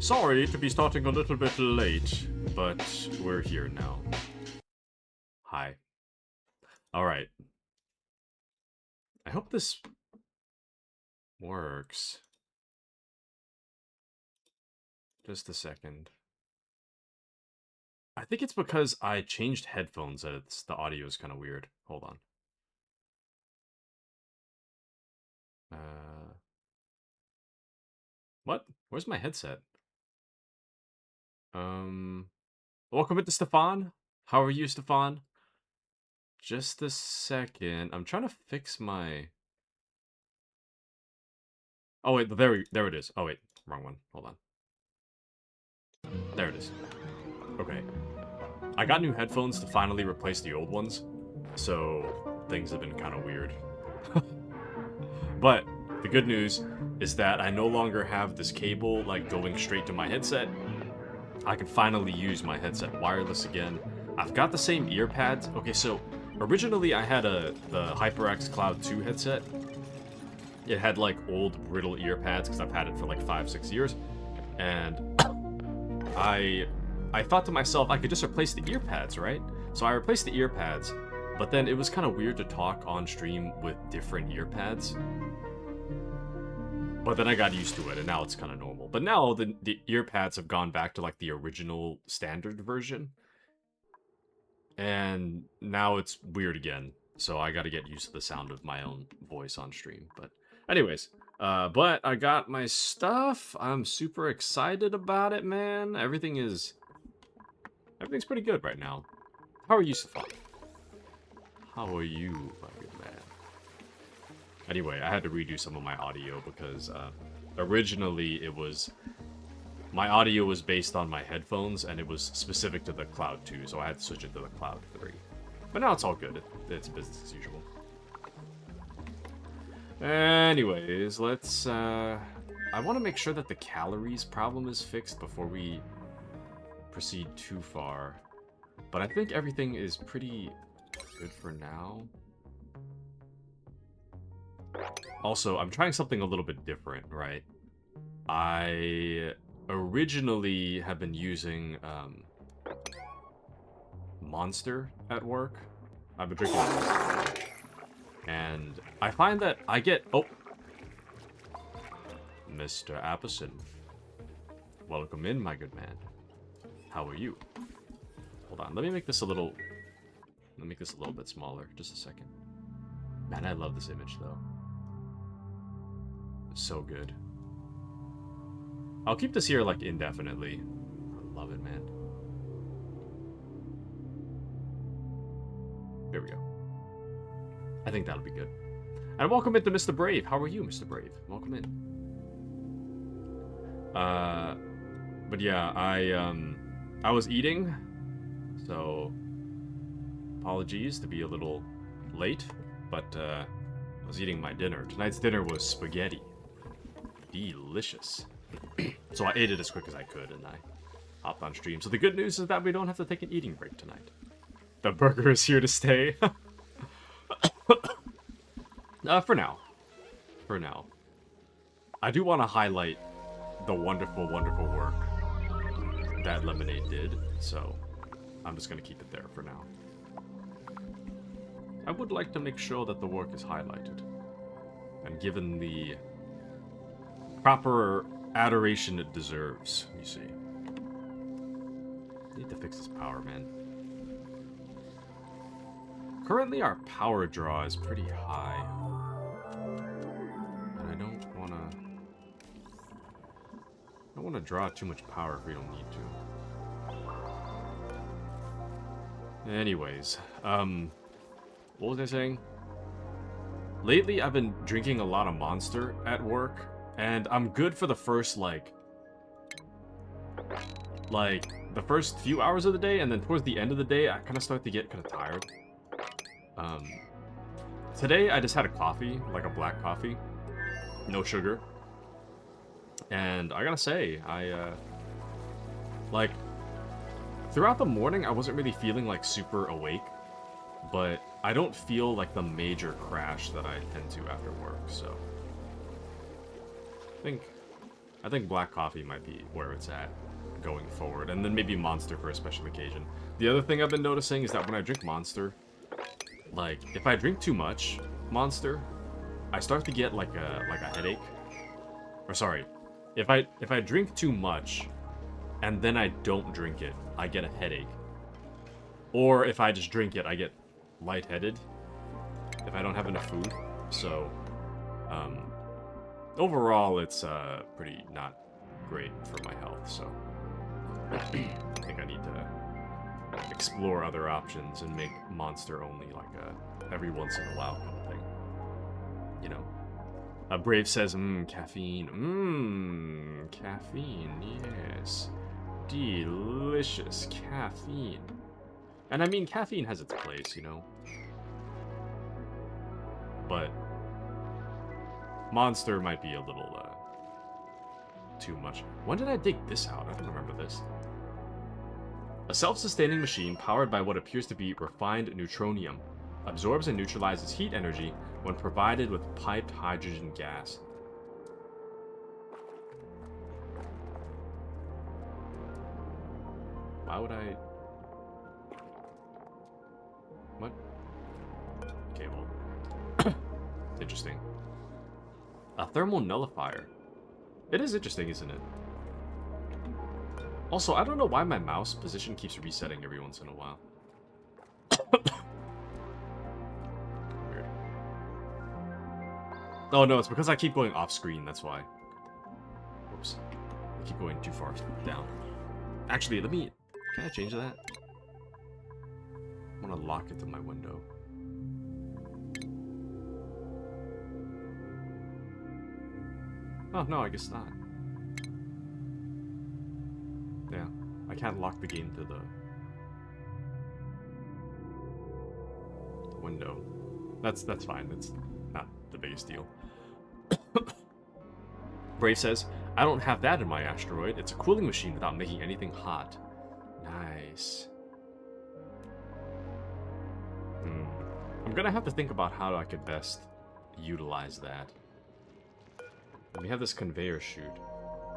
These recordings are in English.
Sorry to be starting a little bit late, but we're here now. Hi. Alright. I hope this works. Just a second. I think it's because I changed headphones that the audio is kind of weird. Hold on. What? Where's my headset? Welcome to Stefan. How are you, Stefan? Just a second. I'm trying to fix my... Oh, wait, there it is. Oh, wait, wrong one. Hold on. There it is. Okay. I got new headphones to finally replace the old ones, so things have been kind of weird. But the good news is that I no longer have this cable like going straight to my headset. I can finally use my headset wireless again. I've got the same ear pads. Okay, so originally I had the HyperX Cloud 2 headset. It had like old brittle ear pads because I've had it for like 5-6 years, and I thought to myself I could just replace the ear pads, right? So I replaced the ear pads, but then it was kind of weird to talk on stream with different ear pads. But then I got used to it, and now it's kind of normal. But now the ear pads have gone back to like the original standard version, and now it's weird again. So I got to get used to the sound of my own voice on stream. But anyways, but I got my stuff. I'm super excited about it, man. Everything's pretty good right now. How are you, Stefan? How are you, my good man? Anyway, I had to redo some of my audio because originally my audio was based on my headphones and it was specific to the Cloud 2, so I had to switch it to the Cloud 3. But now it's all good. It's business as usual. Anyways, let's... I want to make sure that the calories problem is fixed before we proceed too far. But I think everything is pretty good for now. Also, I'm trying something a little bit different, right? I originally have been using Monster at work. I've been drinking Monster. And I find that I get... Oh! Mr. Appleson. Welcome in, my good man. How are you? Hold on, let me make this a little... Let me make this a little bit smaller. Just a second. Man, I love this image, though. It's so good. I'll keep this here, like, indefinitely. I love it, man. There we go. I think that'll be good. And welcome into Mr. Brave. How are you, Mr. Brave? Welcome in. But yeah, I was eating, so apologies to be a little late, but I was eating my dinner. Tonight's dinner was spaghetti. Delicious. So I ate it as quick as I could, and I hopped on stream. So the good news is that we don't have to take an eating break tonight. The burger is here to stay. For now. For now. I do want to highlight the wonderful, wonderful work that Lemonade did, so I'm just going to keep it there for now. I would like to make sure that the work is highlighted and given the proper adoration it deserves, you see. Need to fix this power, man. Currently, our power draw is pretty high. And I don't want to draw too much power if we don't need to. Anyways, what was I saying? Lately, I've been drinking a lot of Monster at work, and I'm good for the first, like, the first few hours of the day, and then towards the end of the day, I kind of start to get kind of tired. Today, I just had a coffee, like a black coffee, no sugar, and I gotta say, like, throughout the morning, I wasn't really feeling, like, super awake, but I don't feel like the major crash that I tend to after work, so I think I think black coffee might be where it's at going forward. And then maybe Monster for a special occasion. The other thing I've been noticing is that when I drink Monster, like, if I drink too much Monster, I start to get like a headache. Or sorry, if I drink too much and then I don't drink it, I get a headache. Or if I just drink it, I get lightheaded if I don't have enough food. So, overall, it's pretty not great for my health. So, I think I need to explore other options and make Monster only like a every once in a while kind of thing. You know. Brave says, caffeine. Caffeine, yes. Delicious caffeine. And I mean, caffeine has its place, you know. But Monster might be a little too much. When did I dig this out? I don't remember this. A self-sustaining machine powered by what appears to be refined neutronium absorbs and neutralizes heat energy when provided with piped hydrogen gas. Why would I... What? Okay, well... Interesting. A thermal nullifier. It is interesting, isn't it? Also, I don't know why my mouse position keeps resetting every once in a while. Weird. Oh no, it's because I keep going off screen, that's why. Whoops. I keep going too far down. Actually, can I change that? I want to lock it to my window. Oh, no, I guess not. Yeah, I can't lock the game to the window. That's fine. It's not the biggest deal. Brave says, I don't have that in my asteroid. It's a cooling machine without making anything hot. Nice. I'm gonna have to think about how I could best utilize that. We have this conveyor chute.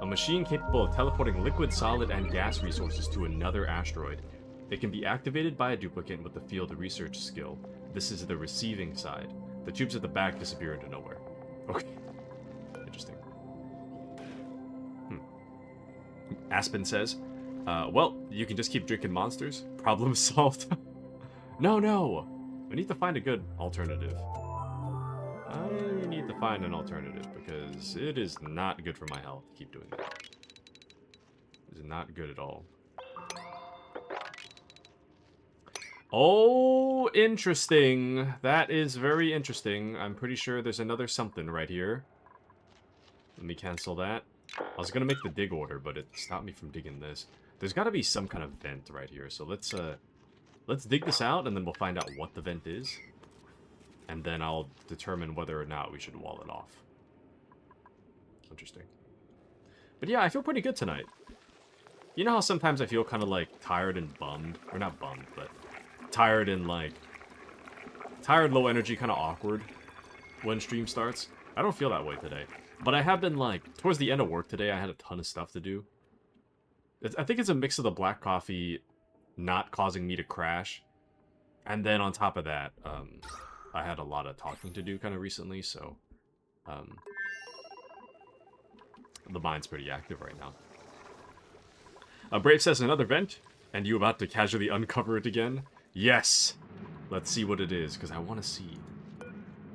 A machine capable of teleporting liquid, solid, and gas resources to another asteroid. It can be activated by a duplicate with the field research skill. This is the receiving side. The tubes at the back disappear into nowhere. Okay. Interesting. Aspen says, well, you can just keep drinking Monsters. Problem solved. No! We need to find a good alternative. I need to find an alternative because it is not good for my health to keep doing that. It is not good at all. Oh, interesting. That is very interesting. I'm pretty sure there's another something right here. Let me cancel that. I was gonna make the dig order, but it stopped me from digging this. There's gotta be some kind of vent right here, so let's dig this out, and then we'll find out what the vent is. And then I'll determine whether or not we should wall it off. Interesting. But yeah, I feel pretty good tonight. You know how sometimes I feel kind of like tired and bummed? Or not bummed, but tired and like... tired, low energy, kind of awkward when stream starts? I don't feel that way today. But I have been like, towards the end of work today, I had a ton of stuff to do. I think it's a mix of the black coffee not causing me to crash. And then on top of that, I had a lot of talking to do kind of recently, so the mind's pretty active right now. Brave says another vent, and you about to casually uncover it again? Yes! Let's see what it is, because I want to see.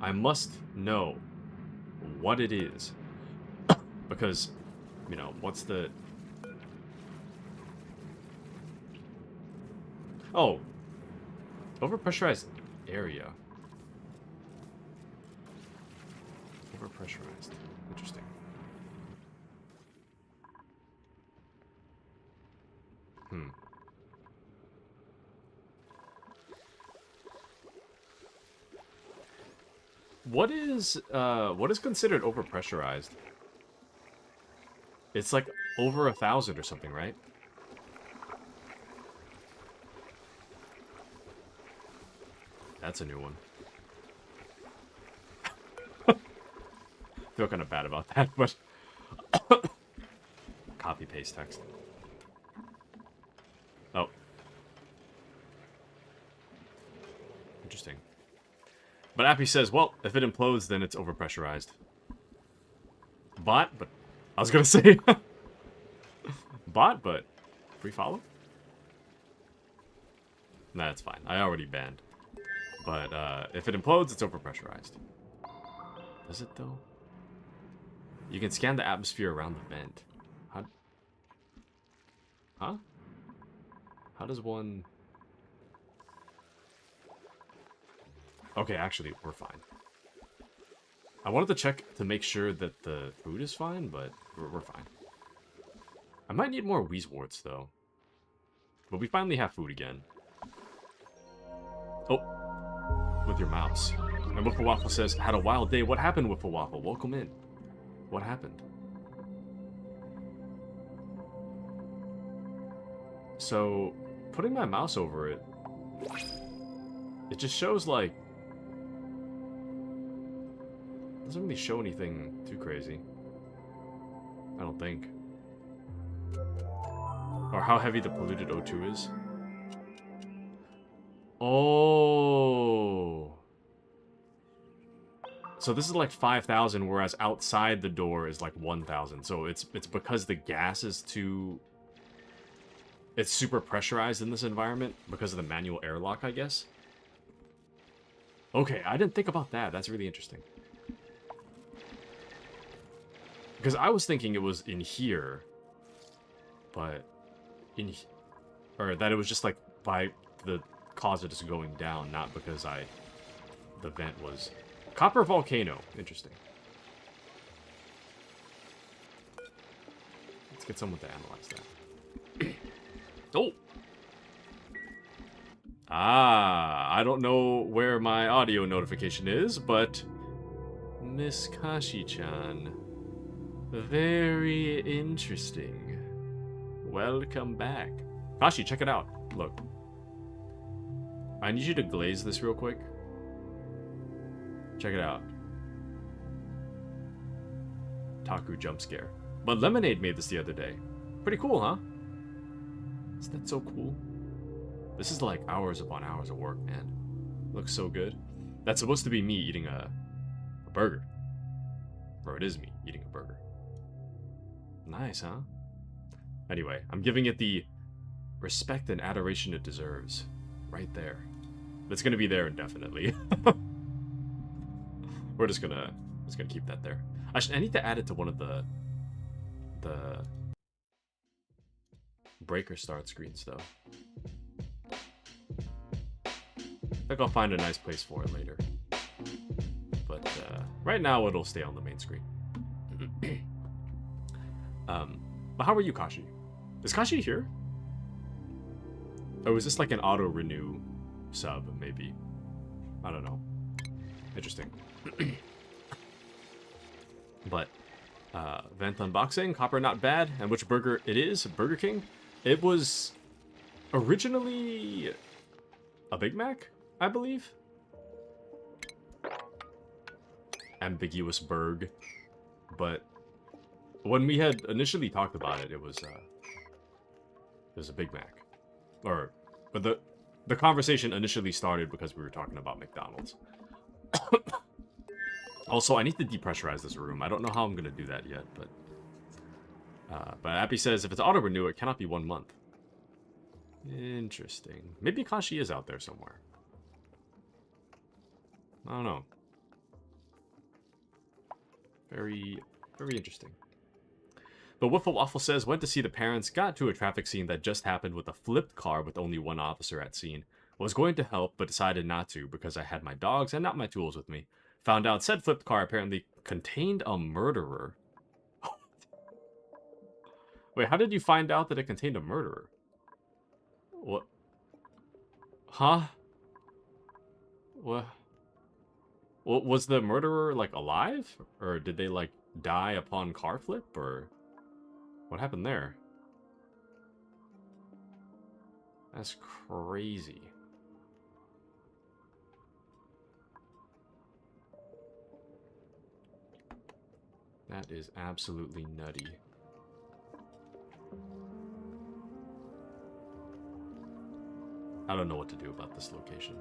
I must know what it is. Because, you know, what's the... Oh. Overpressurized area. Overpressurized. Interesting. What is considered overpressurized? It's like over 1,000 or something, right? That's a new one. Feel kind of bad about that, but copy paste text. Oh. Interesting. But Appy says, well, if it implodes, then it's overpressurized. Bot, but... I was gonna say... Bot, but... Free follow? Nah, it's fine. I already banned. But, if it implodes, it's overpressurized. Does it, though? You can scan the atmosphere around the vent. How... Huh? How does one... Okay, actually, we're fine. I wanted to check to make sure that the food is fine, but we're fine. I might need more Wheezeworts, though. But we finally have food again. Oh. With your mouse. And Wiffle Waffle says, had a wild day. What happened, Wiffle Waffle? Welcome in. What happened? So, putting my mouse over it, it just shows, like... Doesn't really show anything too crazy. I don't think. Or how heavy the polluted O2 is. Oh. So this is like 5,000, whereas outside the door is like 1,000. So it's because the gas is too... It's super pressurized in this environment because of the manual airlock, I guess. Okay, I didn't think about that. That's really interesting. Because I was thinking it was in here, but or that it was just like by the cause of just going down, not because the vent was copper volcano. Interesting. Let's get someone to analyze that. Oh. I don't know where my audio notification is, but Miss Kashi-chan. Very interesting. Welcome back. Kashi, check it out. Look. I need you to glaze this real quick. Check it out. Taku jump scare. But Lemonade made this the other day. Pretty cool, huh? Isn't that so cool? This is like hours upon hours of work, man. Looks so good. That's supposed to be me eating a burger. Or it is me eating a burger. Nice, huh? Anyway, I'm giving it the respect and adoration it deserves. Right there. It's gonna be there indefinitely. We're just gonna keep that there. I need to add it to one of the breaker start screens, though. I think I'll find a nice place for it later. But right now it'll stay on the main screen. But how are you, Kashi? Is Kashi here? Or was this like an auto-renew sub, maybe? I don't know. Interesting. But, vent unboxing, copper not bad. And which burger it is? Burger King? It was originally a Big Mac, I believe. Ambiguous burg. But when we had initially talked about it, it was a Big Mac. But the conversation initially started because we were talking about McDonald's. Also, I need to depressurize this room. I don't know how I'm gonna do that yet, but Appy says if it's auto renew, it cannot be 1 month. Interesting. Maybe Kashi is out there somewhere. I don't know. Very, very interesting. But Wiffle Waffle says, went to see the parents, got to a traffic scene that just happened with a flipped car with only one officer at scene. Was going to help, but decided not to because I had my dogs and not my tools with me. Found out said flipped car apparently contained a murderer. Wait, how did you find out that it contained a murderer? What? Huh? What? Was the murderer, like, alive? Or did they, like, die upon car flip? Or what happened there? That's crazy. That is absolutely nutty. I don't know what to do about this location.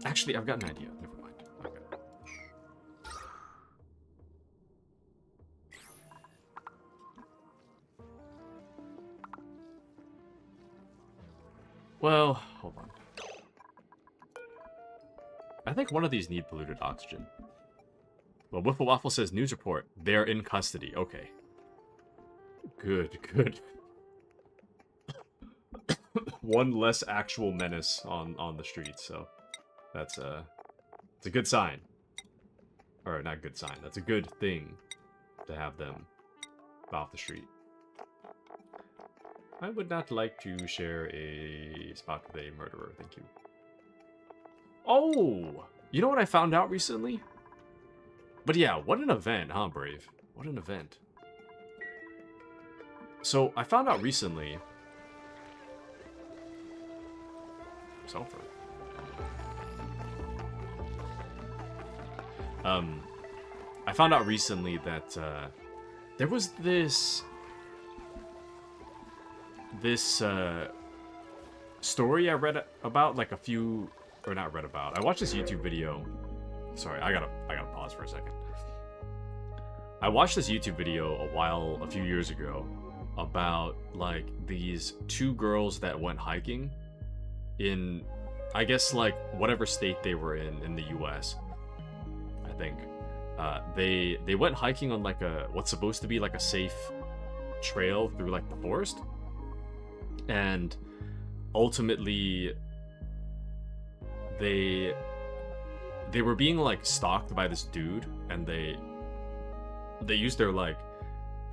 Actually, I've got an idea. Never mind. Okay. Well, hold on. I think one of these need polluted oxygen. Well, Wiffle Waffle says, news report. They're in custody. Okay. Good, good. One less actual menace on the streets, so that's it's a good sign. Or not good sign. That's a good thing to have them off the street. I would not like to share a spot with a murderer, thank you. Oh! You know what I found out recently? But yeah, what an event, huh, Brave? What an event. So, I found out recently... Sulfur. I found out recently that, there was this story I read about, like a few... Or not read about. I watched this YouTube video. Sorry, I gotta pause for a second. I watched this YouTube video a few years ago, about like these two girls that went hiking in, I guess, like whatever state they were in the US. I think they went hiking on like what's supposed to be like a safe trail through like the forest, and ultimately they were being like stalked by this dude, and they used their I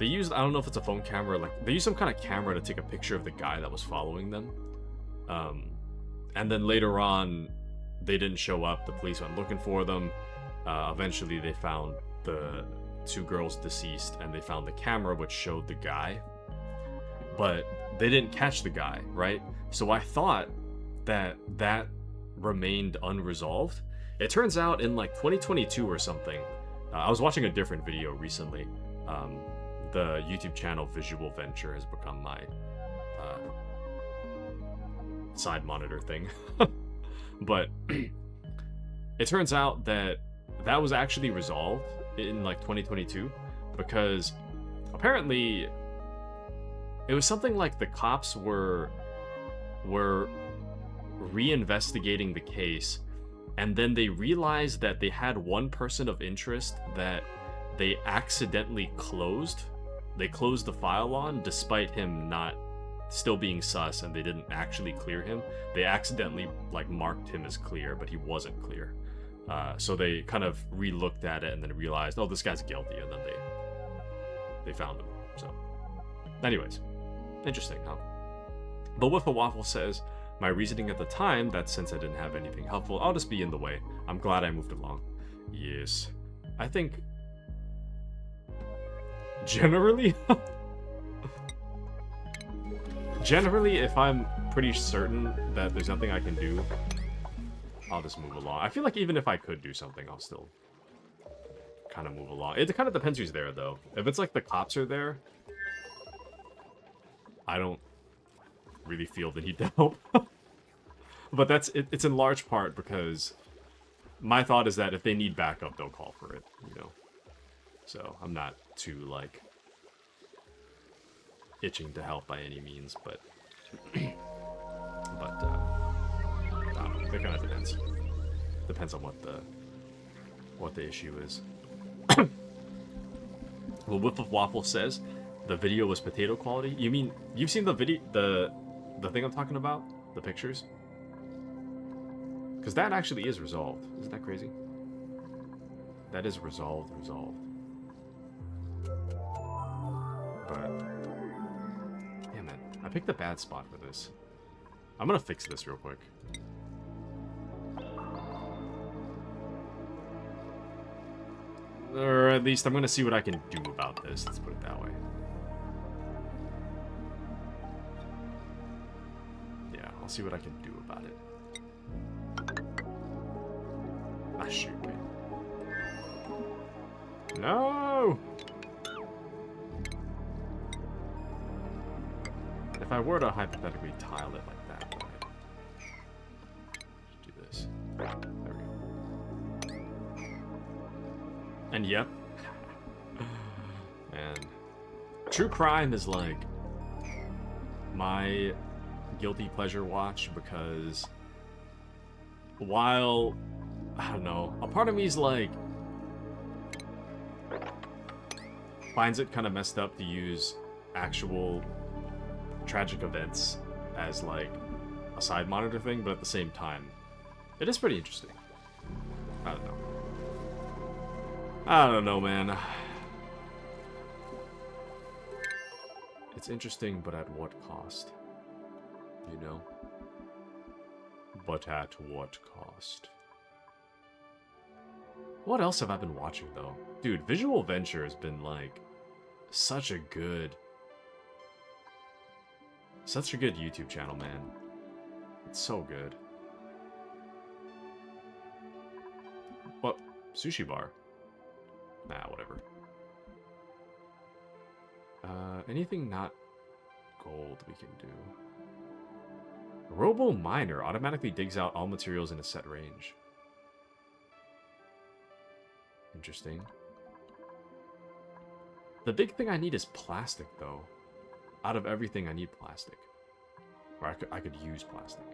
don't know if it's a phone camera, like they used some kind of camera to take a picture of the guy that was following them. And then later on, they didn't show up. The police went looking for them. Eventually, they found the two girls deceased, and they found the camera which showed the guy. But they didn't catch the guy, right? So I thought that remained unresolved. It turns out in like 2022 or something, I was watching a different video recently. The YouTube channel Visual Venture has become my side monitor thing. But it turns out that was actually resolved in like 2022, because apparently it was something like the cops were reinvestigating the case, and then they realized that they had one person of interest that they accidentally closed. They closed the file on despite him not still being sus, and they didn't actually clear him. They accidentally like marked him as clear, but he wasn't clear. So they kind of re-looked at it and then realized, oh, this guy's guilty, and then they found him. So anyways, interesting, huh? But Wiffle Waffle says, my reasoning at the time, that since I didn't have anything helpful, I'll just be in the way. I'm glad I moved along. Yes. I think... Generally... Generally, if I'm pretty certain that there's nothing I can do, I'll just move along. I feel like even if I could do something, I'll still kind of move along. It kind of depends who's there, though. If it's like the cops are there, I don't really feel the need to help. But it's in large part because my thought is that if they need backup, they'll call for it, you know. So I'm not too like itching to help by any means, but it kind of depends. Depends on what the issue is. Well, Whiff of Waffle says the video was potato quality. You mean you've seen the video, the thing I'm talking about, the pictures? Because that actually is resolved. Isn't that crazy? That is resolved. But yeah, man, I picked a bad spot for this. I'm gonna fix this real quick. Or at least I'm gonna see what I can do about this. Let's put it that way. Yeah, I'll see what I can do about it. Ah, shoot, man. No! I were to hypothetically tile it like that, right? Just do this. There we go. And yep. Man. True crime is like my guilty pleasure watch because while, I don't know, a part of me is like, finds it kind of messed up to use actual tragic events as like a side monitor thing, but at the same time, it is pretty interesting. I don't know. I don't know, man. It's interesting, but at what cost? You know? But at what cost? What else have I been watching, though? Dude, Visual Venture has been, like, such a good YouTube channel, man. It's so good. What? Sushi bar? Nah, whatever. Anything not gold we can do. Robo Miner automatically digs out all materials in a set range. Interesting. The big thing I need is plastic, though. Out of everything, I need plastic. Or I could use plastic.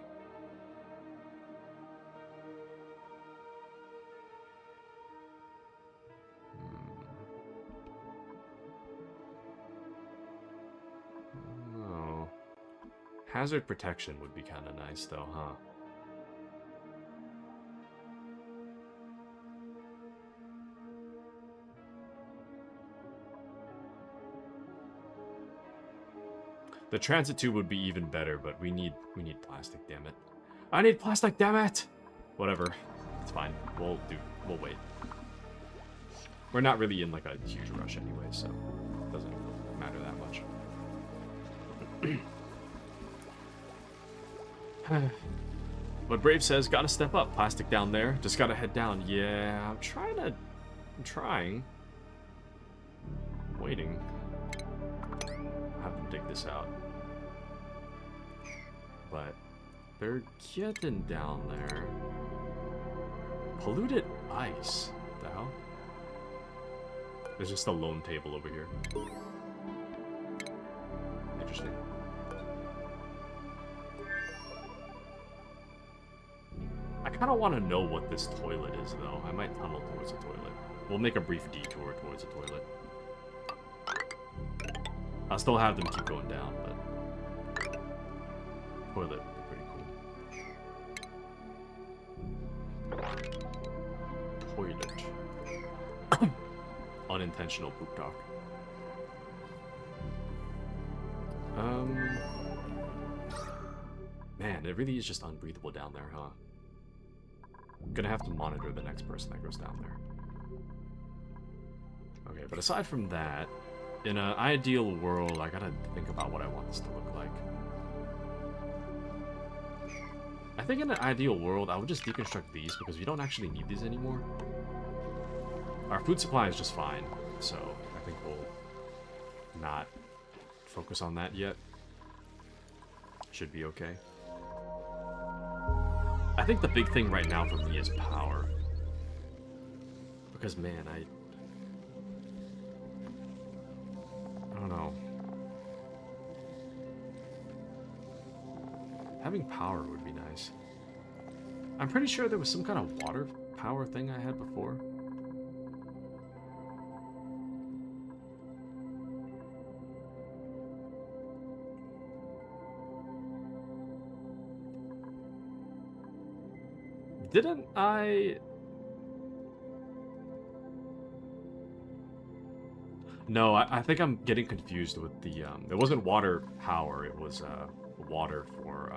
Oh. Hazard protection would be kind of nice, though, huh? The transit tube would be even better, but we need plastic, damn it. I need plastic, damn it! Whatever. It's fine. We'll wait. We're not really in like a huge rush anyway, so it doesn't matter that much. But Brave says, gotta step up. Plastic down there. Just gotta head down. Yeah, I'm trying. I'm waiting. I'll have them dig this out. But they're getting down there. Polluted ice. What the hell? There's just a lone table over here. Interesting. I kind of want to know what this toilet is, though. I might tunnel towards the toilet. We'll make a brief detour towards the toilet. I'll still have them keep going down, but toilet would be pretty cool. Toilet. Unintentional poop talk. Man, it really is just unbreathable down there, huh? I'm gonna have to monitor the next person that goes down there. Okay, but aside from that, in an ideal world, I gotta think about what I want this to look like. I think in an ideal world, I would just deconstruct these because we don't actually need these anymore. Our food supply is just fine, so I think we'll not focus on that yet. Should be okay. I think the big thing right now for me is power. Because, man, I don't know. Having power would be nice. I'm pretty sure there was some kind of water power thing I had before. Didn't I... No, I think I'm getting confused with the, it wasn't water power, it was, water for,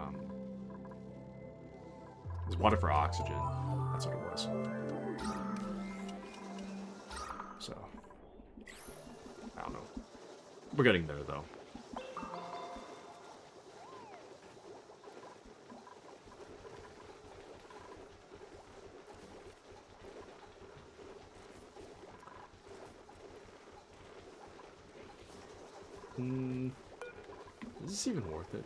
it was water for oxygen. That's what it was. So, I don't know. We're getting there, though. this even worth it?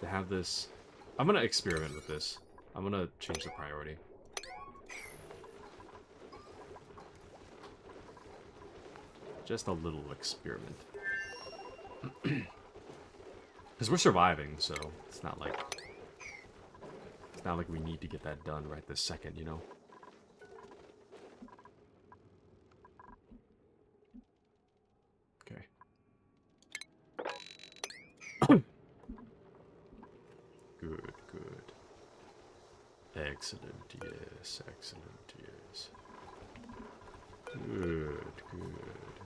To have this... I'm gonna experiment with this. I'm gonna change the priority. Just a little experiment. Because we're surviving, so it's not like... It's not like we need to get that done right this second, you know? Okay. Good, good. Excellent, yes, excellent, yes. Good, good.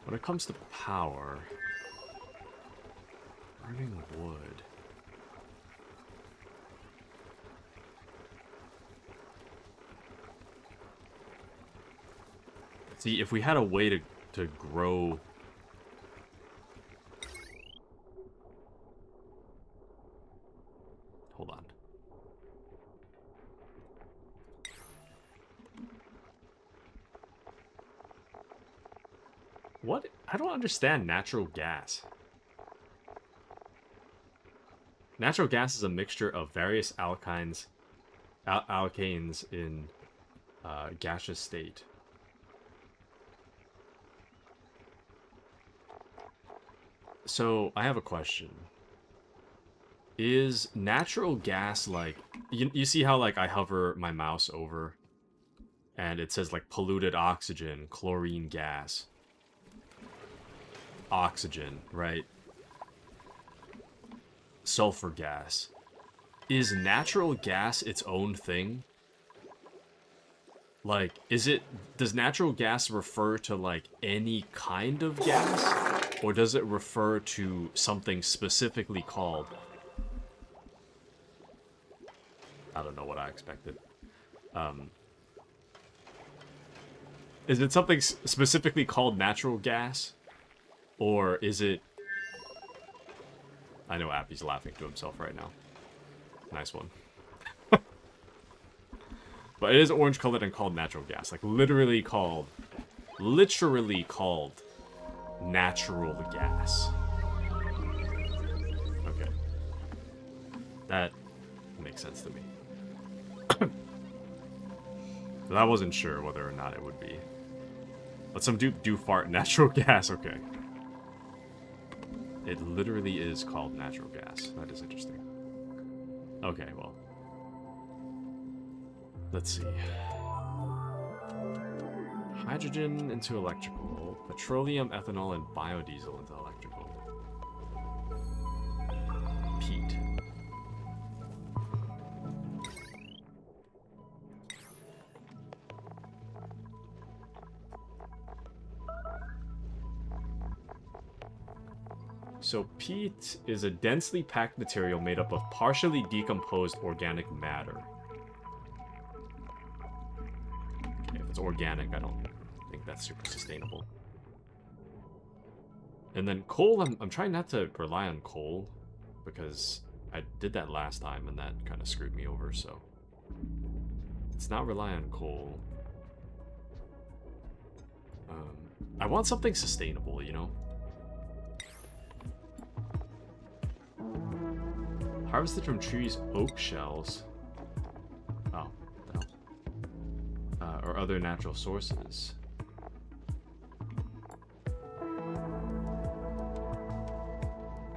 When it comes to power, burning wood. See, if we had a way to grow... Hold on. What? I don't understand natural gas. Natural gas is a mixture of various alkanes in gaseous state. So, I have a question. Is natural gas like... You see how, like, I hover my mouse over and it says, like, polluted oxygen, chlorine gas. Oxygen, right? Sulfur gas. Is natural gas its own thing? Like, does natural gas refer to, like, any kind of gas? Or does it refer to something specifically called... I don't know what I expected. Is it something specifically called natural gas? Or is it... I know Appy's laughing to himself right now. Nice one. But it is orange colored and called natural gas. Like, literally called natural gas. Okay. That makes sense to me. But I wasn't sure whether or not it would be. But some dude do fart natural gas, okay. It literally is called natural gas. That is interesting. Okay, well. Let's see. Hydrogen into electrical. Petroleum, ethanol, and biodiesel into electrical. Peat. So peat is a densely packed material made up of partially decomposed organic matter. Okay, if it's organic, I don't think that's super sustainable. And then coal, I'm trying not to rely on coal, because I did that last time and that kind of screwed me over, so... Let's not rely on coal. I want something sustainable, you know? Harvested from trees' oak shells. Oh, no. Or other natural sources.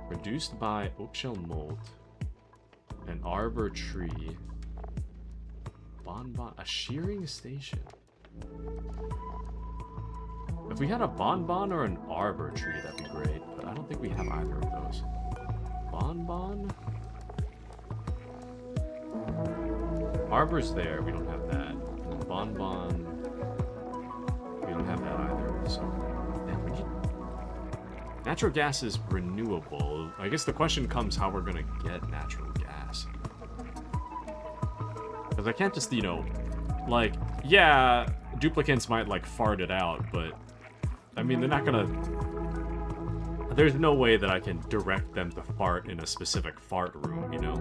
Produced by oak shell mold. An arbor tree. Bonbon. A shearing station. If we had a bonbon or an arbor tree, that'd be great. But I don't think we have either of those. Bonbon? Arbor's there, we don't have that. And bonbon, we don't have that either, so... Yeah, we need... Natural gas is renewable. I guess the question comes how we're gonna get natural gas. Because I can't just, you know... Like, yeah, duplicants might, like, fart it out, but... I mean, they're not gonna... There's no way that I can direct them to fart in a specific fart room, you know?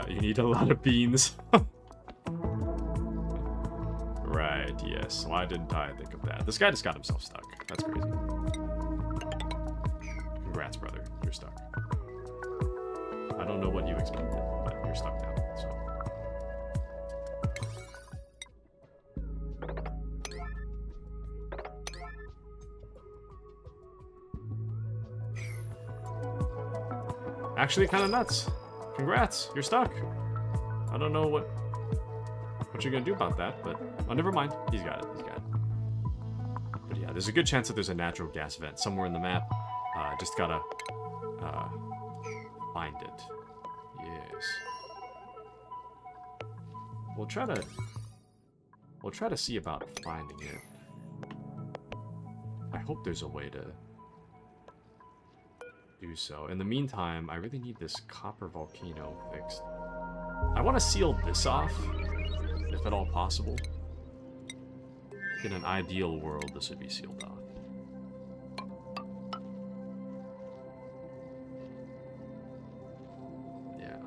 You need a lot of beans. Right. BTS. Why didn't I think of that? This guy just got himself stuck. That's crazy. Congrats, brother. You're stuck. I don't know what you expected, but you're stuck now, so. Actually, kind of nuts. Congrats, you're stuck. I don't know what you're gonna do about that, but oh, never mind. He's got it. He's got it. But yeah, there's a good chance that there's a natural gas vent somewhere in the map. Just gotta find it. Yes. We'll try to see about finding it. I hope there's a way to do so. In the meantime, I really need this copper volcano fixed. I want to seal this off, if at all possible. In an ideal world, this would be sealed off. Yeah.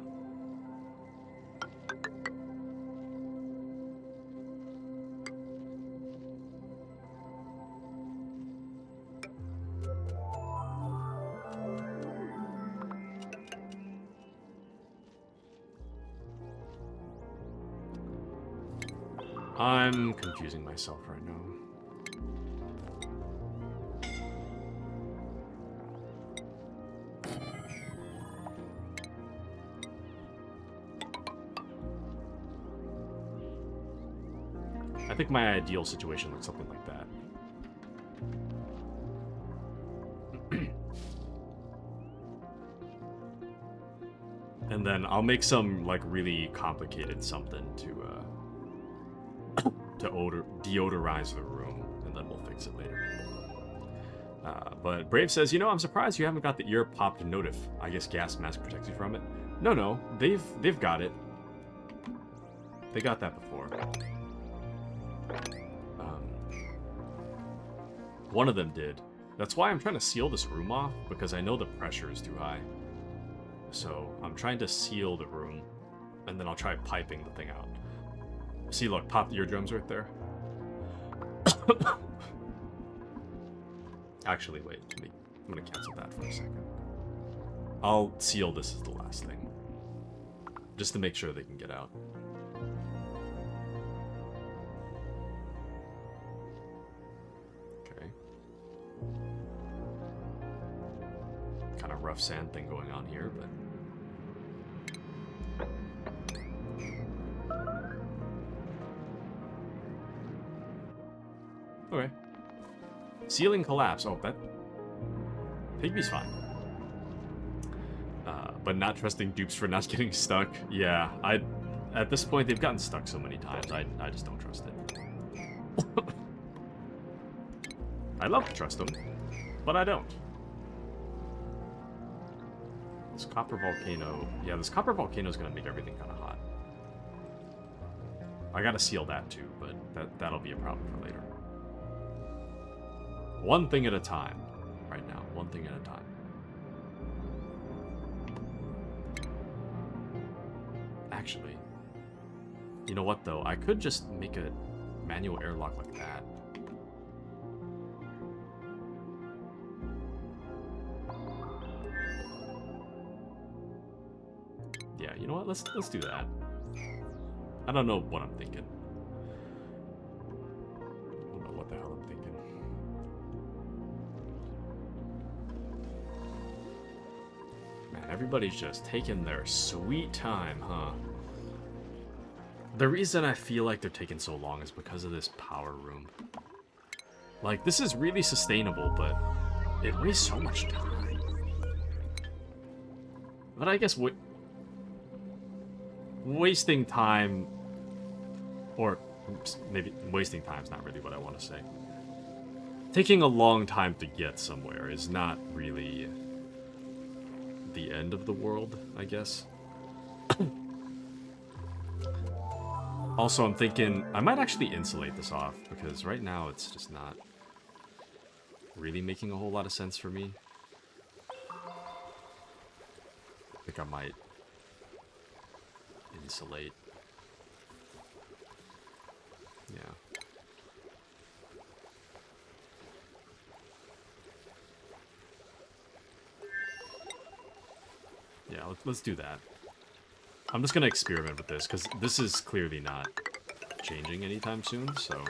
I'm confusing myself right now. I think my ideal situation looks something like that. And then I'll make some, like, really complicated something to deodorize the room, and then we'll fix it later. But Brave says, you know, I'm surprised you haven't got the ear popped notif. I guess gas mask protects you from it. No, they've got it. They got that before. One of them did. That's why I'm trying to seal this room off, because I know the pressure is too high. So I'm trying to seal the room, and then I'll try piping the thing out. See, look, pop the eardrums right there. Actually, wait. I'm gonna cancel that for a second. I'll seal this as the last thing. Just to make sure they can get out. Okay. Kind of rough sand thing going on here, but... Okay. Ceiling collapse. Oh, that... Pigby's fine. But not trusting dupes for not getting stuck. Yeah, at this point, they've gotten stuck so many times, I just don't trust it. I love to trust them, but I don't. This copper volcano... Yeah, this copper volcano is going to make everything kind of hot. I gotta seal that too, but that'll be a problem for later. One thing at a time, right now. One thing at a time. Actually, you know what though? I could just make a manual airlock like that. Yeah, you know what? Let's do that. I don't know what I'm thinking. I don't know what the hell I'm thinking. Man, everybody's just taking their sweet time, huh? The reason I feel like they're taking so long is because of this power room. Like, this is really sustainable, but it wastes so much time. But I guess wasting time, or maybe wasting time is not really what I want to say. Taking a long time to get somewhere is not really the end of the world, I guess. Also, I'm thinking I might actually insulate this off, because right now it's just not really making a whole lot of sense for me. I think I might insulate. Yeah. Yeah, let's do that. I'm just gonna experiment with this, because this is clearly not changing anytime soon, so...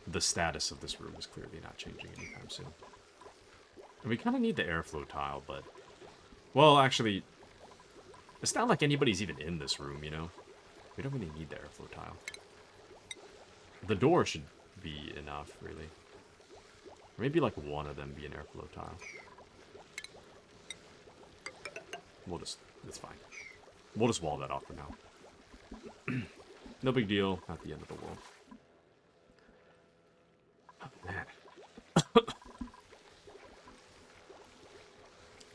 The status of this room is clearly not changing anytime soon. And we kind of need the airflow tile, but... Well, actually... It's not like anybody's even in this room, you know? We don't really need the airflow tile. The door should be enough, really. Or maybe like one of them be an airflow tile. We'll just... It's fine. We'll just wall that off for now. No big deal. Not the end of the world. Oh, man.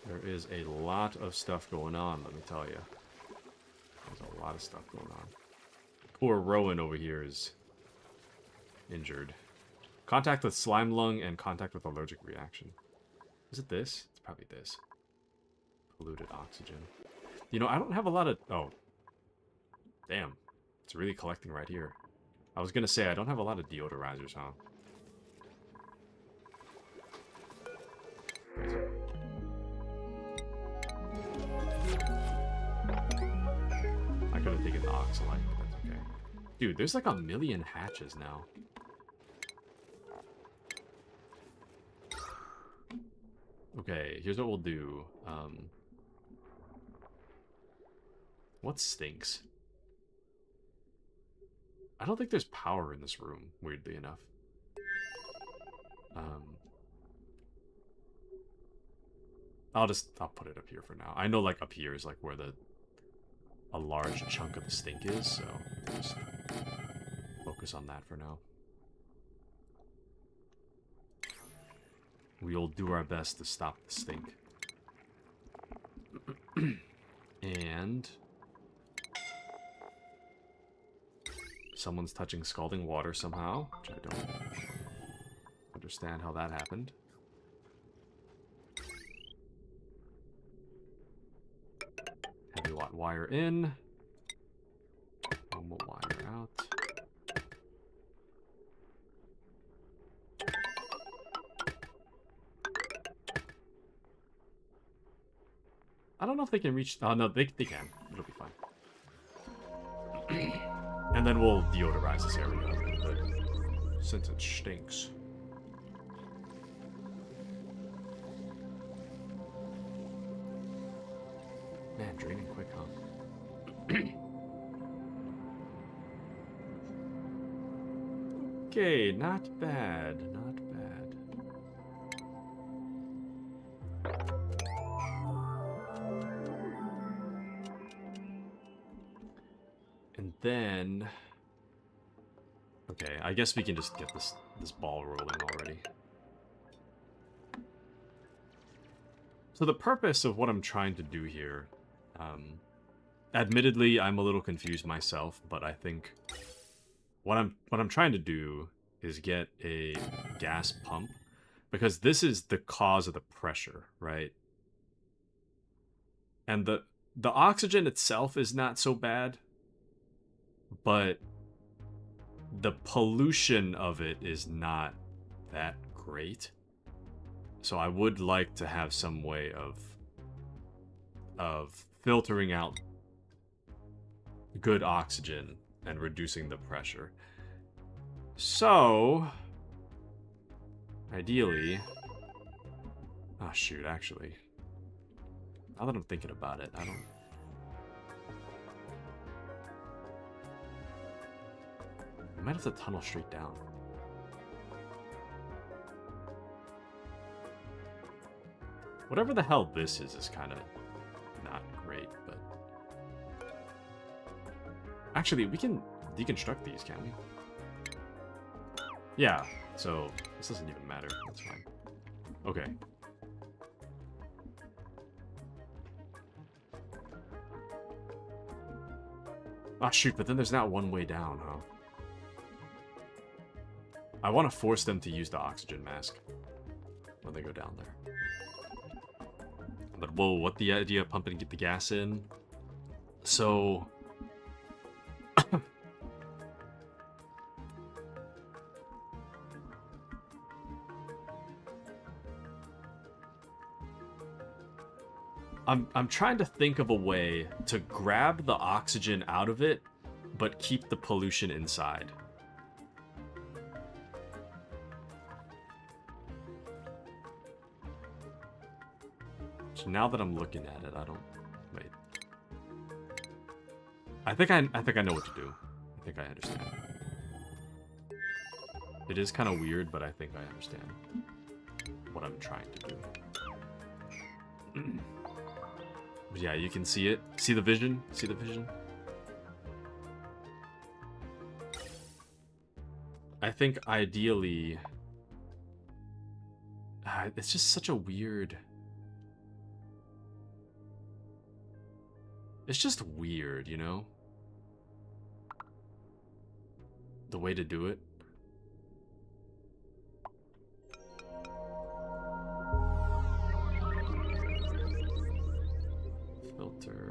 There is a lot of stuff going on, let me tell you. There's a lot of stuff going on. Poor Rowan over here is injured. Contact with slime lung and contact with allergic reaction. Is it this? It's probably this. Polluted oxygen. You know, I don't have a lot of... Oh. Damn. It's really collecting right here. I was gonna say, I don't have a lot of deodorizers, huh? Crazy. I could have taken the oxalite, but that's okay. Dude, there's like 1 million hatches now. Okay, here's what we'll do. What stinks? I don't think there's power in this room, weirdly enough. I'll put it up here for now. I know, like, up here is, like, where a large chunk of the stink is, so just focus on that for now. We'll do our best to stop the stink. And... someone's touching scalding water somehow, which I don't understand how that happened. Heavy watt wire in. Normal wire out. I don't know if they can reach... Oh, no, they can. It'll be fine. And then we'll deodorize this area a little bit, since it stinks. Man, draining quick, huh? Okay, not bad, not bad. And then... Okay, I guess we can just get this ball rolling already. So the purpose of what I'm trying to do here... admittedly, I'm a little confused myself, but I think... What I'm trying to do is get a gas pump. Because this is the cause of the pressure, right? And the oxygen itself is not so bad. But the pollution of it is not that great. So I would like to have some way of filtering out good oxygen and reducing the pressure. So, ideally... Oh shoot, actually. Now that I'm thinking about it, I don't... I might have to tunnel straight down. Whatever the hell this is kind of not great, but... Actually, we can deconstruct these, can't we? Yeah, so this doesn't even matter. That's fine. Okay. Ah, shoot, but then there's not one way down, huh? I want to force them to use the oxygen mask when they go down there. But whoa, what the idea of pumping to get the gas in? So... I'm trying to think of a way to grab the oxygen out of it, but keep the pollution inside. So now that I'm looking at it, I don't... Wait. I think I know what to do. I think I understand. It is kind of weird, but I think I understand what I'm trying to do. But yeah, you can see it. See the vision? See the vision? I think ideally... it's just such a weird... It's just weird, you know? The way to do it. Filter.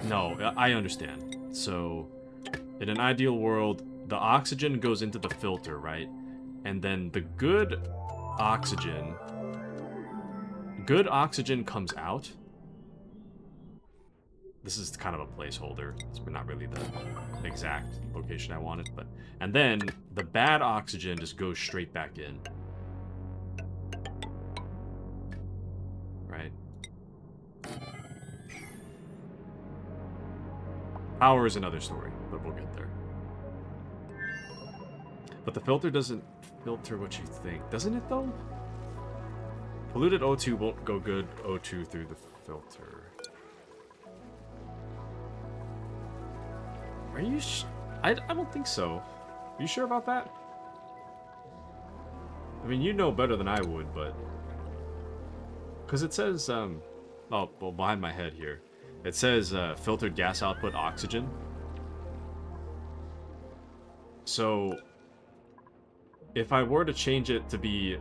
No, I understand. So, in an ideal world, the oxygen goes into the filter, right? And then the good oxygen comes out. This is kind of a placeholder. It's not really the exact location I wanted, but... And then the bad oxygen just goes straight back in. Right? Power is another story, but we'll get there. But the filter doesn't filter what you think. Doesn't it, though? Polluted O2 won't go good O2 through the filter. Are you I don't think so. Are you sure about that? I mean, you know better than I would, but... Because it says, oh, well, behind my head here. It says, filtered gas output oxygen. So... If I were to change it to be...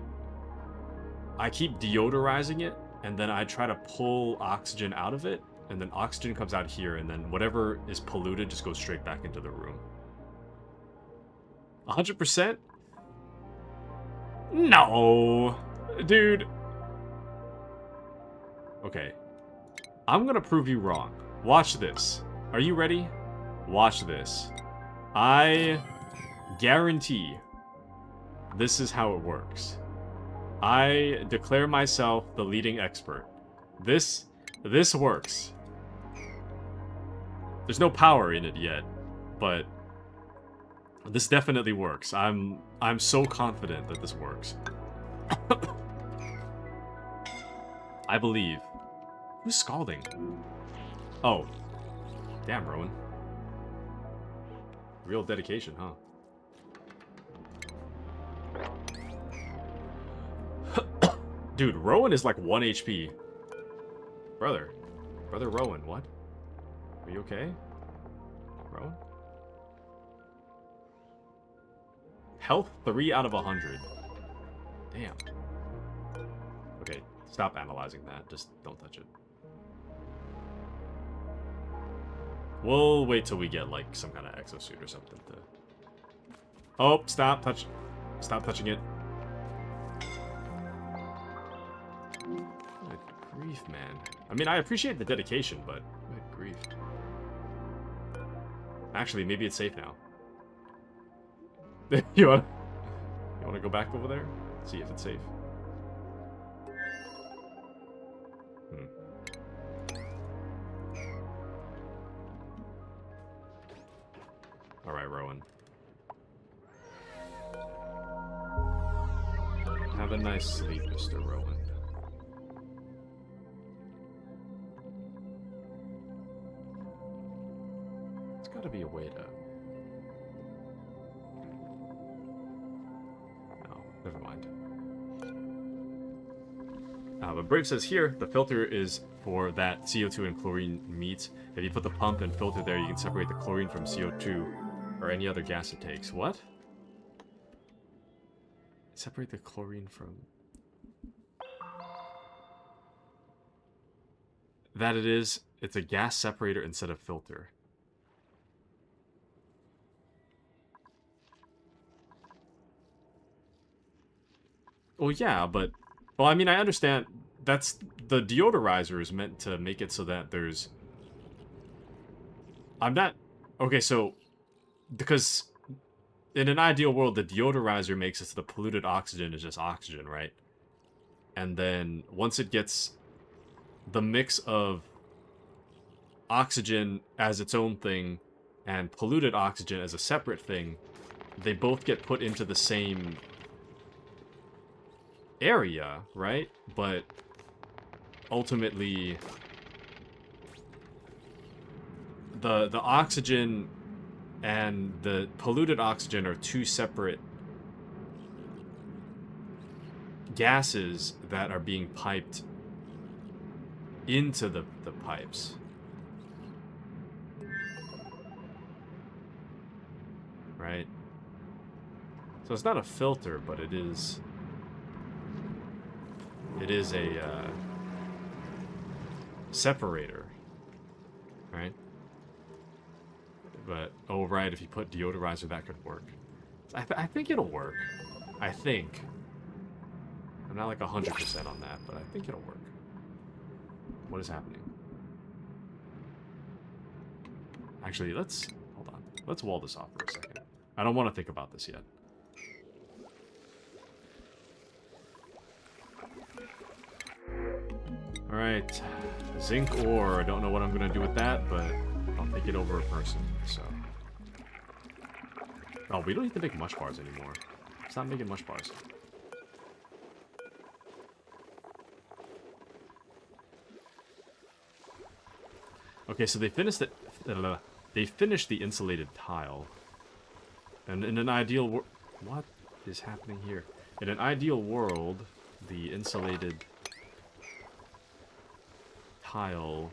I keep deodorizing it, and then I try to pull oxygen out of it, and then oxygen comes out here, and then whatever is polluted just goes straight back into the room. 100%? No! Dude. Okay. I'm gonna prove you wrong. Watch this. Are you ready? Watch this. I guarantee this is how it works. I declare myself the leading expert. This works. There's no power in it yet, but this definitely works. I'm so confident that this works. I believe. Who's scalding? Oh. Damn, Rowan. Real dedication, huh? Dude, Rowan is like 1 HP. Brother Rowan, what? Are you okay? Rowan? Health 3 out of 100. Damn. Okay, stop analyzing that. Just don't touch it. We'll wait till we get like some kind of exosuit or something to... Oh, stop touching it. Good grief, man. I mean, I appreciate the dedication, but good grief. Actually, maybe it's safe now. You wanna go back over there? See if it's safe. Alright, Rowan. Have a nice sleep, Mr. Rowan. There's gotta be a way to... No, never mind. But Brave says here, the filter is for that CO2 and chlorine meet. If you put the pump and filter there, you can separate the chlorine from CO2 or any other gas it takes. What? Separate the chlorine from... That it is, it's a gas separator instead of filter. Well, yeah, but... Well, I mean, I understand. That's... The deodorizer is meant to make it so that there's... I'm not... Okay, so... Because... In an ideal world, the deodorizer makes it so the polluted oxygen is just oxygen, right? And then, once it gets the mix of oxygen as its own thing and polluted oxygen as a separate thing, they both get put into the same area, right? But ultimately the oxygen and the polluted oxygen are two separate gases that are being piped into the pipes. Right? So it's not a filter, but it is a separator, right? But, oh right, if you put deodorizer, that could work. I think it'll work. I think. I'm not like 100% on that, but I think it'll work. What is happening? Actually, hold on. Let's wall this off for a second. I don't want to think about this yet. Alright. Zinc ore. I don't know what I'm going to do with that, but I'll take it over a person, so. Oh, we don't need to make mush bars anymore. It's not making mush bars. Okay, so they finished it. They finished the insulated tile. And in an ideal world... What is happening here? In an ideal world, the insulated tile...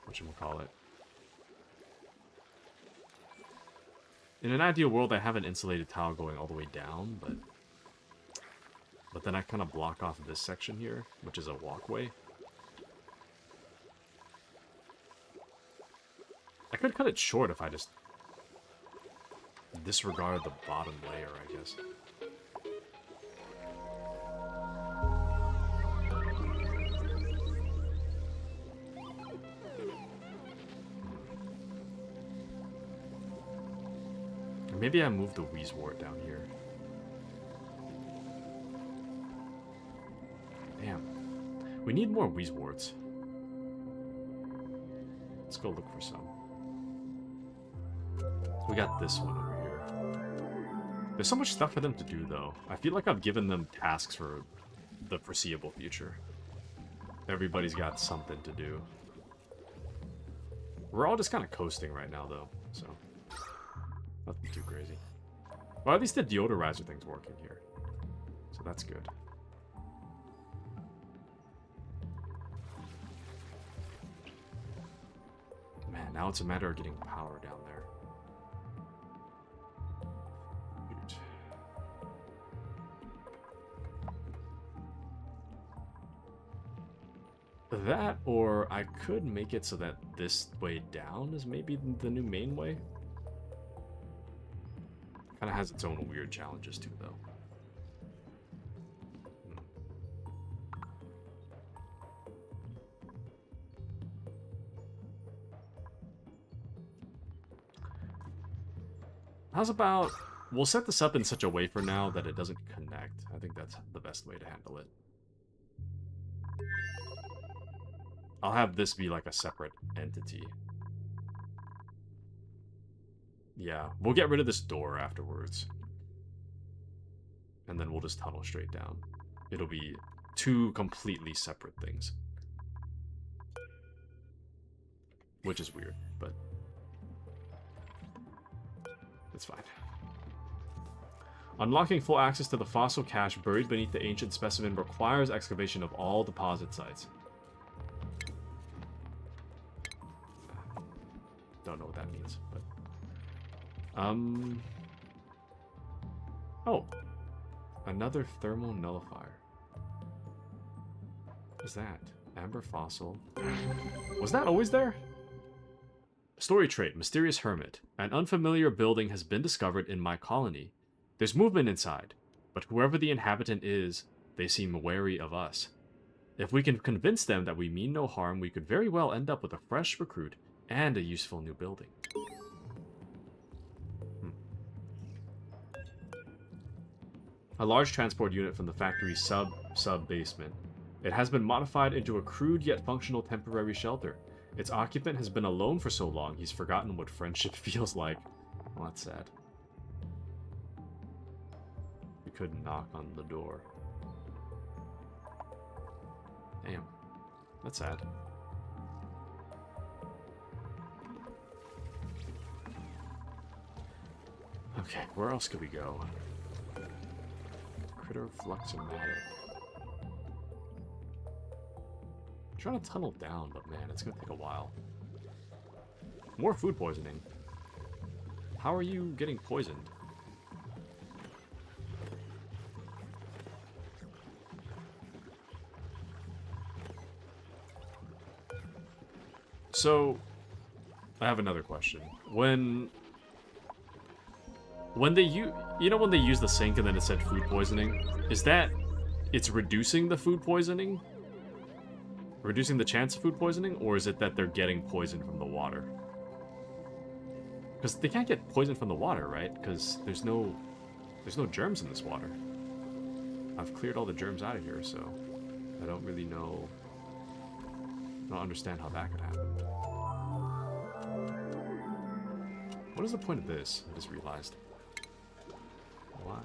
whatchamacallit? In an ideal world, I have an insulated tile going all the way down, but then I kind of block off this section here, which is a walkway. I could cut it short if I just disregard the bottom layer, I guess. Or maybe I moved the Wheezewort down here. Damn. We need more Wheezeworts. Let's go look for some. We got this one over here. There's so much stuff for them to do, though. I feel like I've given them tasks for the foreseeable future. Everybody's got something to do. We're all just kind of coasting right now, though, so... Nothing too crazy. Well, at least the deodorizer thing's working here. So that's good. Man, now it's a matter of getting power down there. Dude. That, or I could make it so that this way down is maybe the new main way. Kind of has its own weird challenges too, though. How's about... We'll set this up in such a way for now that it doesn't connect. I think that's the best way to handle it. I'll have this be like a separate entity. Yeah, we'll get rid of this door afterwards. And then we'll just tunnel straight down. It'll be two completely separate things. Which is weird, but... it's fine. Unlocking full access to the fossil cache buried beneath the ancient specimen requires excavation of all deposit sites. Don't know what that means, but... Oh. Another thermal nullifier. What is that? Amber fossil. Was that always there? Story trait, Mysterious Hermit. An unfamiliar building has been discovered in my colony. There's movement inside, but whoever the inhabitant is, they seem wary of us. If we can convince them that we mean no harm, we could very well end up with a fresh recruit and a useful new building. A large transport unit from the factory's sub-basement. It has been modified into a crude yet functional temporary shelter. Its occupant has been alone for so long, he's forgotten what friendship feels like. Well, that's sad. We couldn't knock on the door. Damn. That's sad. Okay, where else could we go? Critter Fluxomatic. I'm trying to tunnel down, but man, it's gonna take a while. More food poisoning. How are you getting poisoned? So, I have another question. When they you know when they use the sink and then it said food poisoning, is that it's reducing the food poisoning? Reducing the chance of food poisoning, or is it that they're getting poisoned from the water? Because they can't get poisoned from the water, right? Because there's no germs in this water. I've cleared all the germs out of here, so I don't really know. I don't understand how that could happen. What is the point of this? I just realized. Why?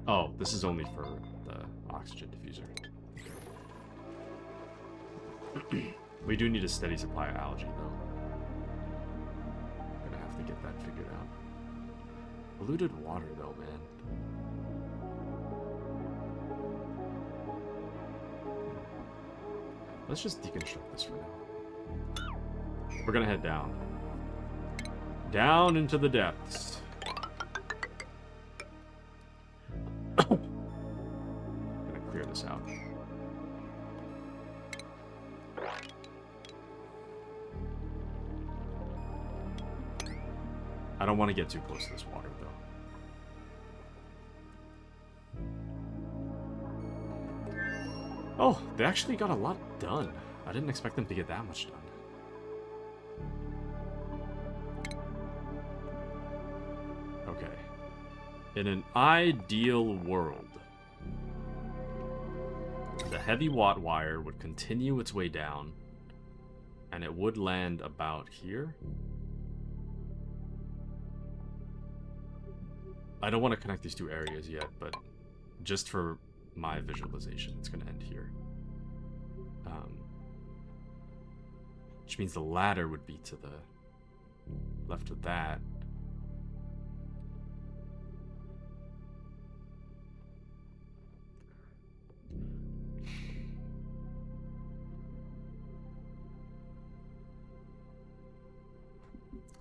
Oh, this is only for the oxygen diffuser. We do need a steady supply of algae, though. Gonna have to get that figured out. Polluted water, though, man. Let's just deconstruct this for now. We're gonna head down. Down into the depths. Gonna clear this out. I don't want to get too close to this water, though. Oh, they actually got a lot done. I didn't expect them to get that much done. Okay. In an ideal world, the heavy watt wire would continue its way down, and it would land about here. I don't want to connect these two areas yet, but just for my visualization, it's going to end here. Which means the ladder would be to the left of that.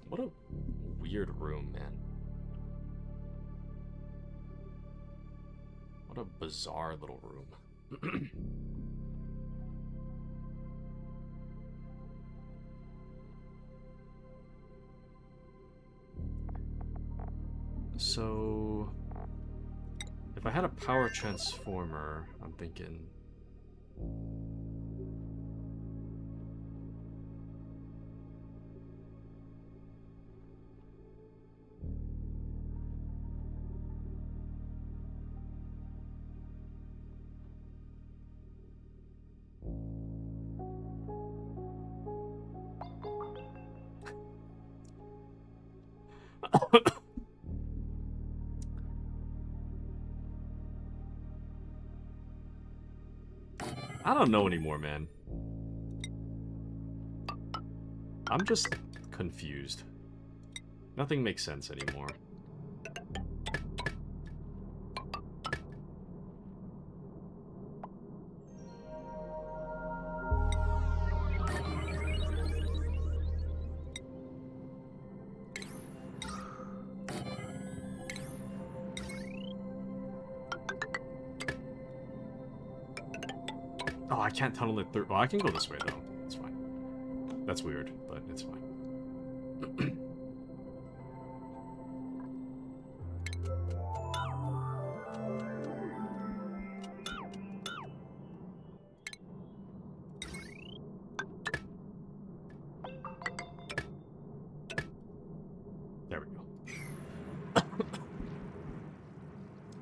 What a weird room, man. What a bizarre little room. So, if I had a power transformer, I'm thinking... I don't know anymore, man. I'm just confused. Nothing makes sense anymore. Oh, I can't tunnel it through. Oh, I can go this way, though. It's fine. That's weird, but it's fine. There we go.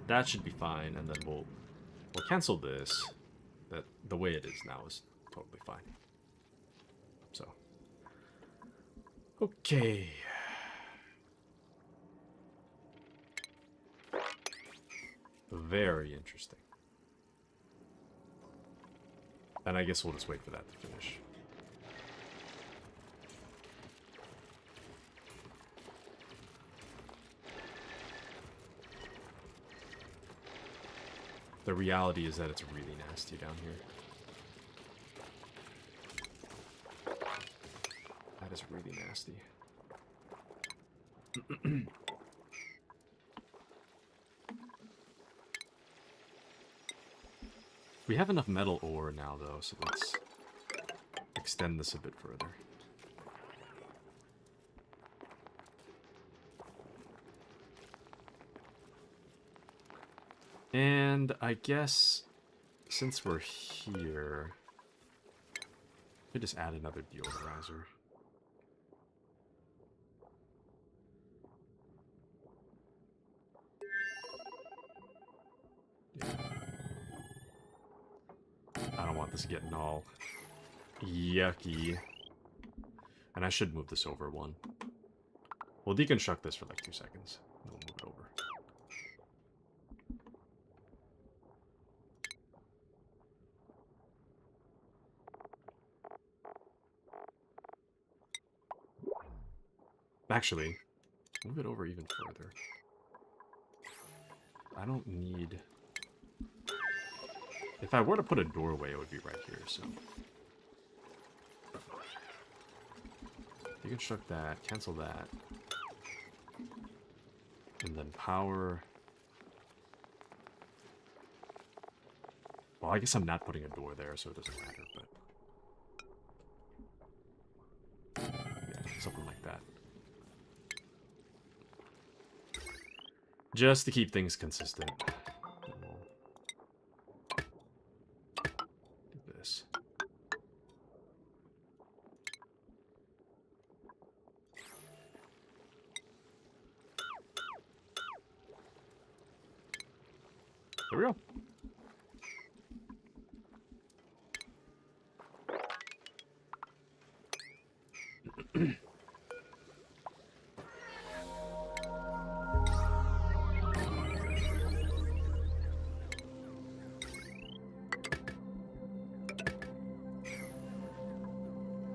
That should be fine, and then we'll cancel this. That the way it is now is totally fine. So, okay. Very interesting. And I guess we'll just wait for that to finish. The reality is that it's really nasty down here. That is really nasty. We have enough metal ore now, though, so let's extend this a bit further. And I guess since we're here, we could just add another deodorizer. Yeah. I don't want this getting all yucky. And I should move this over one. We'll deconstruct this for like 2 seconds. Then we'll move it over. Actually, move it over even further. I don't need... If I were to put a doorway, it would be right here, so... Deconstruct that, cancel that. And then power... Well, I guess I'm not putting a door there, so it doesn't matter, but... Yeah, something like that. Just to keep things consistent. Then we'll do this. There we go.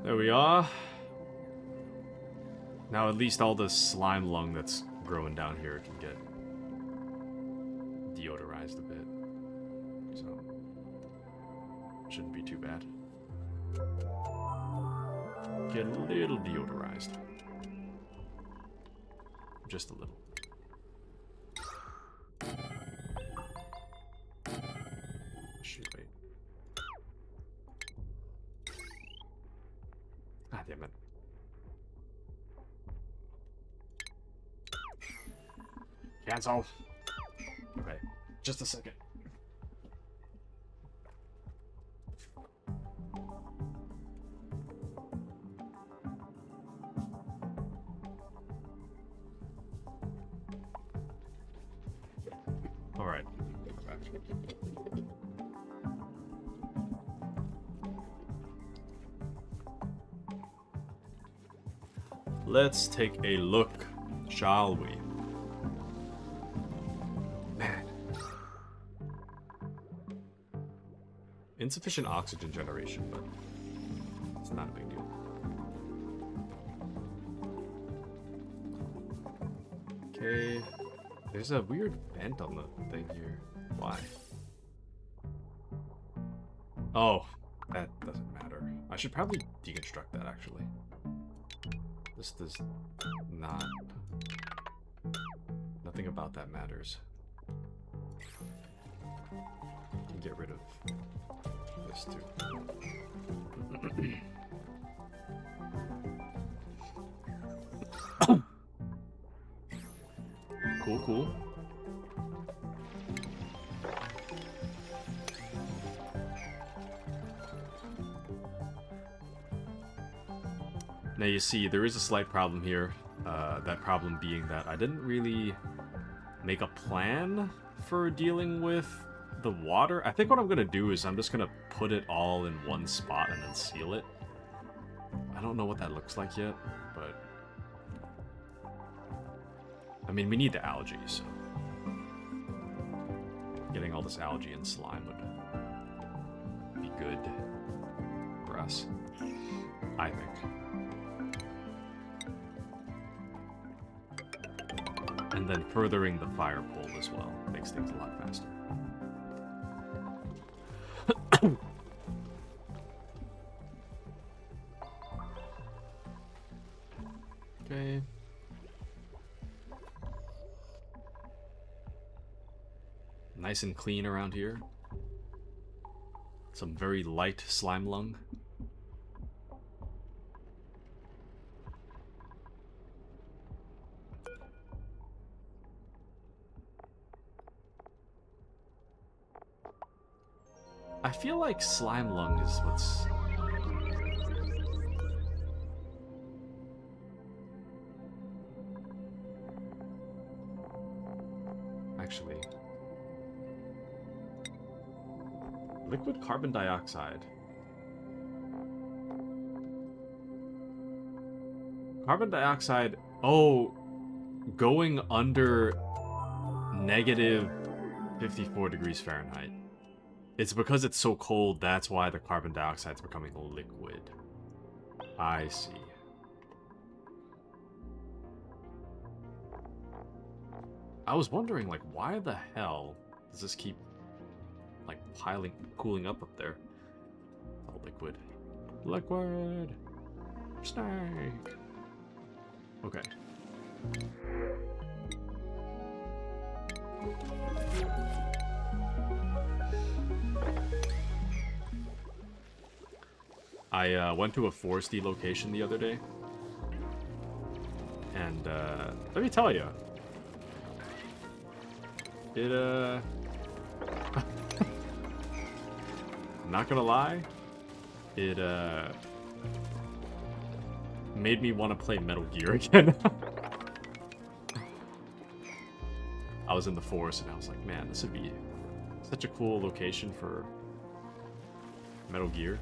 There we are. Now at least all the slime lung that's growing down here can get deodorized a bit. So, shouldn't be too bad. Get a little deodorized. Just a little. Shoot, wait. Ah, damn it. Cancel. Okay, just a second. All right. Let's take a look, shall we? Man. Insufficient oxygen generation, but it's not a big deal. Okay. There's a weird vent on the thing here. Why? Oh, that doesn't matter. I should probably deconstruct that, actually. This does not... Nothing about that matters. Can get rid of this, too. cool. Now you see, there is a slight problem here. That problem being that I didn't really make a plan for dealing with the water. I think what I'm going to do is I'm just going to put it all in one spot and then seal it. I don't know what that looks like yet, but... I mean, we need the algae, so... Getting all this algae and slime would be good for us, I think. And then furthering the fire pole as well makes things a lot faster. Okay. Nice and clean around here. Some very light slime lung. I feel like slime lung is what's... Actually... Liquid carbon dioxide. Carbon dioxide... Oh! Going under negative 54 degrees Fahrenheit. It's because it's so cold, that's why the carbon dioxide's becoming a liquid. I see. I was wondering, like, why the hell does this keep, like, cooling up there? Oh, liquid. Liquid! Snake! Okay. I went to a foresty location the other day, and let me tell you, it I'm not gonna lie, it made me want to play Metal Gear again. I was in the forest and I was like, man, this would be such a cool location for Metal Gear.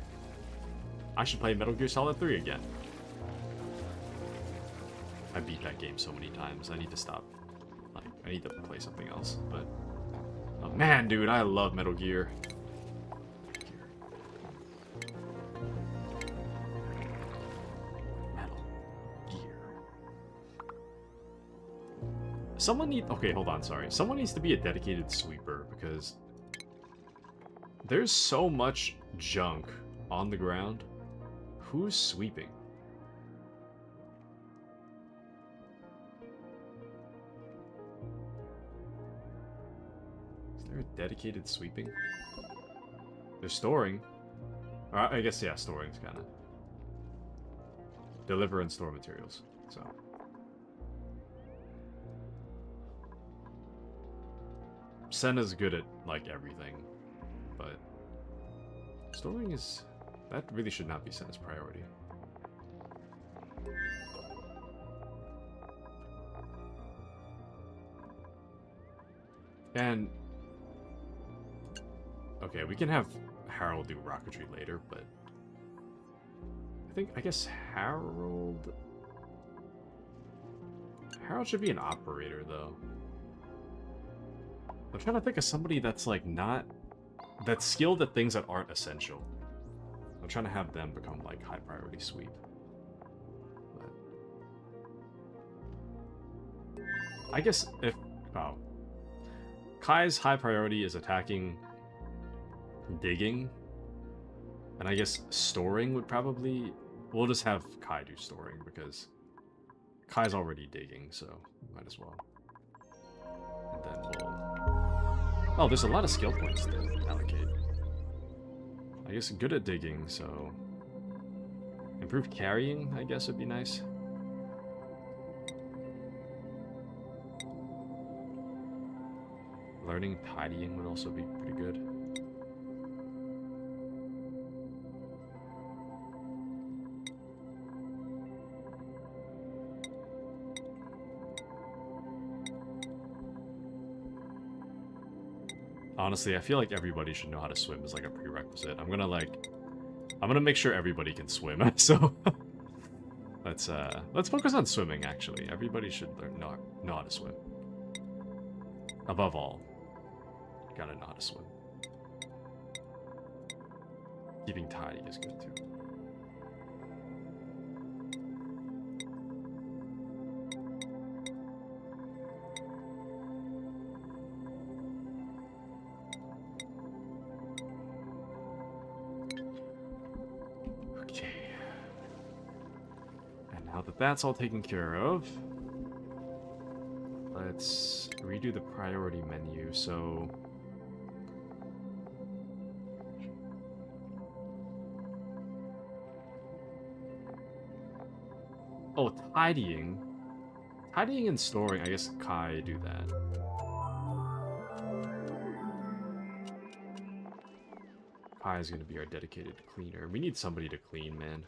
I should play Metal Gear Solid 3 again. I beat that game so many times. I need to stop. Like, I need to play something else. But, oh man, dude, I love Metal Gear. Metal Gear. Someone need. Okay, hold on. Sorry. Someone needs to be a dedicated sweeper because there's so much junk on the ground. Who's sweeping? Is there a dedicated sweeping? They're storing. I guess, yeah, storing's kind of... Deliver and store materials, so... Senna's good at, like, everything, but... Storing is... That really should not be Senna's priority. And... Okay, we can have Harold do rocketry later, but... I guess Harold should be an operator, though. I'm trying to think of somebody that's, like, not... That's skilled at things that aren't essential. I'm trying to have them become, like, high priority sweep. But... I guess if... Oh. Kai's high priority is attacking, digging, and I guess storing would probably... We'll just have Kai do storing, because Kai's already digging, so might as well. And then we'll... Oh, there's a lot of skill points to allocate. I guess good at digging, so... Improved carrying, I guess, would be nice. Learning tidying would also be pretty good. Honestly, I feel like everybody should know how to swim as like a prerequisite. I'm gonna make sure everybody can swim. So let's focus on swimming. Actually, everybody should know how to swim. Above all, you gotta know how to swim. Keeping tidy is good too. That's all taken care of. Let's redo the priority menu. So tidying and storing. I guess Kai do that. Kai is going to be our dedicated cleaner. We need somebody to clean, man.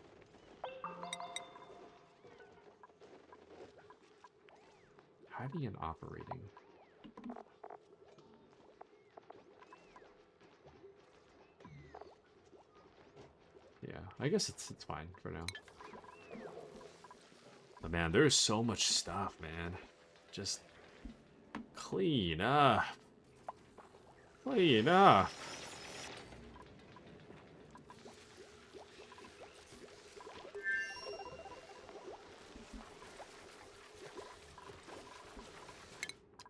Tidying and operating. Yeah, I guess it's fine for now. But man, there's so much stuff, man. Just clean up. Clean up.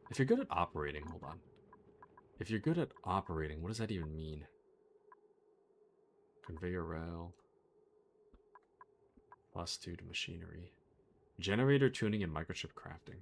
If you're good at operating, hold on. If you're good at operating, what does that even mean? Conveyor rail. Plus 2 to machinery. Generator tuning and microchip crafting.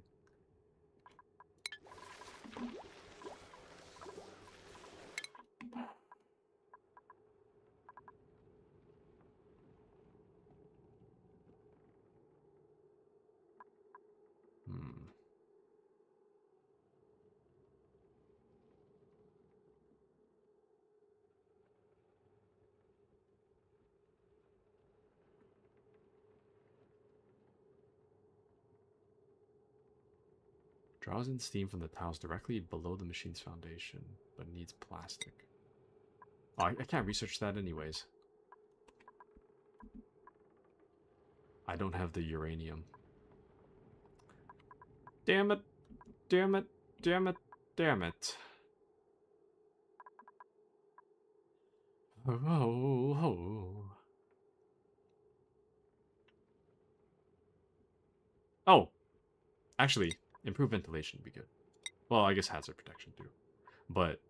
Draws in steam from the tiles directly below the machine's foundation, but needs plastic. Oh, I can't research that anyways. I don't have the uranium. Damn it. Damn it. Damn it. Damn it. Oh. Actually, improved ventilation would be good. Well, I guess hazard protection too. But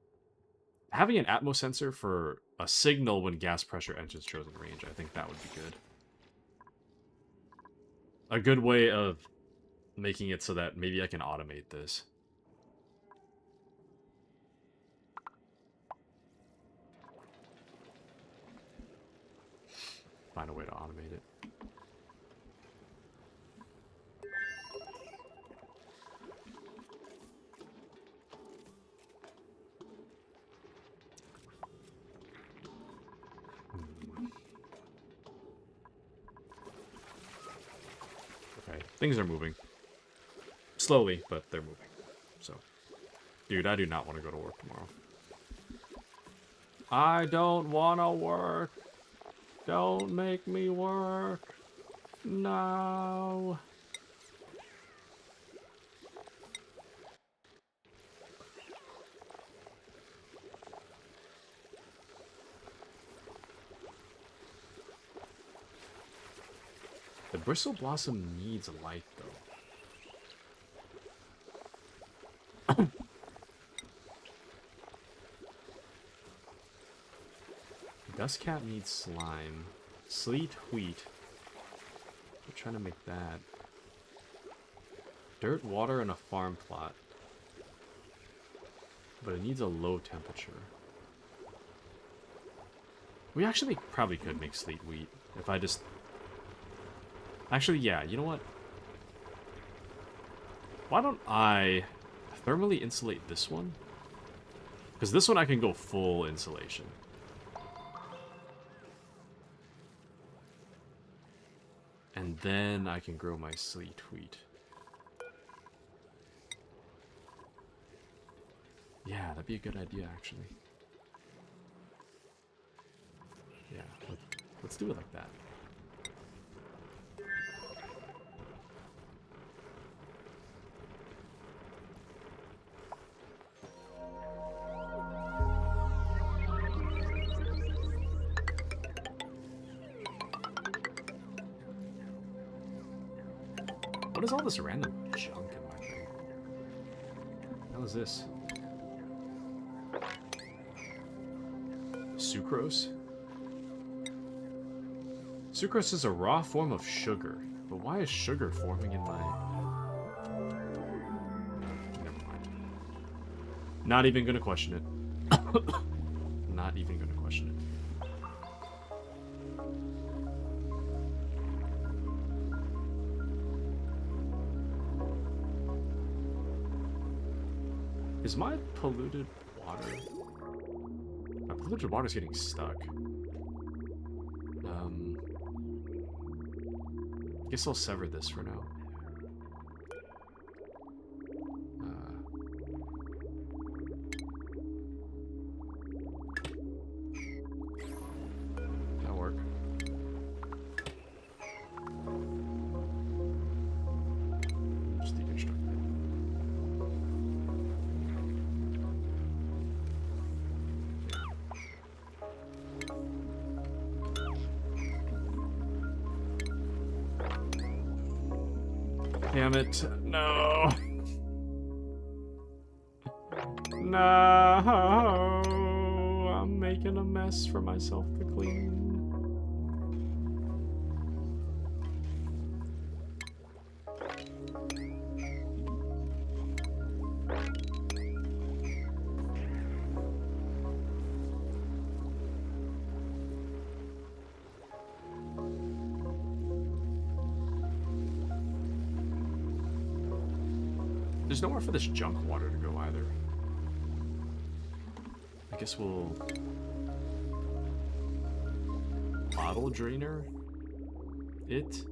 having an atmo sensor for a signal when gas pressure enters chosen range, I think that would be good. A good way of making it so that maybe I can automate this. Find a way to automate it. Okay, things are moving. Slowly, but they're moving. So, dude, I do not want to go to work tomorrow. I don't want to work. Don't make me work. No. The bristle blossom needs light, though. Dust cap needs slime. Sleet wheat. I'm trying to make that. Dirt, water, and a farm plot. But it needs a low temperature. We actually probably could make sleet wheat if I just... Actually, yeah, you know what? Why don't I thermally insulate this one? Because this one I can go full insulation. And then I can grow my sleet wheat. Yeah, that'd be a good idea, actually. Yeah, let's do it like that. What is all this random junk in my thing? How is this? Sucrose? Sucrose is a raw form of sugar. But why is sugar forming in my... Never mind. Not even gonna question it. Not even gonna question it. Is my polluted water... My polluted water's getting stuck. I guess I'll sever this for now. That'll work. Just deconstruct it. Damn it. No. No. I'm making a mess for myself to clean. There's nowhere for this junk water to go either. I guess we'll... Bottle drainer? It?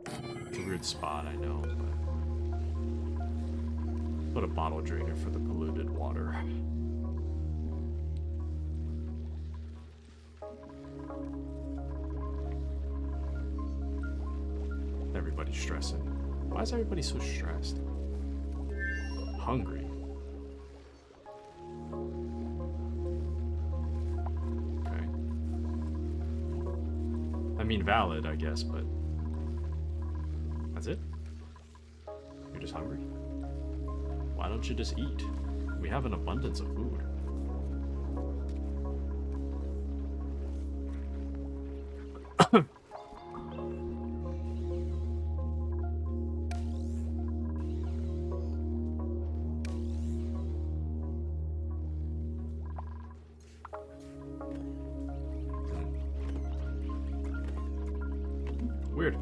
It's a weird spot, I know, but... Put a bottle drainer for the polluted water. Everybody's stressing. Why is everybody so stressed? Hungry. Okay. I mean, valid, I guess, but... That's it? You're just hungry? Why don't you just eat? We have an abundance of food. Weird.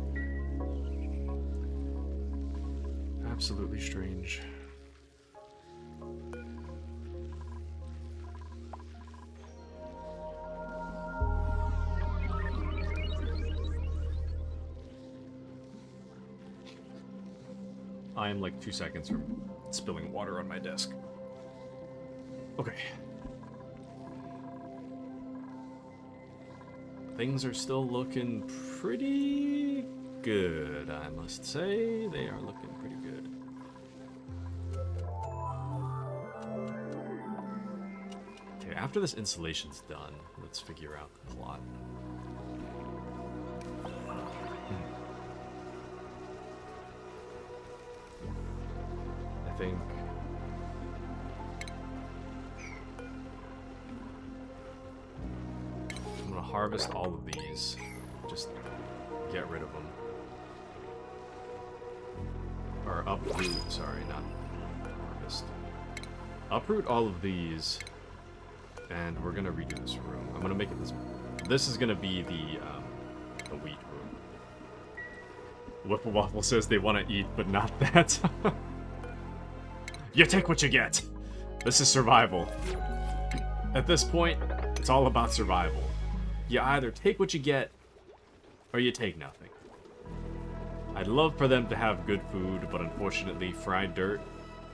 Absolutely strange. I am like 2 seconds from spilling water on my desk. Okay. Things are still looking pretty good, I must say. They are looking pretty good. Okay, after this insulation's done, let's figure out the plot. I think... I'm gonna harvest all of these. Just get rid of them. Or uproot, sorry, not harvest. Uproot all of these, and we're gonna redo this room. I'm gonna make it this. This is gonna be the wheat room. Whipple Waffle says they want to eat, but not that. You take what you get. This is survival. At this point, it's all about survival. You either take what you get, or you take nothing. I'd love for them to have good food, but unfortunately, fried dirt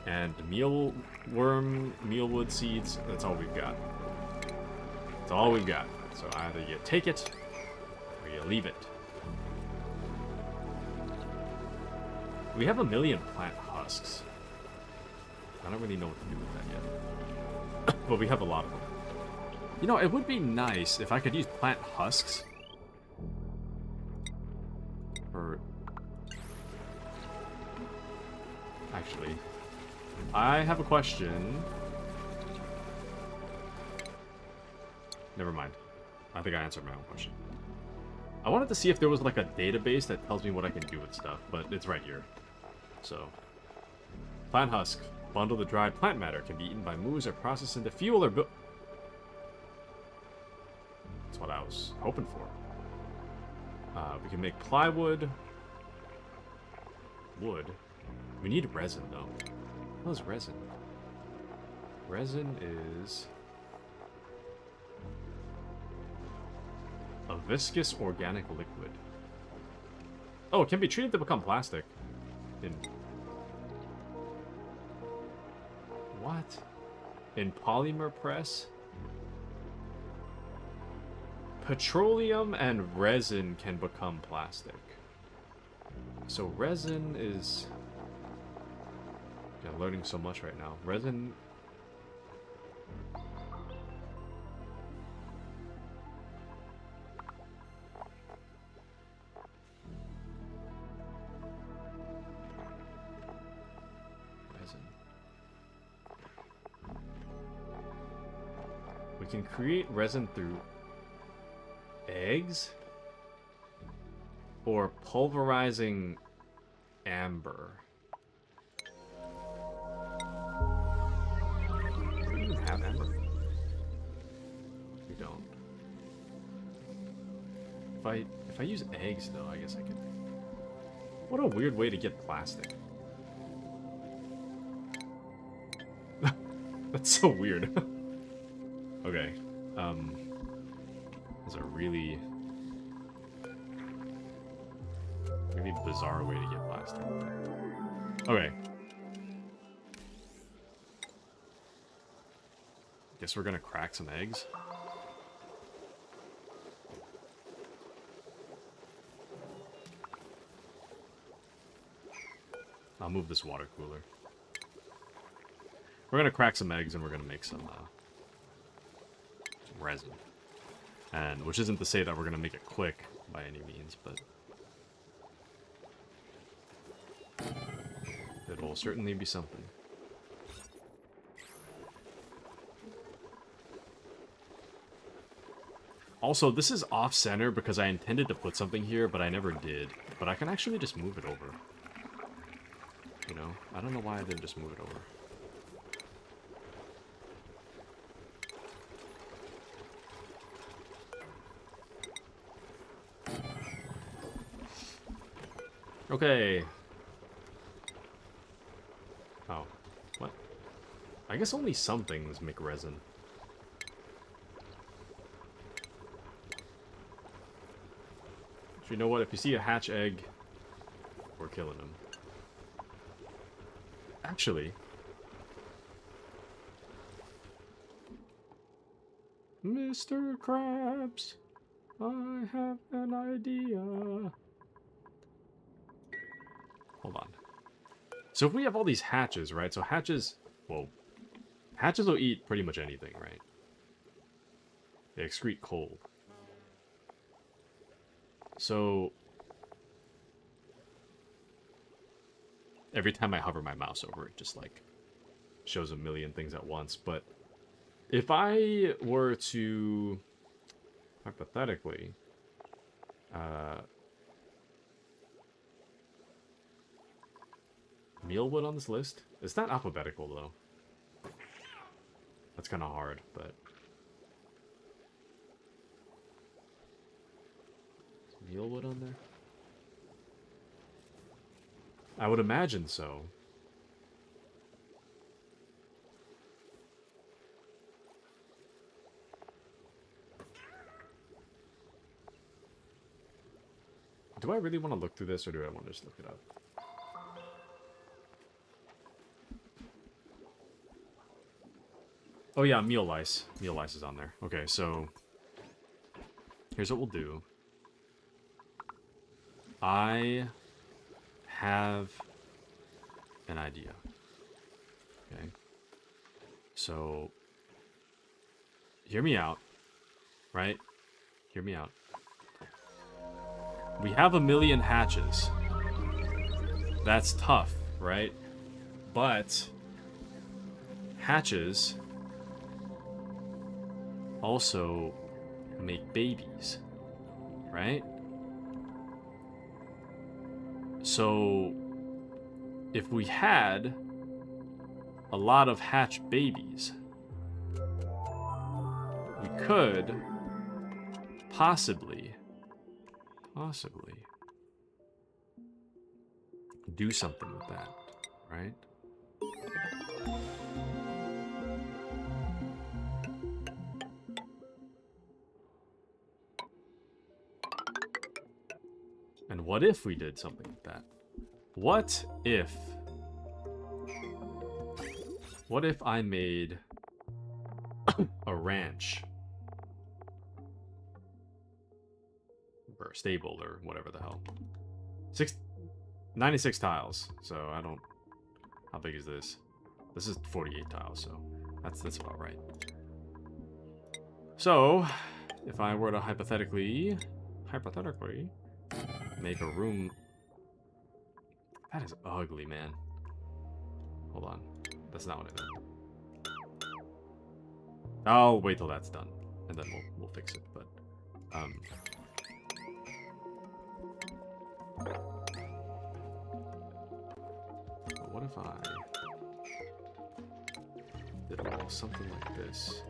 and mealwood seeds, that's all we've got. That's all we've got. So either you take it, or you leave it. We have 1 million plant husks. I don't really know what to do with that yet. But we have a lot of them. You know, it would be nice if I could use plant husks for... Actually, I have a question. Never mind. I think I answered my own question. I wanted to see if there was like a database that tells me what I can do with stuff, but it's right here. So, plant husk. Bundle the dried plant matter. Can be eaten by moose or processed into fuel or built. That's what I was hoping for. We can make plywood. Wood. We need resin, though. What is resin? Resin is a viscous organic liquid. Oh, it can be treated to become plastic. What? In polymer press? Petroleum and resin can become plastic. So resin is... Yeah, I'm learning so much right now. Resin... We can create resin through eggs or pulverizing amber. Do we even have amber? We don't. If I use eggs though, I guess I can. What a weird way to get plastic. That's so weird. Okay, that's a really bizarre way to get plastic. Okay. Guess we're gonna crack some eggs. I'll move this water cooler. We're gonna crack some eggs and we're gonna make some resin. And which isn't to say that we're gonna make it quick by any means, but it will certainly be something. Also, this is off-center because I intended to put something here, but I never did. But I can actually just move it over. You know? I don't know why I didn't just move it over. Okay. Oh. What? I guess only some things make resin. So you know what? If you see a hatch egg, we're killing them. Actually... Mr. Krabs, I have an idea. Hold on. So if we have all these hatches, right? So hatches, well, hatches will eat pretty much anything, right? They excrete coal. So every time I hover my mouse over it, just like shows a million things at once. But if I were to hypothetically mealwood on this list? It's not alphabetical, though. That's kind of hard, but... Is mealwood on there? I would imagine so. Do I really want to look through this, or do I want to just look it up? Oh yeah, meal lice. Meal lice is on there. Okay, so here's what we'll do. I have an idea. Okay. So hear me out. Right? Hear me out. We have 1,000,000 hatches. That's tough, right? But hatches also make babies, right? So if we had a lot of hatch babies, we could possibly do something with that, right? And what if we did something with that? What if I made a ranch? Or stable, or whatever the hell. 96 tiles, so I don't... How big is this? This is 48 tiles, so that's about right. So, if I were to hypothetically make a room... That is ugly, man. Hold on. That's not what I meant. I'll wait till that's done, and then we'll fix it, but... But what if I did a little something like this?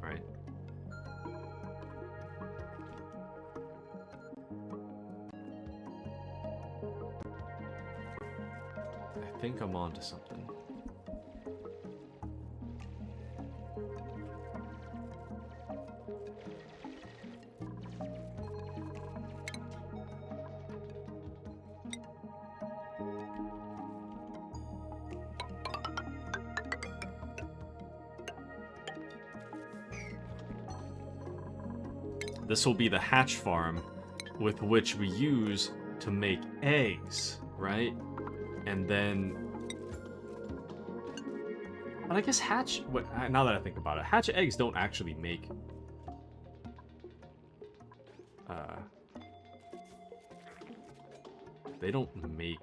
Right? I think I'm onto something. This will be the hatch farm with which we use to make eggs, right? And then... But I guess hatch... Now that I think about it, hatch eggs don't actually make... They don't make...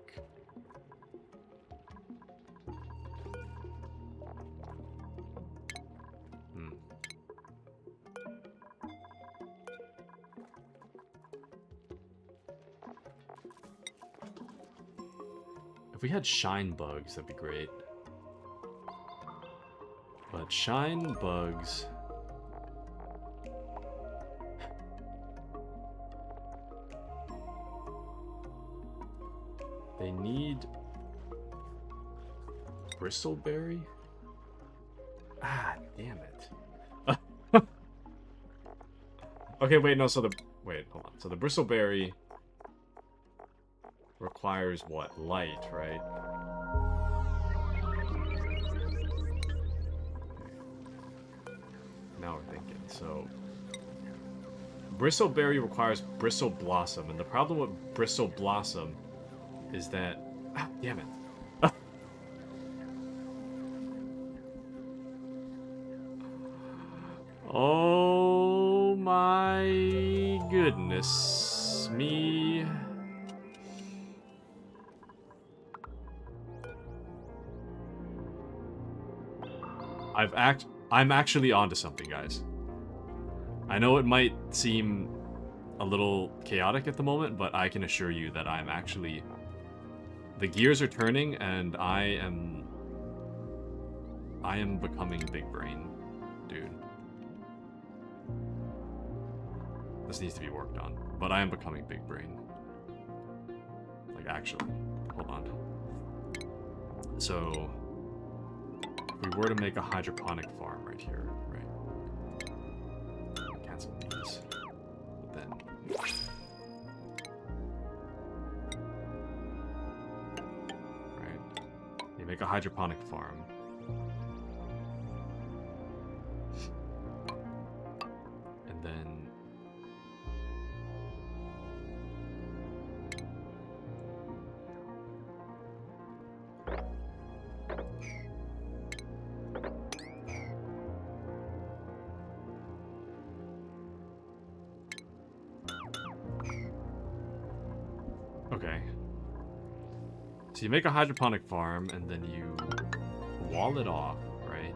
If we had shine bugs, that'd be great. But shine bugs... They need... bristleberry? Ah, damn it. Okay, wait, no, so the... Wait, hold on. So the bristleberry... requires what? Light, right? Now we're thinking. So, bristleberry requires bristle blossom, and the problem with bristle blossom is that... Ah, damn it. Oh my goodness me. I'm actually onto something, guys. I know it might seem a little chaotic at the moment, but I can assure you that I'm actually... The gears are turning, and I am becoming big brain, dude. This needs to be worked on, but I am becoming big brain. Like, actually. Hold on. So... we were to make a hydroponic farm right here, right? Cancel these. this. But then... Right. You make a hydroponic farm. And then... Okay. So you make a hydroponic farm, and then you wall it off, right?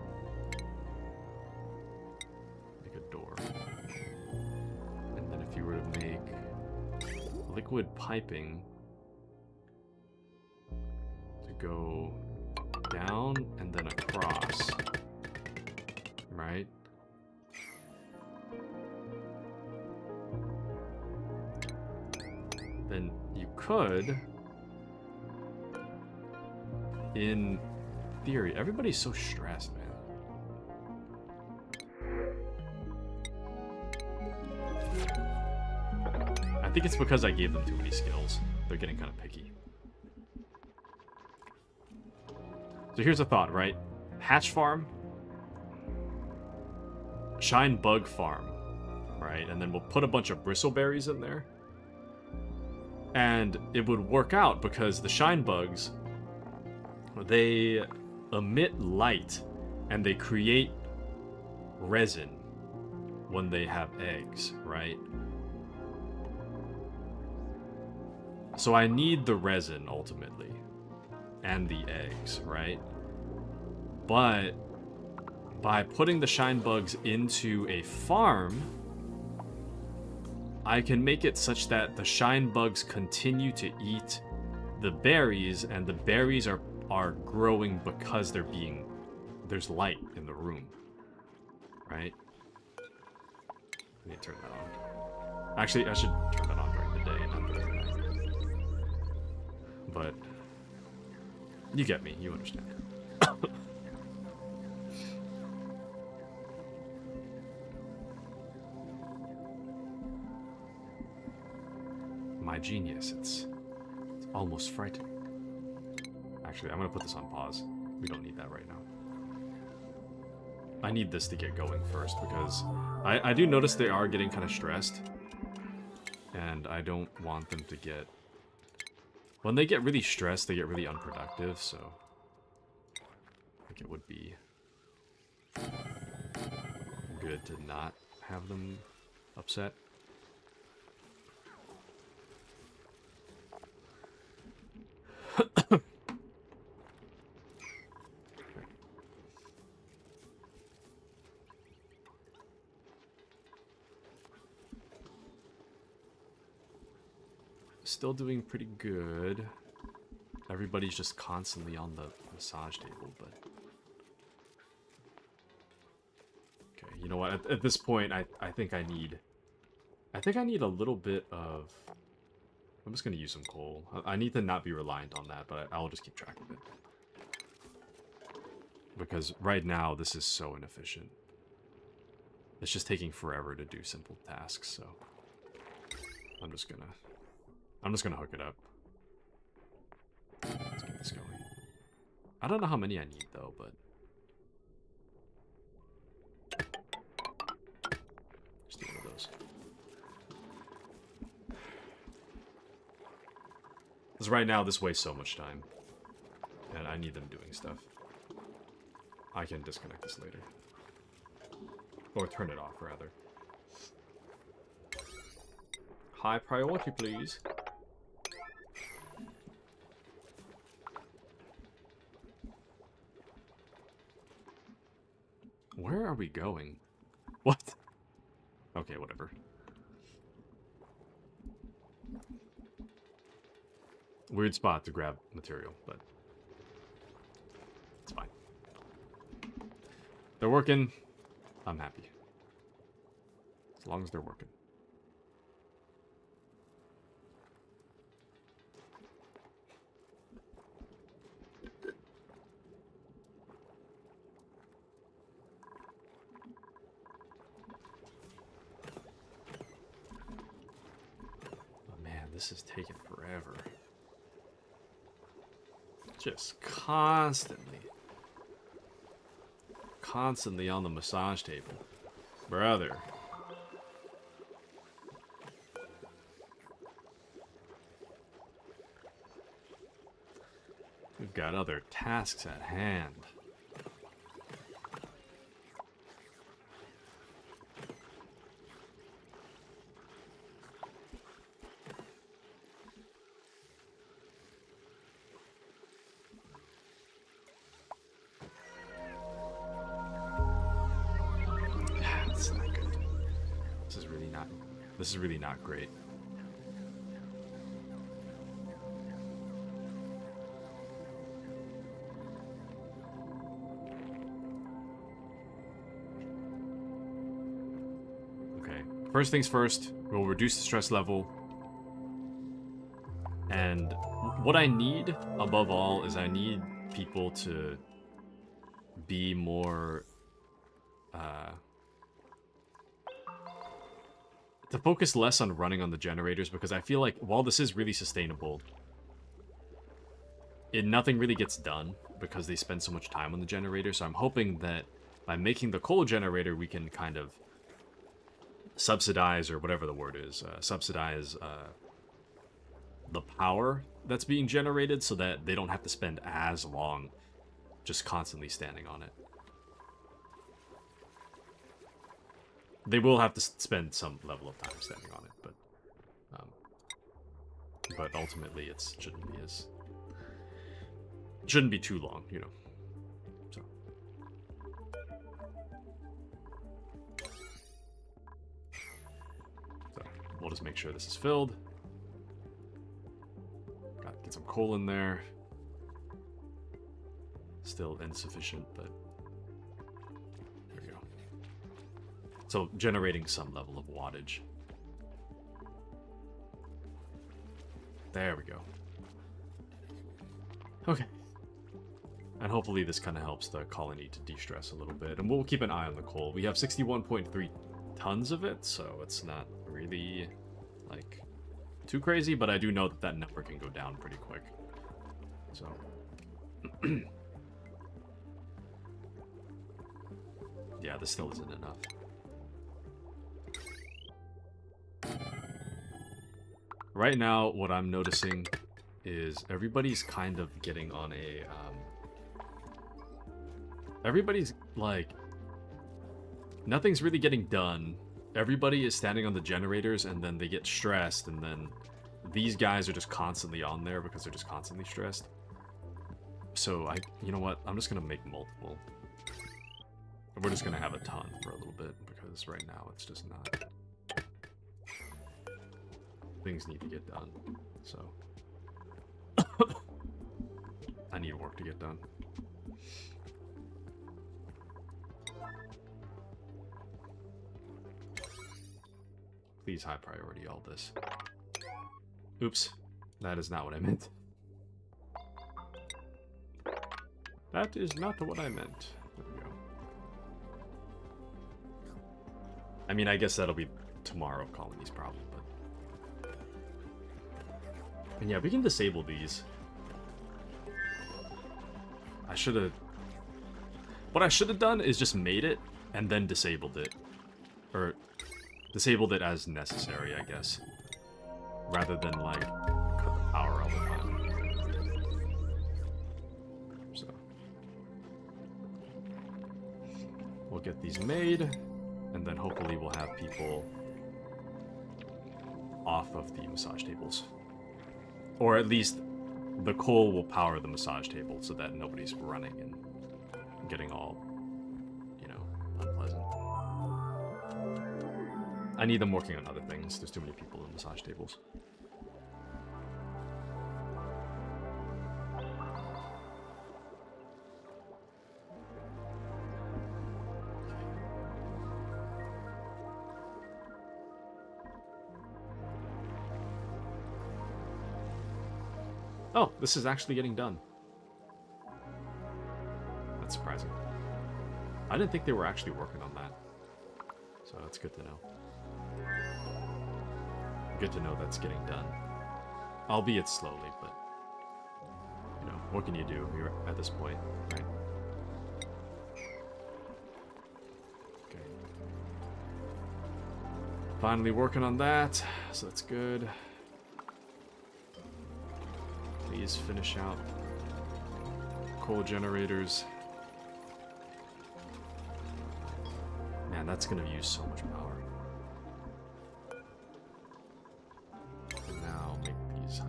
Make a door. And then if you were to make liquid piping to go down and then across, right? Then you could, in theory, everybody's so stressed, man. I think it's because I gave them too many skills. They're getting kind of picky. So here's a thought, right? Hatch farm, shine bug farm, right? And then we'll put a bunch of bristleberries in there. And it would work out because the shine bugs, they emit light and they create resin when they have eggs, right? So I need the resin ultimately and the eggs, right? But by putting the shine bugs into a farm, I can make it such that the shine bugs continue to eat the berries, and the berries are growing because there's light in the room, right? Let me turn that on. Actually, I should turn that on during the day, not during the night. But you get me, you understand. My genius, it's almost frightening. Actually, I'm gonna put this on pause. We don't need that right now. I need this to get going first because I do notice they are getting kind of stressed. And I don't want them to get... When they get really stressed, they get really unproductive, so... I think it would be good to not have them upset. Still doing pretty good. Everybody's just constantly on the massage table, but... Okay, you know what? At this point, I think I need a little bit of... I'm just gonna use some coal. I need to not be reliant on that, but I'll just keep track of it. Because right now, this is so inefficient. It's just taking forever to do simple tasks, so... I'm just gonna hook it up. Let's get this going. I don't know how many I need, though, but... Just do one of those. Because right now, this wastes so much time. And I need them doing stuff. I can disconnect this later. Or turn it off, rather. High priority, please. Where are we going? What? Okay, whatever. Weird spot to grab material, but it's fine. They're working. I'm happy. As long as they're working. this is taking forever. Just constantly on the massage table. Brother. We've got other tasks at hand. That's not good. This is really not great. First things first, we'll reduce the stress level. And what I need, above all, is I need people to be more... to focus less on running on the generators, because I feel like while this is really sustainable, nothing really gets done because they spend so much time on the generator. So I'm hoping that by making the coal generator, we can kind of subsidize, or whatever the word is, subsidize the power that's being generated so that they don't have to spend as long just constantly standing on it. They will have to spend some level of time standing on it, but ultimately it shouldn't be too long, you know. So we'll just make sure this is filled. Gotta get some coal in there. Still insufficient, but there we go. So generating some level of wattage. There we go. Okay. And hopefully this kind of helps the colony to de-stress a little bit. And we'll keep an eye on the coal. We have 61.3 tons of it, so it's not really, like, too crazy. But I do know that that number can go down pretty quick. So... yeah, this still isn't enough. Right now, what I'm noticing is everybody's kind of getting on a... everybody's, like... nothing's really getting done. Everybody is standing on the generators, and then they get stressed, and then these guys are just constantly on there because they're just constantly stressed. So, you know what? I'm just gonna make multiple. We're just gonna have a ton for a little bit, because right now it's just not... things need to get done, so... I need work to get done. Please high priority all this. Oops. That is not what I meant. That is not what I meant. There we go. I mean, I guess that'll be tomorrow colonies problem, but... and yeah, we can disable these. I should have... what I should have done is just made it, and then disabled it. Or, disabled it as necessary, I guess. Rather than, like, cut the power all the time. So. We'll get these made, and then hopefully we'll have people off of the massage tables. Or at least the coal will power the massage table so that nobody's running and getting all, you know, unpleasant. I need them working on other things. There's too many people in massage tables. Oh, this is actually getting done. That's surprising. I didn't think they were actually working on that. So that's good to know. Good to know that's getting done. albeit slowly, but you know, what can you do? You're at this point, right? Okay. Finally working on that, so that's good. Please finish out coal generators. Man, that's gonna use so much power. And now make these.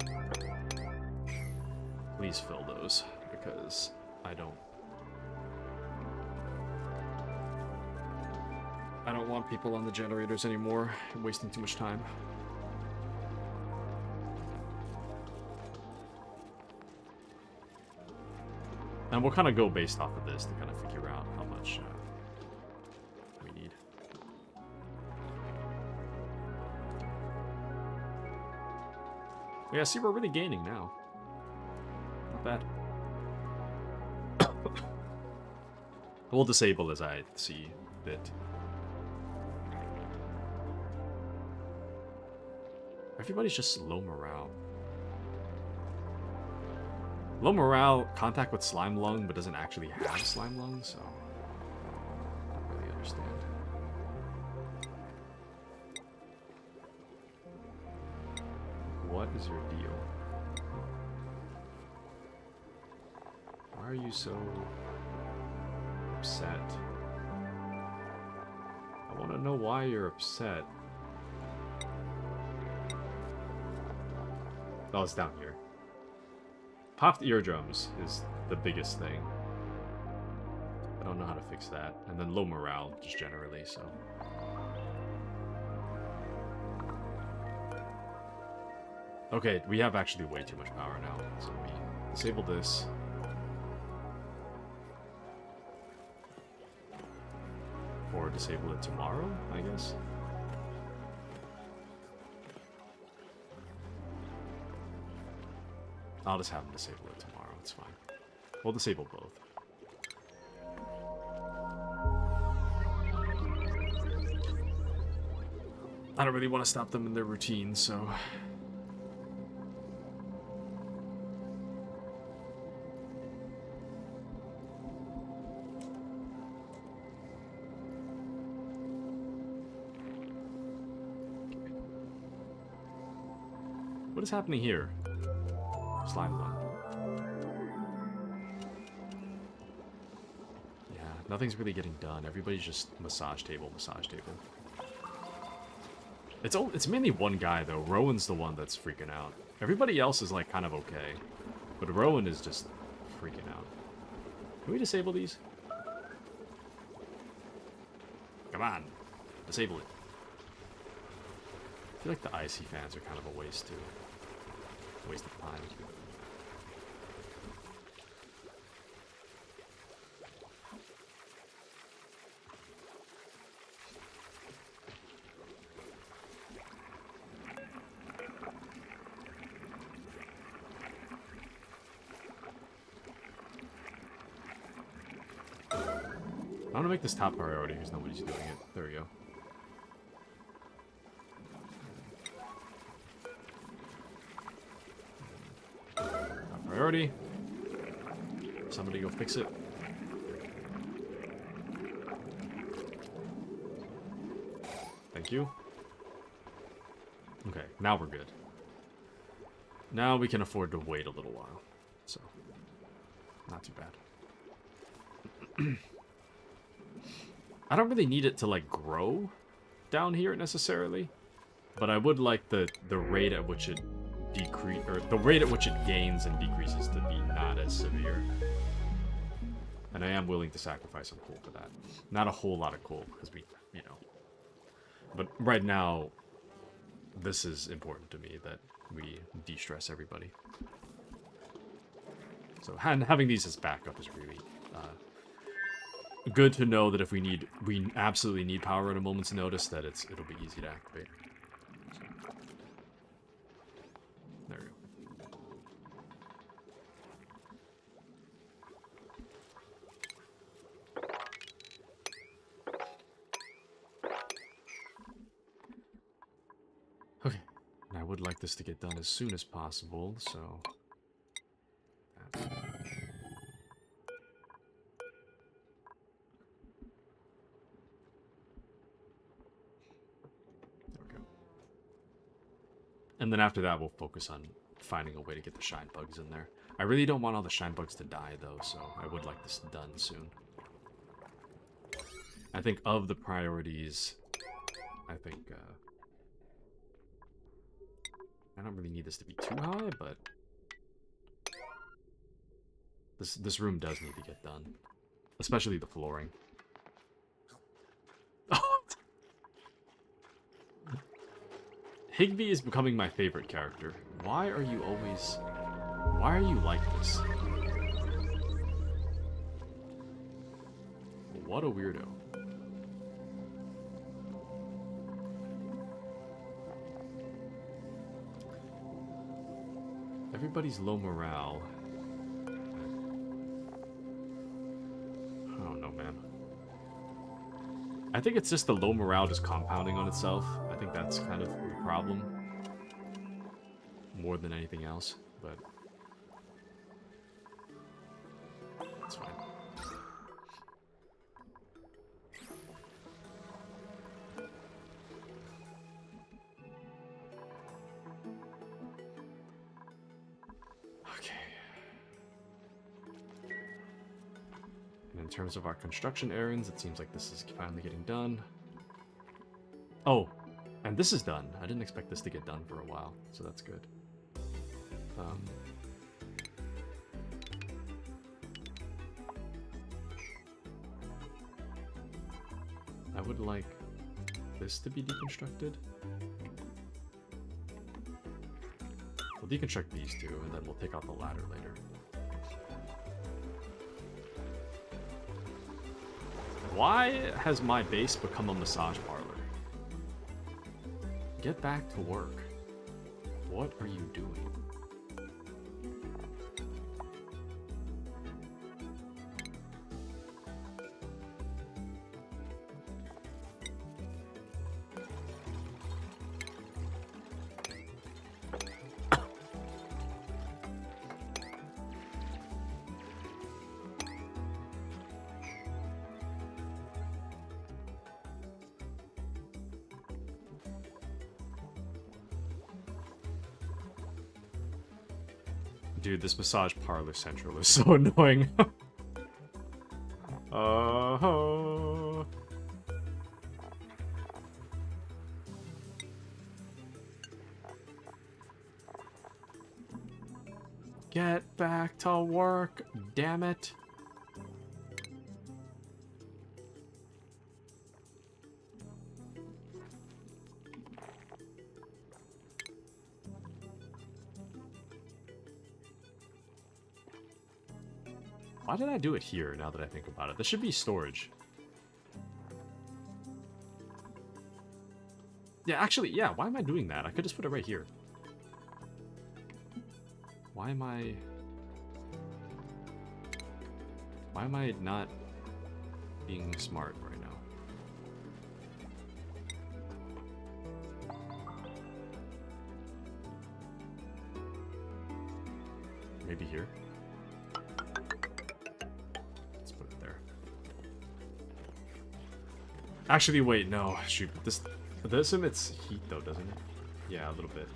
Please fill those, because I don't want people on the generators anymore. I'm wasting too much time. And we'll kind of go based off of this to kind of figure out how much we need. Yeah, see, we're really gaining now. Not bad. We'll disable as I see fit. Everybody's just low morale. Low morale, contact with slime lung, but doesn't actually have slime lung, so I don't really understand. What is your deal? Why are you so upset? I want to know why you're upset. Oh, it's down here. Popped eardrums is the biggest thing. I don't know how to fix that. And then low morale, just generally, so. Okay, we have actually way too much power now. So we disable this. Or disable it tomorrow, I guess. I'll just have them disable it tomorrow, it's fine. We'll disable both. I don't really want to stop them in their routine, so... What is happening here? Slime one. Yeah, nothing's really getting done. Everybody's just massage table, massage table. It's mainly one guy though. Rowan's the one that's freaking out. Everybody else is like kind of okay, but Rowan is just freaking out. Can we disable these? Come on, disable it. I feel like the IC fans are kind of a waste too. Waste of time. I'm gonna make this top priority because nobody's doing it. There we go. Top priority. Somebody go fix it. Thank you. Okay, now we're good. Now we can afford to wait a little while. So, not too bad. I don't really need it to, like, grow down here, necessarily. But I would like the rate at which it or the rate at which it gains and decreases to be not as severe. And I am willing to sacrifice some coal for that. Not a whole lot of coal, because we, you know. But right now, this is important to me, that we de-stress everybody. So having these as backup is really... good to know that if we absolutely need power at a moment's notice, that it'll be easy to activate. There we go. Okay, and I would would like this to get done as soon as possible, so... That's... There we go. And then after that, we'll focus on finding a way to get the shine bugs in there. I really don't want all the shine bugs to die, though, so I would like this done soon. I think of the priorities, I think, I don't really need this to be too high, but this room does need to get done. Especially the flooring. Higby is becoming my favorite character. Why are you always... Why are you like this? What a weirdo. Everybody's low morale. I don't know, man. I think it's just the low morale just compounding on itself. I think that's kind of the problem. More than anything else, but... It's fine. In terms of our construction errands, it seems like this is finally getting done. Oh, and this is done. I didn't expect this to get done for a while, so that's good. I would like this to be deconstructed. We'll deconstruct these two, and then we'll take out the ladder later. Why has my base become a massage parlor? Get back to work. What are you doing? Dude, this massage parlor central is so annoying. Get back to work, damn it. Why did I do it here, now that I think about it? This should be storage. Yeah, actually, yeah, why am I doing that? I could just put it right here. Why am I not being smart right now? Maybe here? Actually, wait, no. Shoot, this emits heat, though, doesn't it? Yeah, a little bit.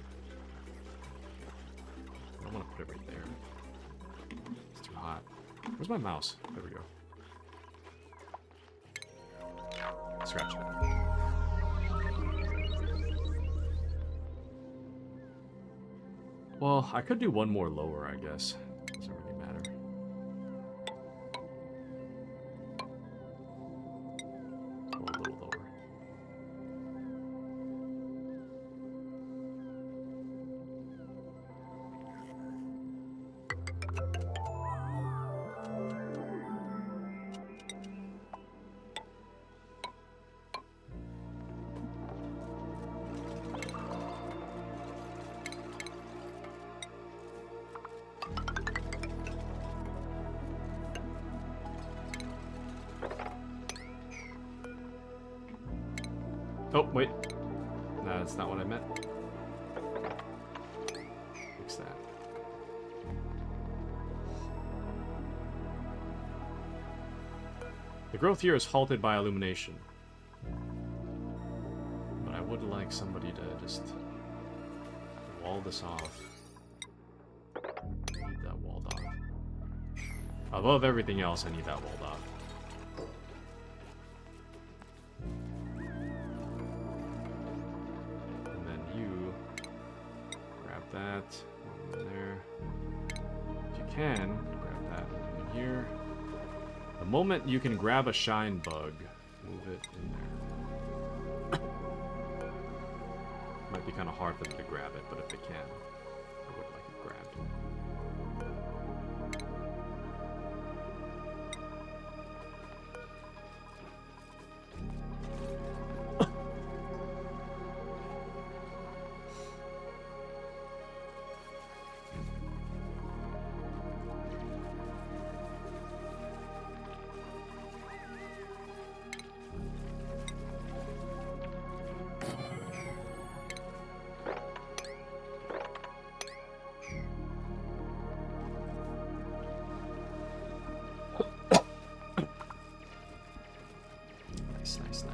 I don't want to put it right there. It's too hot. Where's my mouse? There we go. Scratch it. Well, I could do one more lower, I guess. Doesn't really matter. Go a little lower. Oh, wait. No, that's not what I meant. The growth here is halted by illumination. But I would like somebody to just wall this off. I need that walled off. Above everything else, I need that walled off. And then you grab that, move in there. If you can, grab that, move in here. The moment you can grab a shine bug, move it in there. Might be kind of hard for them to grab it, but if they can, I would like it grabbed.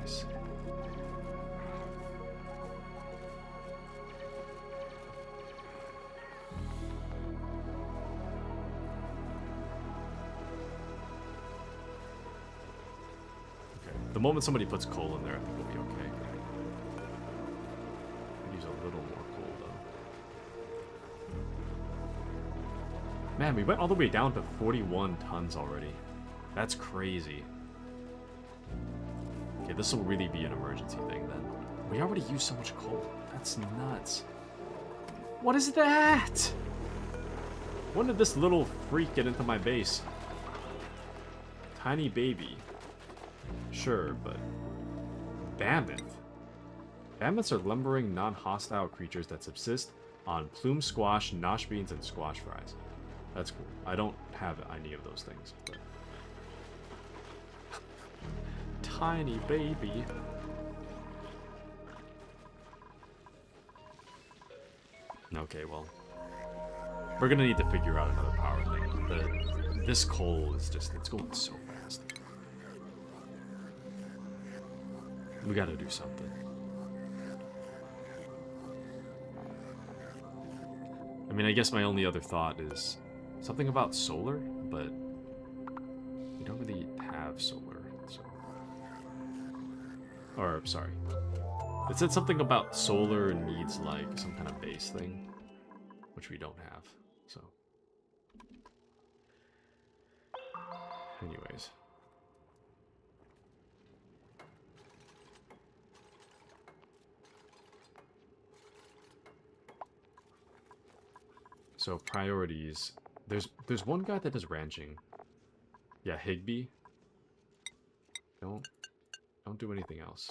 Nice. Okay. The moment somebody puts coal in there, I think we'll be okay. Could use a little more coal, though. Man, we went all the way down to 41 tons already. That's crazy. Okay, this will really be an emergency thing then. We already used so much coal. That's nuts. What is that? When did this little freak get into my base? Tiny baby. Sure, but... Mammoth. Mammoths are lumbering, non-hostile creatures that subsist on plume squash, nosh beans, and squash fries. That's cool. I don't have any of those things, but... Tiny baby. Okay, well, we're gonna need to figure out another power thing. This coal is just, it's going so fast. We gotta do something. I mean, I guess my only other thought is something about solar, but we don't really have solar, so... Or, sorry. It said something about solar needs, like, some kind of base thing. Which we don't have, so... Anyways. So, priorities. There's one guy that does ranching. Yeah, Higby. Don't do anything else.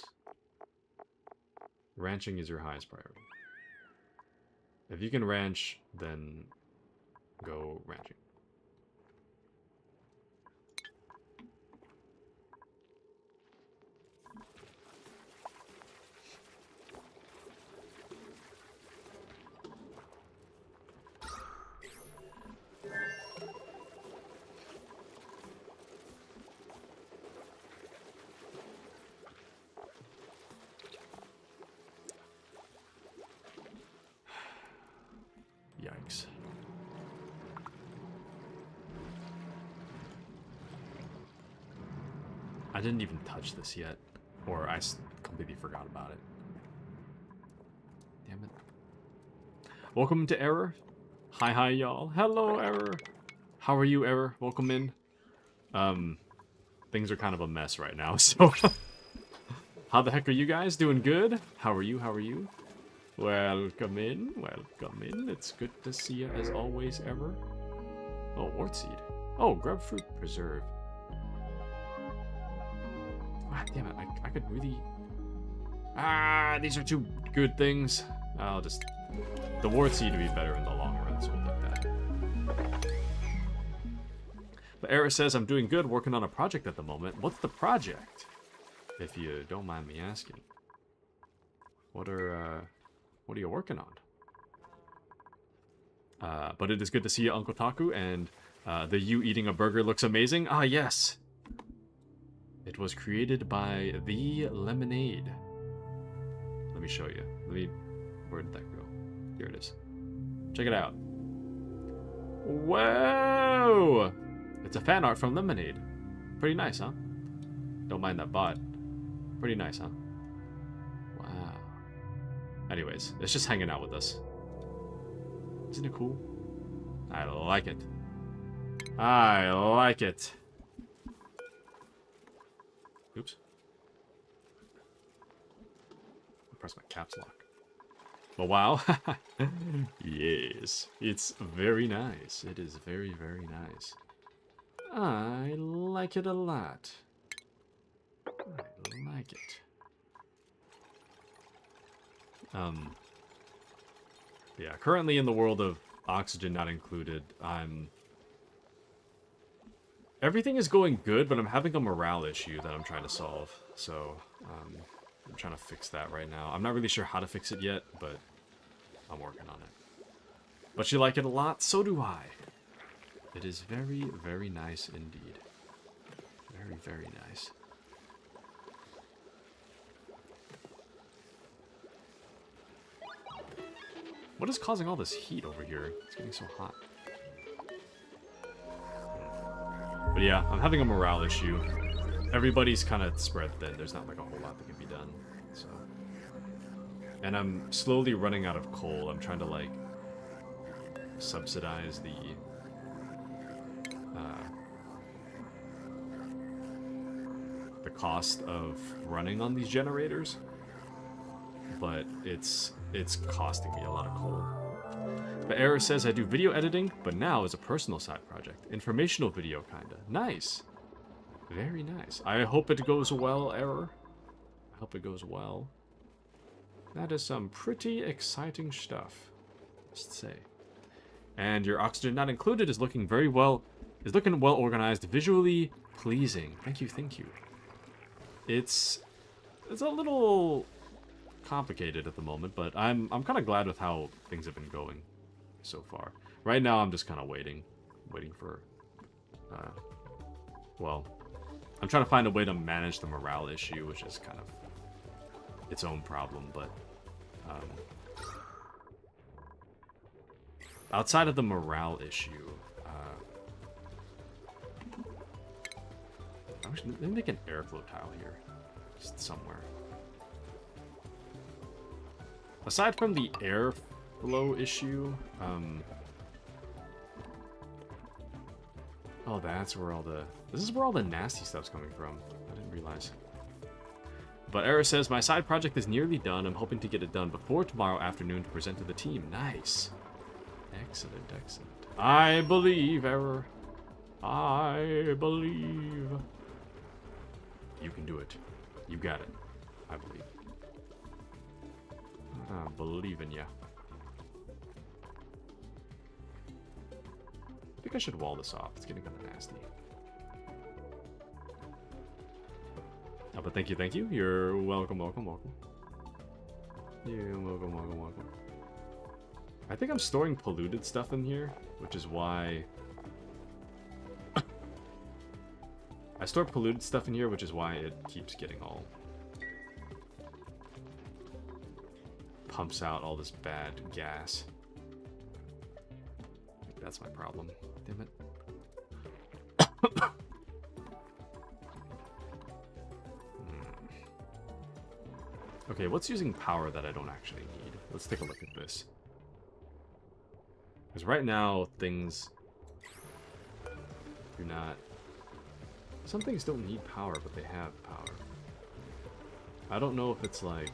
Ranching is your highest priority. If you can ranch, then go ranching. Yikes. I didn't even touch this yet. Or I completely forgot about it. Damn it. Welcome to Error. Hi, y'all. Hello, Error. How are you, Error? Welcome in. Things are kind of a mess right now, so... How the heck are you guys? Doing good? How are you? Welcome in. It's good to see you as always, Error. Oh, wart seed. Oh, grub fruit preserve. Ah, damn it. I could really... Ah, these are two good things. I'll just... The wart seed would be better in the long run, so we'll take that. But Error says, I'm doing good, working on a project at the moment. What's the project? If you don't mind me asking. What are you working on? But it is good to see you, Uncle Taku, and the you eating a burger looks amazing. Ah, yes. It was created by the Lemonade. Let me show you. Where did that go? Here it is. Check it out. Whoa! It's a fan art from Lemonade. Pretty nice, huh? Don't mind that bot. Pretty nice, huh? Wow. Anyways, it's just hanging out with us. Isn't it cool? I like it. I like it. Oops. Press my caps lock. Oh, wow. Yes. It's very nice. It is very, very nice. I like it a lot. I like it. Yeah, currently in the world of Oxygen Not Included, everything is going good, but I'm having a morale issue that I'm trying to solve. So, I'm trying to fix that right now. I'm not really sure how to fix it yet, but I'm working on it. But you like it a lot? So do I. It is very, very nice indeed. Very, very nice. What is causing all this heat over here? It's getting so hot. But yeah, I'm having a morale issue. Everybody's kind of spread thin. There's not like a whole lot that can be done. So, and I'm slowly running out of coal. I'm trying to like subsidize the cost of running on these generators, but it's costing me a lot of coal. But Error says I do video editing, but now as a personal side project. Informational video, kinda. Nice. Very nice. I hope it goes well, Error. I hope it goes well. That is some pretty exciting stuff, must say. And your Oxygen Not Included is looking very well. Is looking well organized, visually pleasing. Thank you, thank you. It's a little complicated at the moment, but I'm kind of glad with how things have been going so far. Right now, I'm just kind of waiting for, well, I'm trying to find a way to manage the morale issue, which is kind of its own problem, but outside of the morale issue, let me make an airflow tile here, just somewhere. Aside from the airflow issue, oh, that's where this is where all the nasty stuff's coming from. I didn't realize. But Error says, my side project is nearly done. I'm hoping to get it done before tomorrow afternoon to present to the team. Nice. Excellent, excellent. I believe, Error. I believe. You can do it. You got it. I believe. I believe in ya. I think I should wall this off. It's getting kind of nasty. Oh, but thank you, thank you. You're welcome, welcome, welcome. You're welcome, welcome, welcome. I think I'm storing polluted stuff in here, which is why... I store polluted stuff in here, which is why it keeps getting all... pumps out all this bad gas. That's my problem. Damn it. Okay, what's using power that I don't actually need? Let's take a look at this. Because right now, things do not... Some things don't need power, but they have power. I don't know if it's like...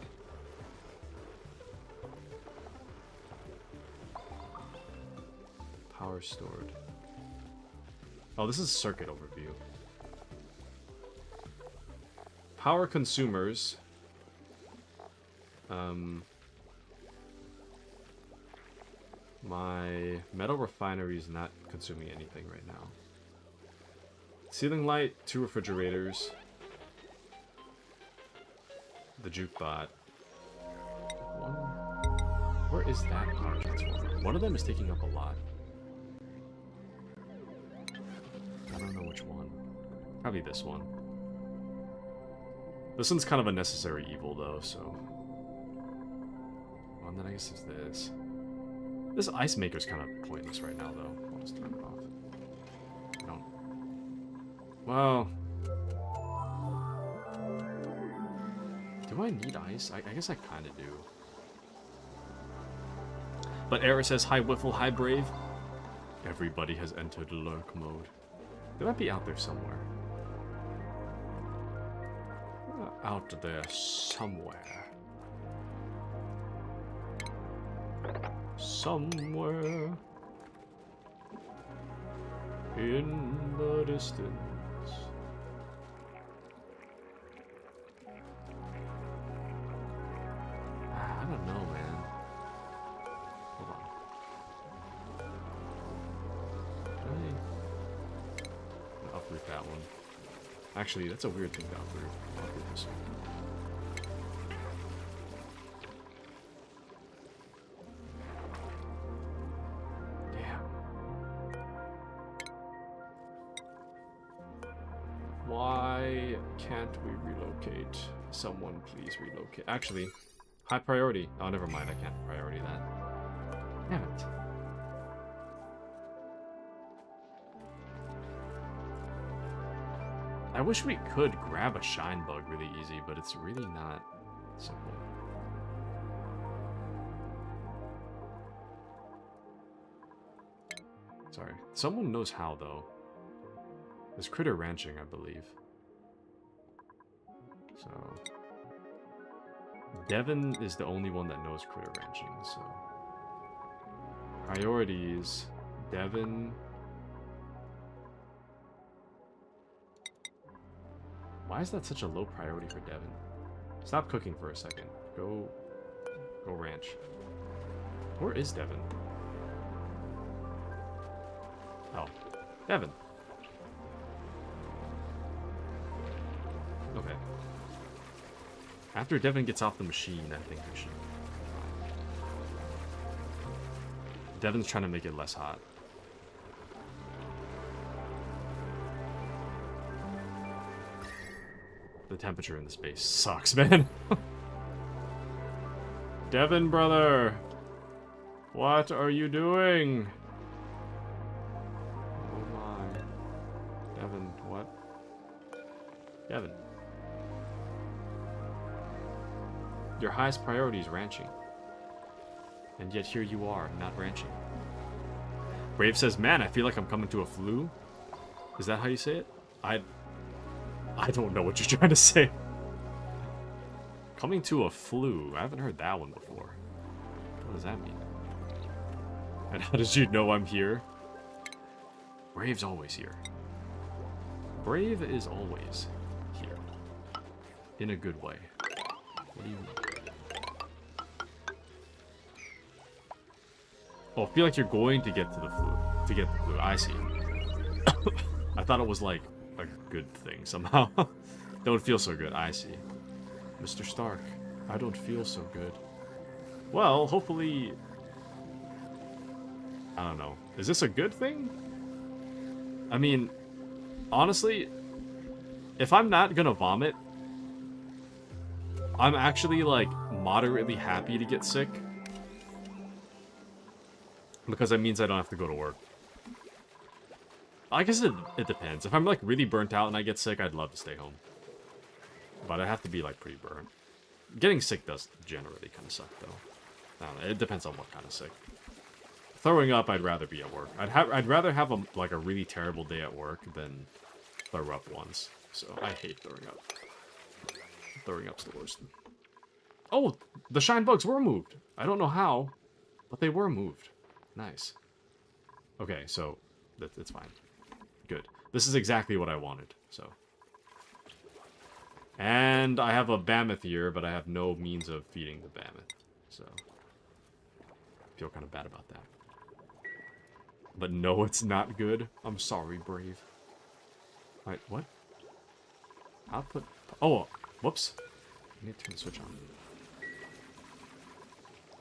Power stored. Oh, this is circuit overview. Power consumers. My metal refinery is not consuming anything right now. Ceiling light, 2 refrigerators. The juke bot. Where is that power transformer? One of them is taking up a lot. I don't know which one. Probably this one. This one's kind of a necessary evil, though, so... Well, and then I guess it's this. This ice maker's kind of pointless right now, though. I'll just turn it off. I don't... Well... Do I need ice? I guess I kind of do. But Era says, hi Wiffle, hi Brave. Everybody has entered lurk mode. They might be out there somewhere. Out there somewhere. Somewhere. In the distance. I don't know, man. Hold on. I'll uproot that one. Actually, that's a weird thing to uproot. I'll uproot this one. Damn. Why can't we relocate? Someone please relocate. Actually, high priority. Oh, never mind. I can't priority that. Damn it. I wish we could grab a shine bug really easy, but it's really not simple. Sorry. Someone knows how, though. There's critter ranching, I believe. So... Devin is the only one that knows critter ranching, so... Priorities... Devin... Why is that such a low priority for Devin? Stop cooking for a second. Go ranch. Where is Devin? Oh, Devin. Okay. After Devin gets off the machine, I think we should. Devin's trying to make it less hot. The temperature in the space sucks, man. Devin, brother! What are you doing? Oh my. Devin, what? Devin. Your highest priority is ranching. And yet here you are, not ranching. Brave says, man, I feel like I'm coming to a flu. Is that how you say it? I don't know what you're trying to say. Coming to a flu. I haven't heard that one before. What does that mean? And how did you know I'm here? Brave's always here. Brave is always here. In a good way. What do you mean? Oh, I feel like you're going to get to the flu. To get the flu. I see. I thought it was like a good thing somehow. Don't feel so good. I see. Mr. Stark, I don't feel so good. Well, hopefully... I don't know. Is this a good thing? I mean, honestly, if I'm not gonna vomit, I'm actually, like, moderately happy to get sick. Because that means I don't have to go to work. I guess it depends. If I'm, like, really burnt out and I get sick, I'd love to stay home. But I have to be, like, pretty burnt. Getting sick does generally kind of suck, though. I don't know. It depends on what kind of sick. Throwing up, I'd rather be at work. I'd rather have, a really terrible day at work than throw up once. So, I hate throwing up. Throwing up's the worst. Oh! The shine bugs were moved! I don't know how, but they were moved. Nice. Okay, so, it's fine. Good. This is exactly what I wanted, so. And I have a mammoth here, but I have no means of feeding the mammoth, so. I feel kind of bad about that. But no, it's not good. I'm sorry, Brave. Wait, what? Output. Oh, whoops. I need to turn the switch on.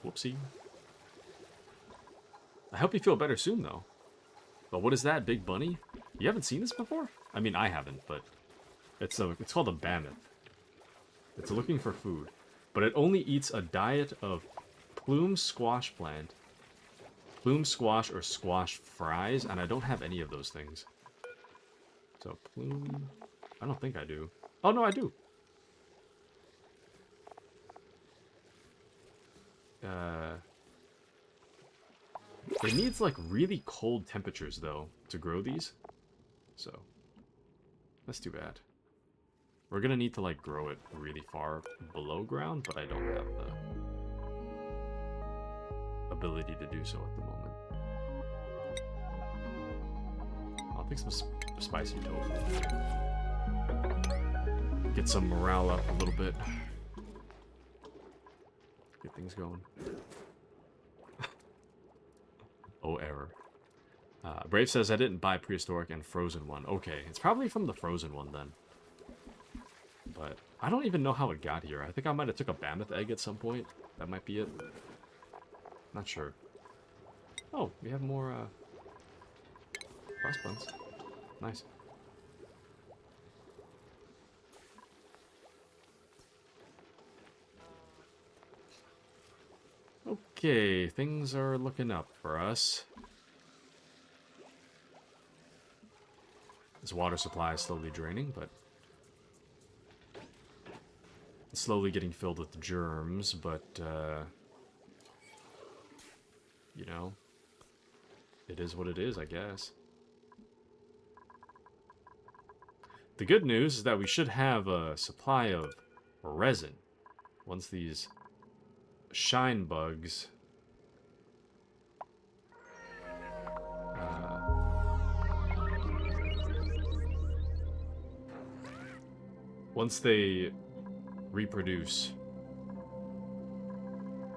Whoopsie. I hope you feel better soon, though. But what is that, Big Bunny? You haven't seen this before? I mean, I haven't, but it's called a mammoth. It's looking for food. But it only eats a diet of plume squash plant, plume squash or squash fries, and I don't have any of those things. So plume... I don't think I do. Oh, no, I do. It needs, like, really cold temperatures, though, to grow these. So, that's too bad. We're gonna need to, like, grow it really far below ground, but I don't have the ability to do so at the moment. I'll take some spicy tofu. Get some morale up a little bit. Get things going. Oh, error. Brave says I didn't buy prehistoric and frozen one. Okay, it's probably from the frozen one then. But I don't even know how it got here. I think I might have took a mammoth egg at some point. That might be it. Not sure. Oh, we have more frost buns. Nice. Okay, things are looking up for us. This water supply is slowly draining, but it's slowly getting filled with germs, but, you know, it is what it is, I guess. The good news is that we should have a supply of resin once these shine bugs once they reproduce,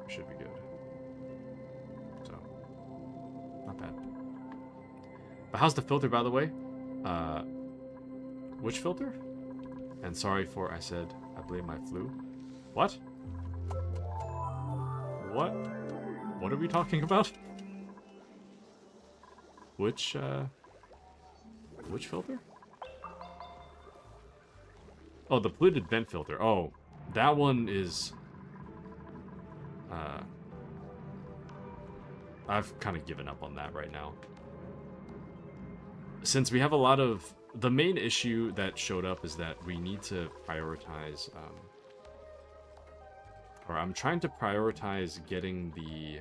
we should be good. So, not bad. But how's the filter, by the way? Which filter? And sorry for I said I blame my flu. What? What? What are we talking about? Which filter? Oh, the polluted vent filter. Oh, that one is... I've kind of given up on that right now. Since we have a lot of... The main issue that showed up is that we need to prioritize... or I'm trying to prioritize getting the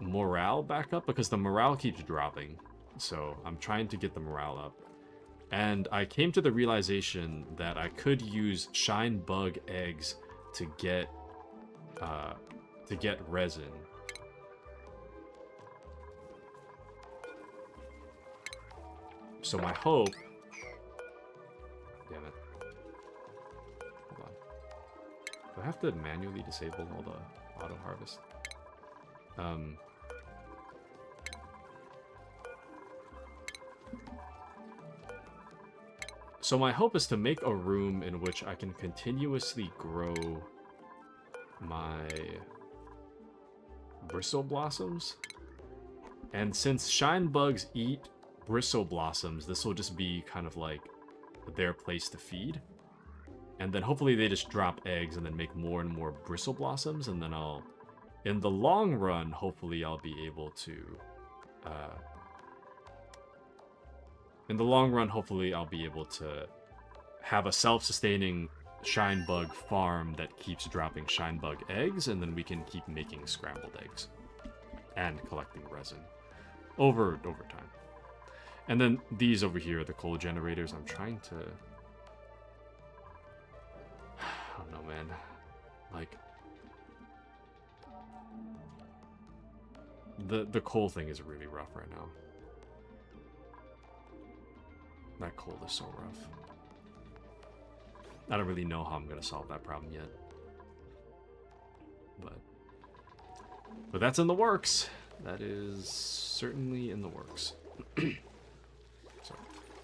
morale back up, because the morale keeps dropping. So I'm trying to get the morale up. And I came to the realization that I could use shine bug eggs to get resin. So my hope... Damn it. Hold on. Do I have to manually disable all the auto harvest? So my hope is to make a room in which I can continuously grow my bristle blossoms. And since shine bugs eat bristle blossoms, this will just be kind of like their place to feed. And then hopefully they just drop eggs and then make more and more bristle blossoms, and then I'll, in the long run, hopefully I'll be able to, have a self-sustaining shine bug farm that keeps dropping shine bug eggs, and then we can keep making scrambled eggs and collecting resin over time. And then these over here, the coal generators, I'm trying to... I don't know, man. Like... The coal thing is really rough right now. That coal is so rough. I don't really know how I'm going to solve that problem yet. But that's in the works. That is certainly in the works. So,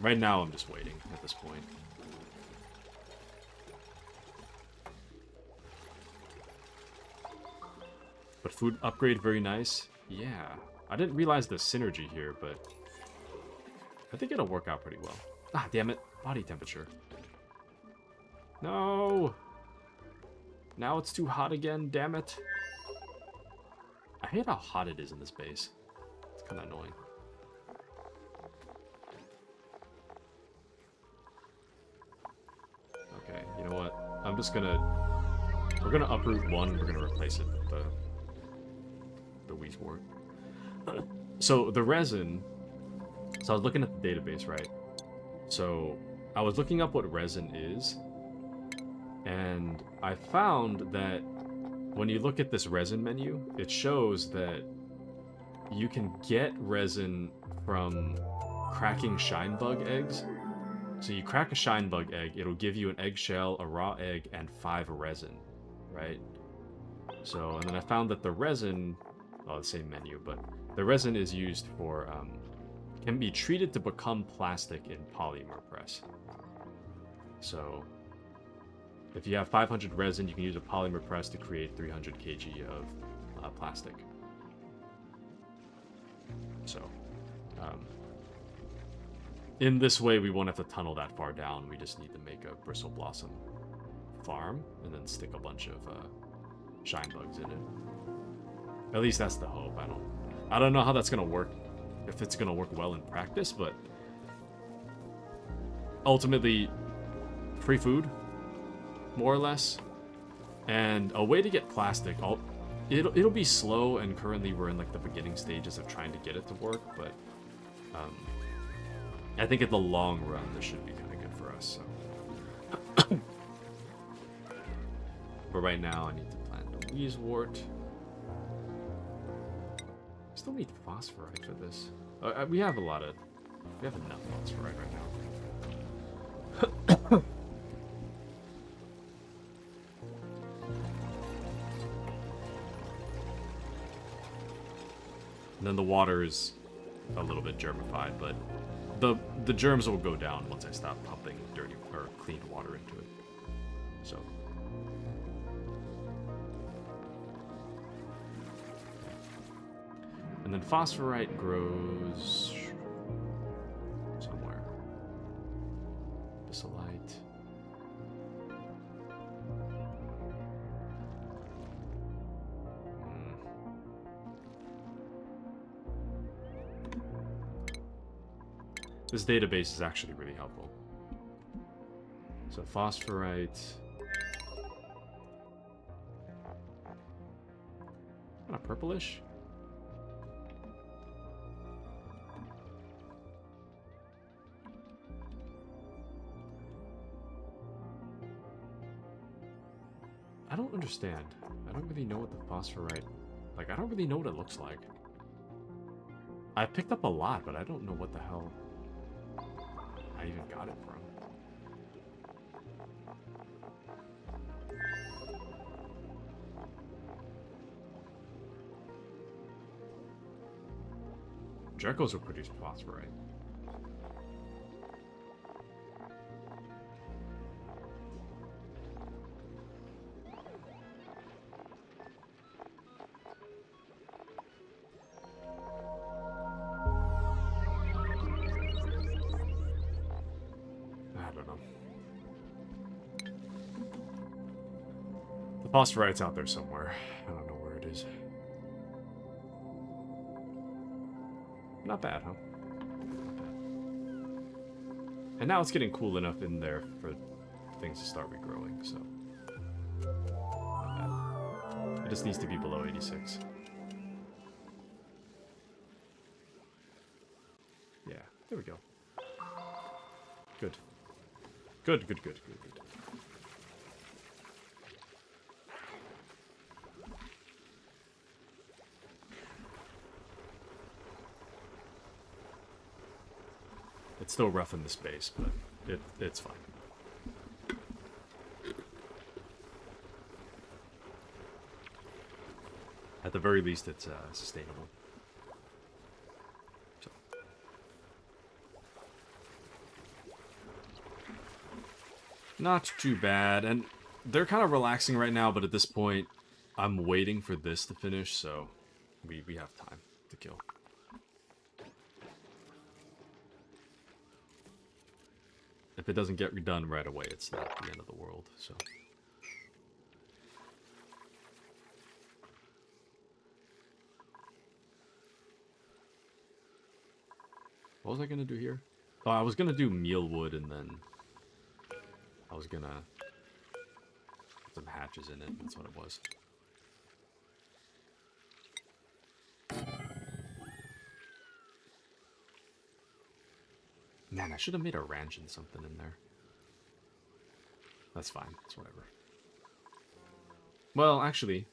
right now I'm just waiting at this point. But food upgrade, very nice. Yeah. I didn't realize the synergy here, but I think it'll work out pretty well. Ah, damn it. Body temperature. No! Now it's too hot again, damn it. I hate how hot it is in this base. It's kind of annoying. Okay, you know what? I'm just gonna... We're gonna uproot one, we're gonna replace it with the Weezewort. So, the resin... So I was looking at the database, right? So, I was looking up what resin is, and I found that when you look at this resin menu, it shows that you can get resin from cracking shinebug eggs. So you crack a shinebug egg, it'll give you an eggshell, a raw egg, and 5 resin, right? So, and then I found that the resin, well, the same menu, but the resin is used for, can be treated to become plastic in polymer press. So, if you have 500 resin, you can use a polymer press to create 300 kg of plastic. So, in this way, we won't have to tunnel that far down. We just need to make a bristle blossom farm and then stick a bunch of shine bugs in it. At least that's the hope. I don't know how that's gonna work, if it's gonna work well in practice, but ultimately, free food, more or less, and a way to get plastic. It'll be slow, and currently we're in like the beginning stages of trying to get it to work, but I think in the long run this should be kind of good for us. So. But right now I need to plant a Weezewort. Still need phosphorite for this. We have enough phosphorite right now. And then the water is a little bit germified, but the germs will go down once I stop pumping dirty or clean water into it. So. And then phosphorite grows somewhere. Bissolite. This database is actually really helpful. So phosphorite. Kind of purplish. I don't understand. I don't really know what the phosphorite... Like, I don't really know what it looks like. I picked up a lot, but I don't know what the hell I even got it from. Geckos will produce phosphorite. Phosphorite's out there somewhere. I don't know where it is. Not bad, huh? Not bad. And now it's getting cool enough in there for things to start regrowing, so... Not bad. It just needs to be below 86. Yeah, there we go. Good. Good, good, good, good, good. It's still rough in the space, but it's fine. At the very least, it's sustainable. So. Not too bad, and they're kind of relaxing right now, but at this point, I'm waiting for this to finish, so we have time to kill. if it doesn't get done right away, it's not the end of the world, so. What was I gonna do here? Oh, I was gonna do mealwood and then I was gonna put some hatches in it. That's what it was. Man, I should have made a ranch and something in there. That's fine. It's whatever. Well, actually,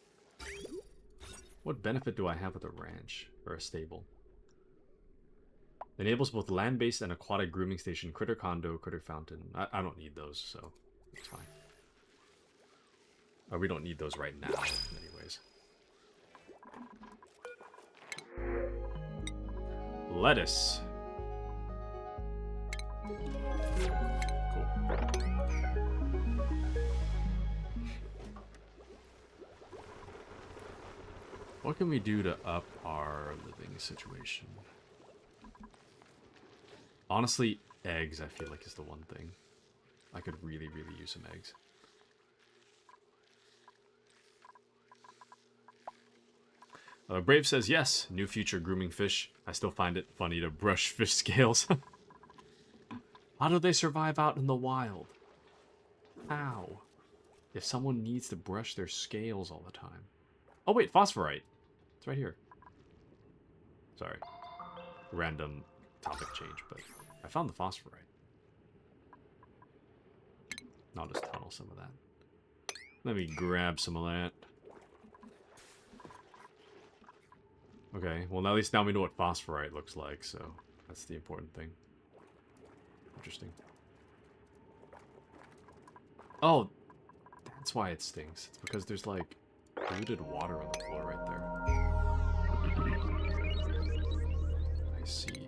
what benefit do I have with a ranch or a stable? Enables both land-based and aquatic grooming station, critter condo, critter fountain. I don't need those, so it's fine. Or we don't need those right now, anyways. Lettuce. Cool. What can we do to up our living situation? Honestly, eggs, I feel like, is the one thing. I could really, really use some eggs. Brave says, yes, new future grooming fish. I still find it funny to brush fish scales. How do they survive out in the wild? How? If someone needs to brush their scales all the time. Oh, wait, phosphorite. It's right here. Sorry. Random topic change, but I found the phosphorite. I'll just tunnel some of that. Let me grab some of that. Okay, well, at least now we know what phosphorite looks like, so that's the important thing. Interesting. Oh, that's why it stinks. It's because there's, like, polluted water on the floor right there. I see.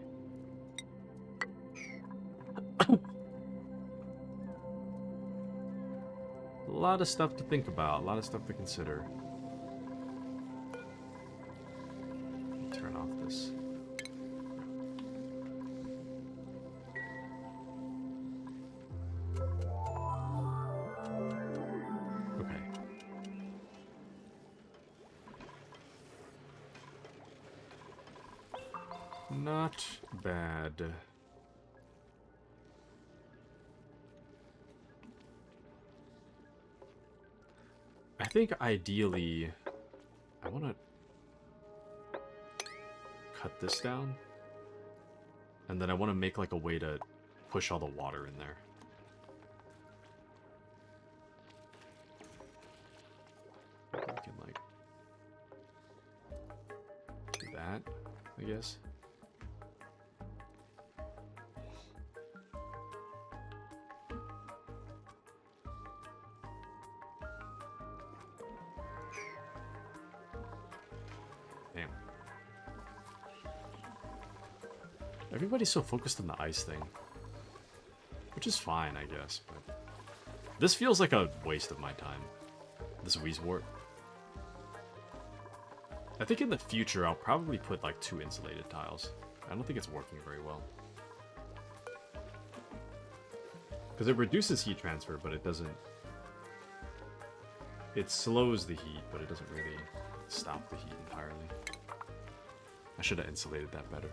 A lot of stuff to think about, a lot of stuff to consider. Turn off this. Okay. Not bad. I think ideally I want to cut this down, and then I want to make like a way to push all the water in there. We can like do that, I guess. Damn. Everybody's so focused on the ice thing. Which is fine, I guess, but... This feels like a waste of my time. This Weezewort. I think in the future I'll probably put like 2 insulated tiles. I don't think it's working very well. Because it reduces heat transfer, but it doesn't... It slows the heat, but it doesn't really stop the heat entirely. I should have insulated that better.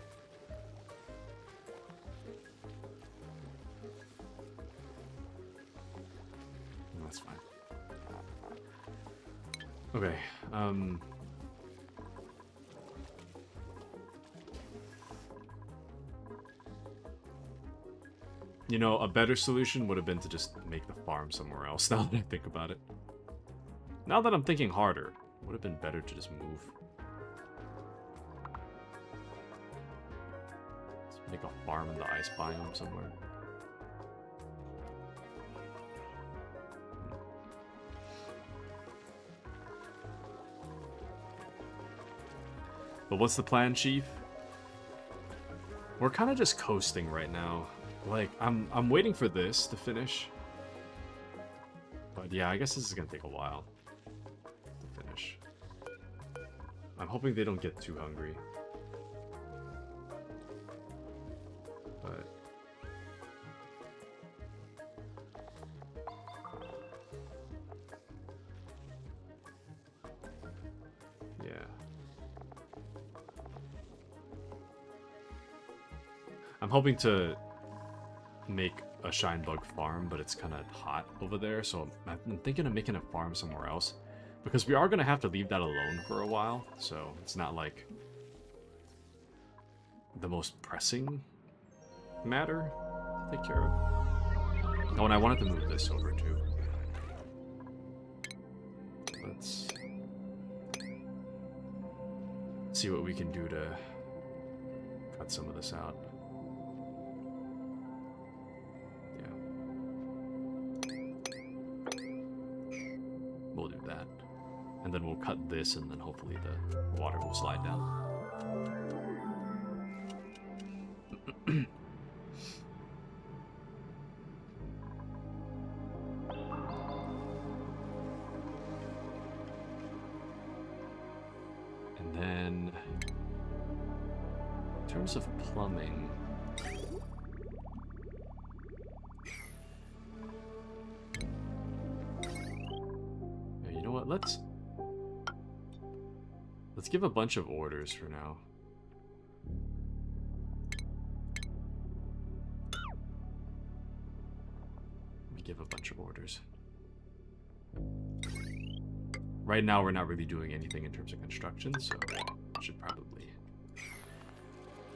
That's fine. Okay, you know, a better solution would have been to just make the farm somewhere else, now that I think about it. Now that I'm thinking harder, it would have been better to just move. Let's make a farm in the ice biome somewhere. But what's the plan, Chief? We're kind of just coasting right now. Like, I'm waiting for this to finish. But yeah, I guess this is gonna take a while to finish. I'm hoping they don't get too hungry. But I'm hoping to make a shine bug farm, but it's kind of hot over there, so I'm thinking of making a farm somewhere else. Because we are going to have to leave that alone for a while, so it's not like the most pressing matter to take care of. Oh, and I wanted to move this over too. Let's see what we can do to cut some of this out. We'll do that. And then we'll cut this, and then hopefully the water will slide down. And then, in terms of plumbing, you know what? Let's give a bunch of orders for now. Let me give a bunch of orders. Right now, we're not really doing anything in terms of construction, so I should probably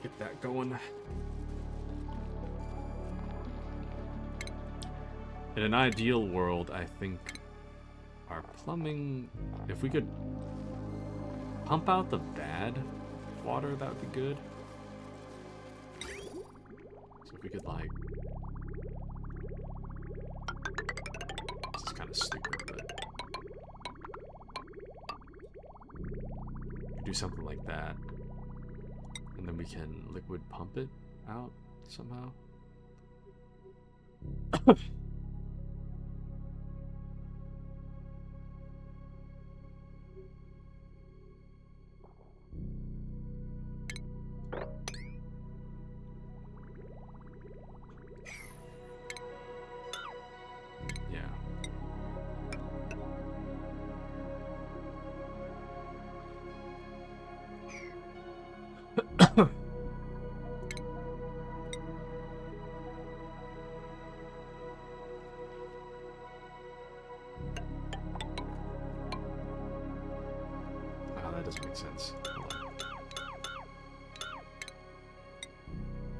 get that going. In an ideal world, I think our plumbing, if we could pump out the bad water, that would be good. So if we could, like, this is kind of stupid, but we could do something like that, and then we can liquid pump it out somehow. That doesn't make sense.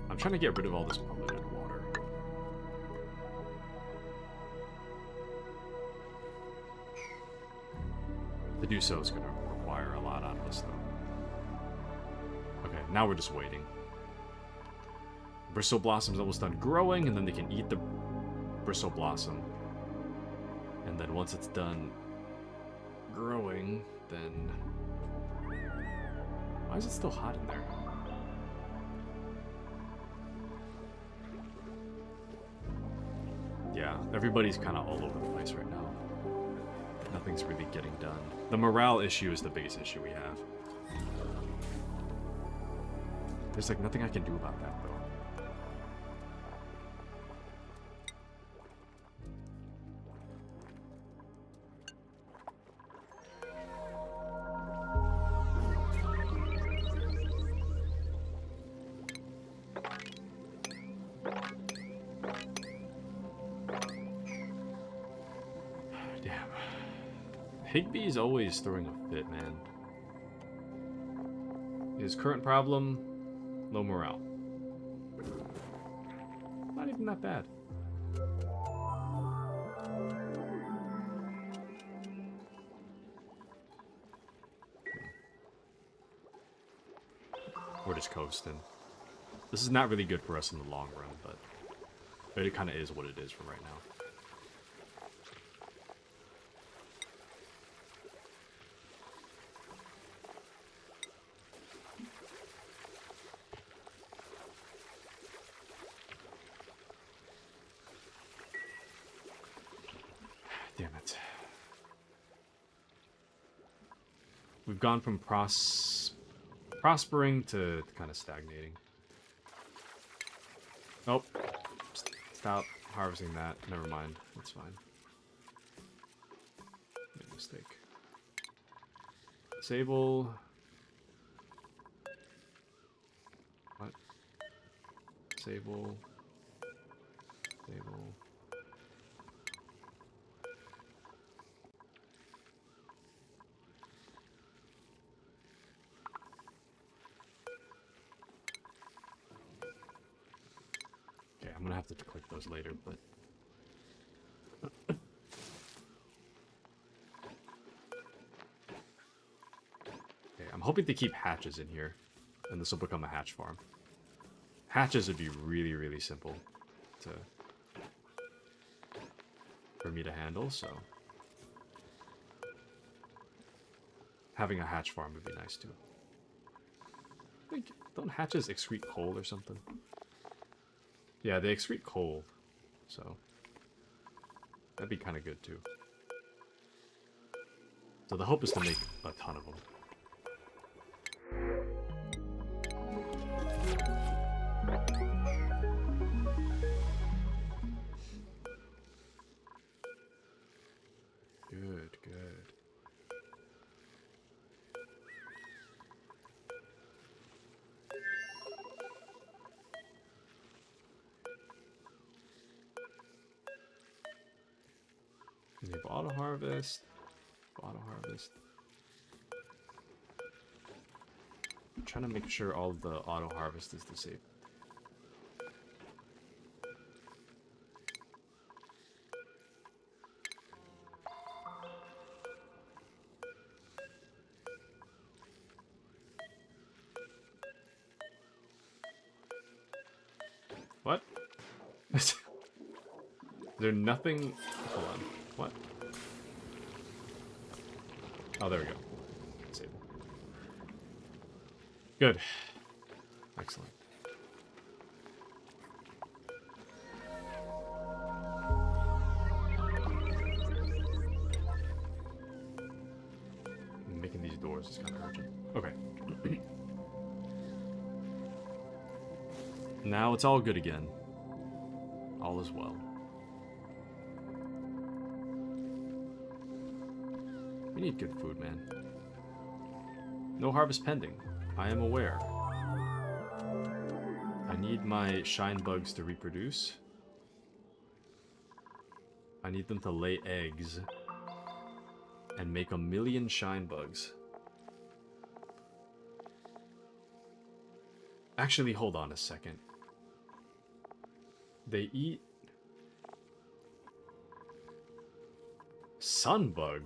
I'm trying to get rid of all this polluted water. To do so is going to require a lot out of us, though. Okay, now we're just waiting. Bristle Blossom's almost done growing, and then they can eat the Bristle Blossom. And then once it's done growing, then... Why is it still hot in there? Yeah, everybody's kind of all over the place right now. Nothing's really getting done. The morale issue is the biggest issue we have. There's like nothing I can do about that, though. Higby's always throwing a fit, man. His current problem, low morale. Not even that bad. We're just coasting. This is not really good for us in the long run, but it kind of is what it is for right now. Damn it. We've gone from prospering to kind of stagnating. Oh. Stop harvesting that. Never mind. That's fine. Made a mistake. Disable. What? Disable. Disable. Okay, I'm gonna have to click those later, but... Okay, I'm hoping to keep hatches in here, and this will become a hatch farm. Hatches would be really, really simple for me to handle, so... Having a hatch farm would be nice, too. I think, don't hatches excrete coal or something? Yeah, they excrete coal, so... That'd be kind of good, too. So the hope is to make a ton of them. Good, good. We have auto harvest. Auto harvest. I'm trying to make sure all of the auto harvest is disabled. What? Is there nothing? Hold on. What? Oh, there we go. Disable. Good. Excellent. Making these doors is kind of urgent. Okay. Now it's all good again. All is well. We need good food, man. No harvest pending. I am aware. I need my shine bugs to reproduce. I need them to lay eggs and make 1,000,000 shine bugs. Actually, hold on a second. They eat sunbug.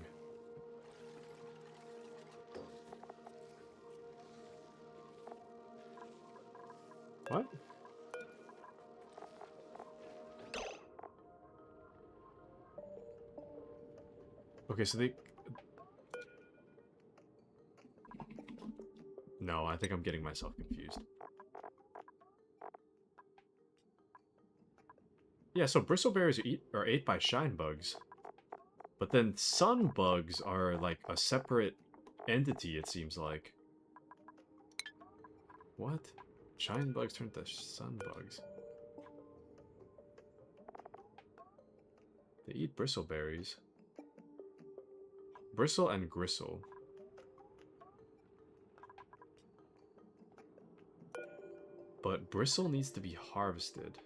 What? Okay, so they... No, I think I'm getting myself confused. Yeah, so bristleberries are ate by shine bugs. But then sun bugs are like a separate entity, it seems like. What? Shine bugs turn to sun bugs. They eat bristleberries. Bristle and gristle. But bristle needs to be harvested.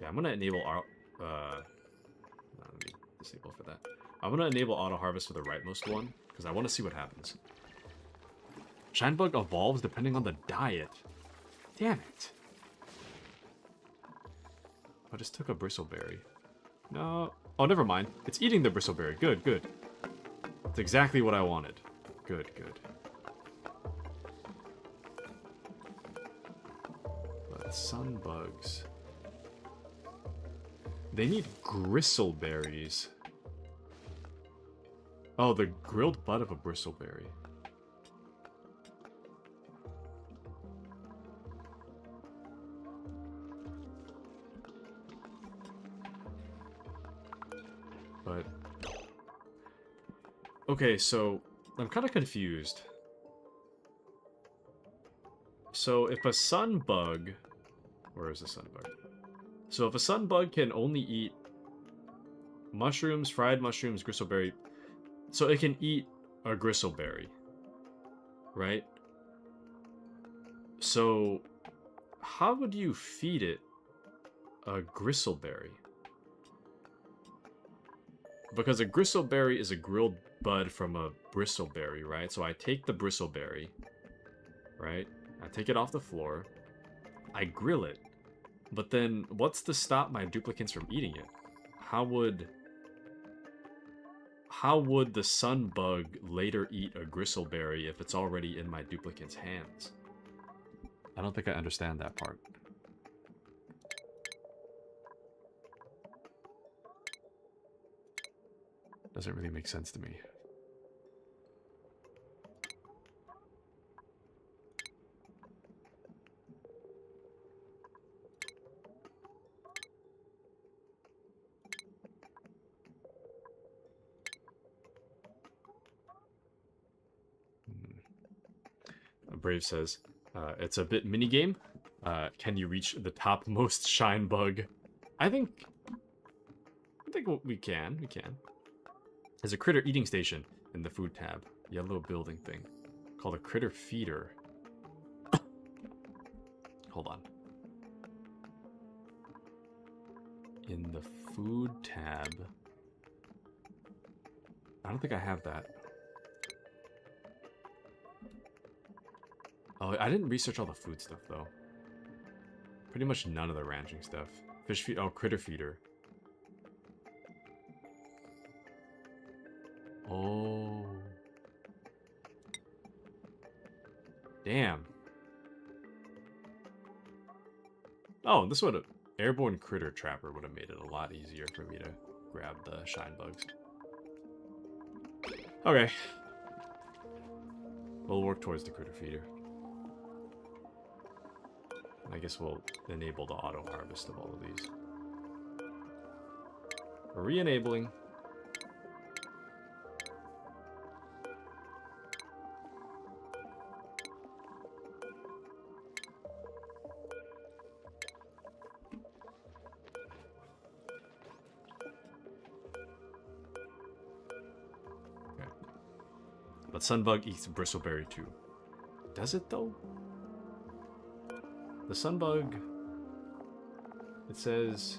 Yeah, I'm gonna enable our let me disable for that. I'm gonna enable auto harvest for the rightmost one because I want to see what happens. Shinebug evolves depending on the diet. Damn it! I just took a bristleberry. No. Oh, never mind. It's eating the bristleberry. Good, good. That's exactly what I wanted. Good, good. But sun bugs. They need gristleberries. Oh, the grilled butt of a bristleberry. But... Okay, so... I'm kind of confused. So, if a sun bug... Where is the sun bug? So if a sun bug can only eat mushrooms, fried mushrooms, gristleberry... So it can eat a gristleberry, right? So how would you feed it a gristleberry? Because a gristleberry is a grilled bud from a bristleberry, right? So I take the bristleberry, right? I take it off the floor. I grill it. But then what's to stop my duplicants from eating it? How would the sun bug later eat a gristleberry if it's already in my duplicant's hands? I don't think I understand that part. Doesn't really make sense to me. Brave says, it's a bit minigame. Can you reach the topmost shine bug? I think we can. There's a critter eating station in the food tab. Yellow building thing. Called a critter feeder. Hold on. In the food tab. I don't think I have that. Oh, I didn't research all the food stuff, though. Pretty much none of the ranching stuff. Fish feed. Oh, critter feeder. Oh. Damn. Oh, this would have... Airborne critter trapper would have made it a lot easier for me to grab the shine bugs. Okay. We'll work towards the critter feeder. I guess we'll enable the auto harvest of all of these. Re-enabling. Okay. But sunbug eats bristleberry too. Does it though? The sunbug, it says,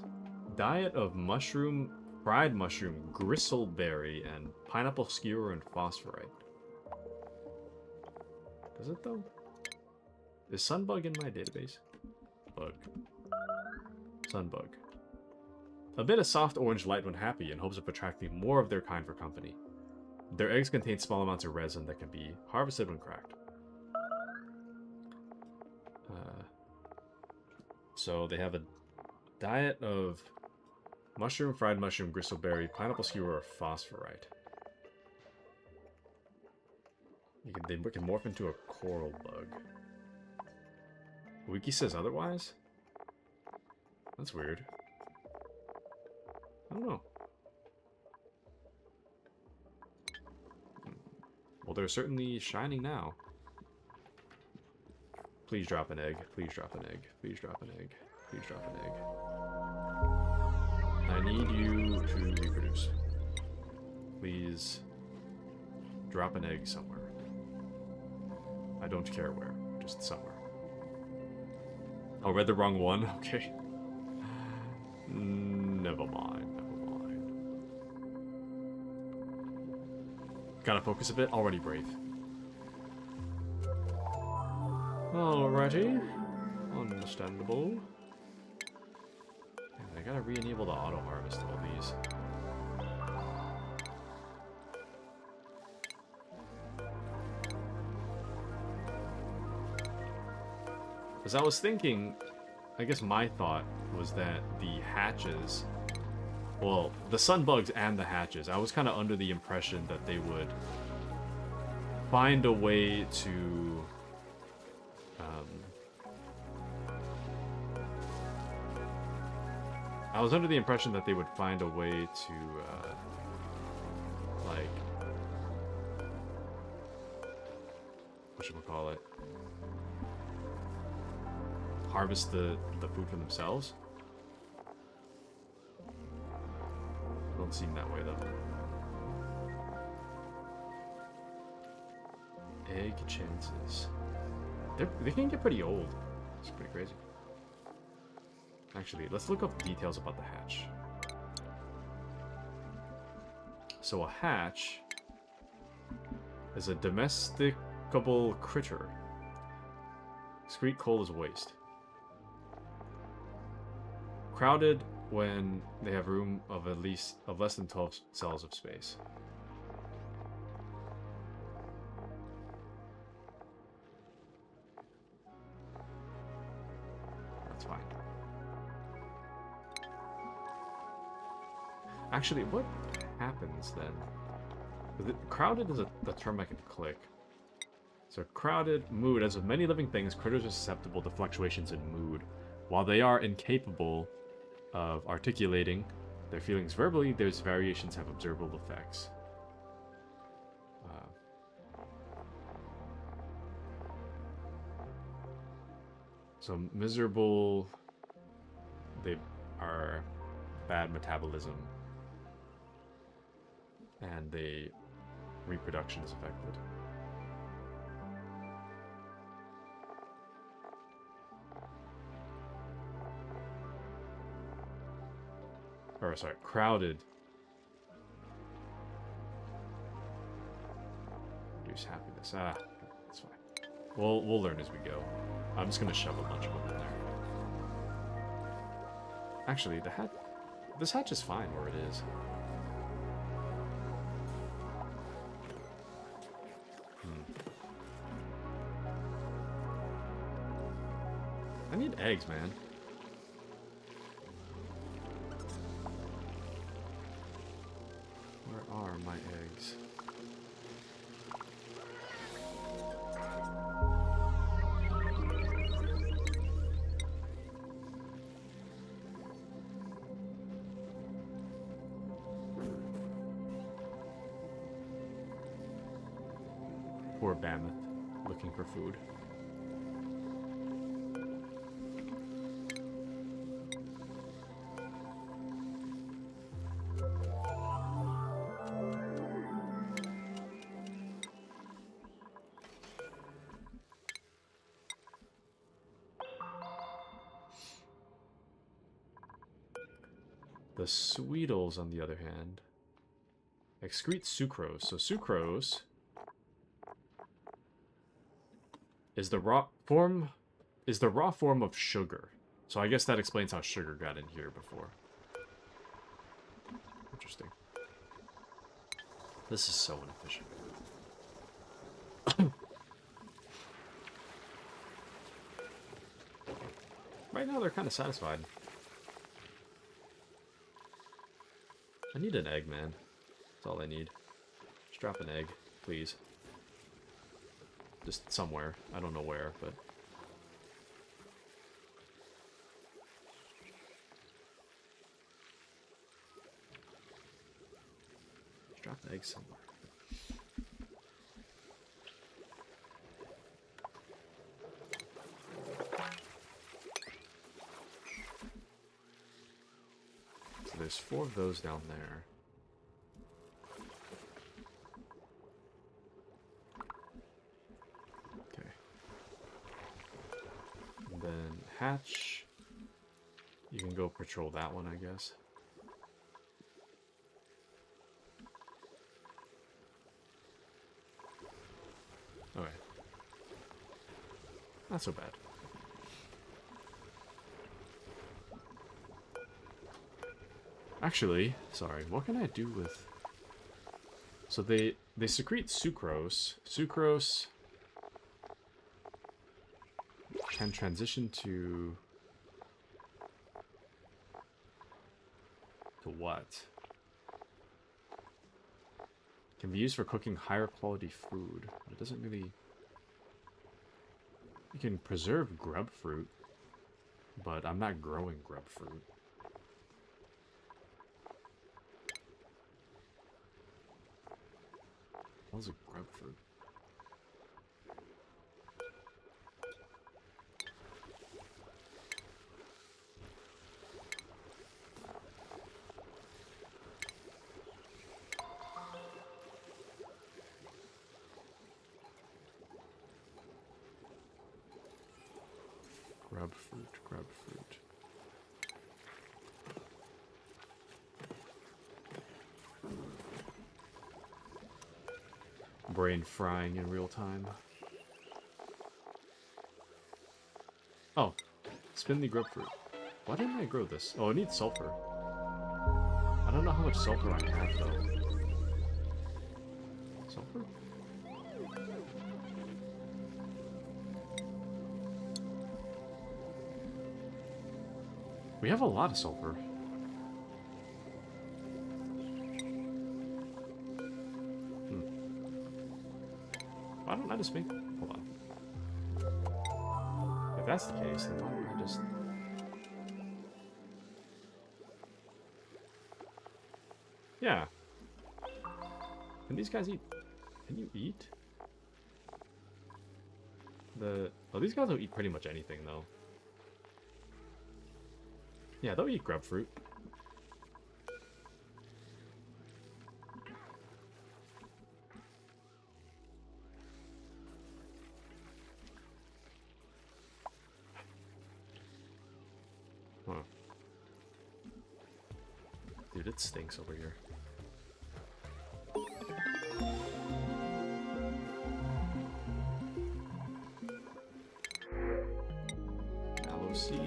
diet of mushroom, fried mushroom, gristleberry, and pineapple skewer and phosphorite. Does it though? Is sunbug in my database? Bug. Sunbug. A bit of soft orange light when happy in hopes of attracting more of their kind for company. Their eggs contain small amounts of resin that can be harvested when cracked. So they have a diet of mushroom, fried mushroom, gristleberry, pineapple skewer, or phosphorite. They can morph into a coral bug. Wiki says otherwise? That's weird. I don't know. Well, they're certainly shining now. Please drop an egg. Please drop an egg. Please drop an egg. Please drop an egg. I need you to reproduce. Please drop an egg somewhere. I don't care where. Just somewhere. Oh, read the wrong one? Okay. Never mind. Never mind. Gotta focus a bit. Already brave. Alrighty. Understandable. I gotta re-enable the auto-harvest of all these. Because I was thinking, I guess my thought was that the hatches, well, the sunbugs and the hatches, I was kind of under the impression that they would find a way to I was under the impression that they would find a way to, like, whatchamacallit, harvest the food for themselves. Don't seem that way, though. egg chances. They can get pretty old. It's pretty crazy. Actually, let's look up details about the hatch. So a hatch is a domesticable critter. Excrete coal as waste. Crowded when they have room of less than 12 cells of space. That's fine. Actually, what happens then? Crowded is the term I can click. So crowded mood. As with many living things, critters are susceptible to fluctuations in mood. While they are incapable of articulating their feelings verbally, those variations have observable effects. So miserable, they are bad metabolism, and reproduction is affected. Or sorry, crowded. Reduce happiness. Ah, that's fine. We'll learn as we go. I'm just gonna shove a bunch of them in there. Actually, this hatch is fine where it is. I need eggs, man. Where are my eggs? Poor Mammoth, looking for food. The Sweetles, on the other hand, excrete sucrose. So sucrose is the raw form of sugar. So I guess that explains how sugar got in here before. Interesting. This is so inefficient. Right now they're kind of satisfied. I need an egg, man. That's all I need. Just drop an egg, please. Just somewhere. I don't know where, but... Just drop the egg somewhere. So there's 4 of those down there. Then hatch. You can go patrol that one, I guess. Okay. Not so bad. Actually, sorry, what can I do with... So they secrete sucrose. Sucrose can transition to what? Can be used for cooking higher quality food. But it doesn't really... You can preserve grub fruit, but I'm not growing grub fruit. What was a grub fruit? Grub fruit, grub fruit. Brain frying in real time. Oh, spin the grub fruit. Why didn't I grow this? Oh, it needs sulfur. I don't know how much sulfur I have though. Sulfur? We have a lot of sulfur. Why don't I just make... Hold on. If that's the case, then why don't I just... Yeah. Can these guys eat? Can you eat? Oh, these guys will eat pretty much anything, though. Yeah, they'll eat grub fruit. Huh. Dude, it stinks over here. Aloe seed.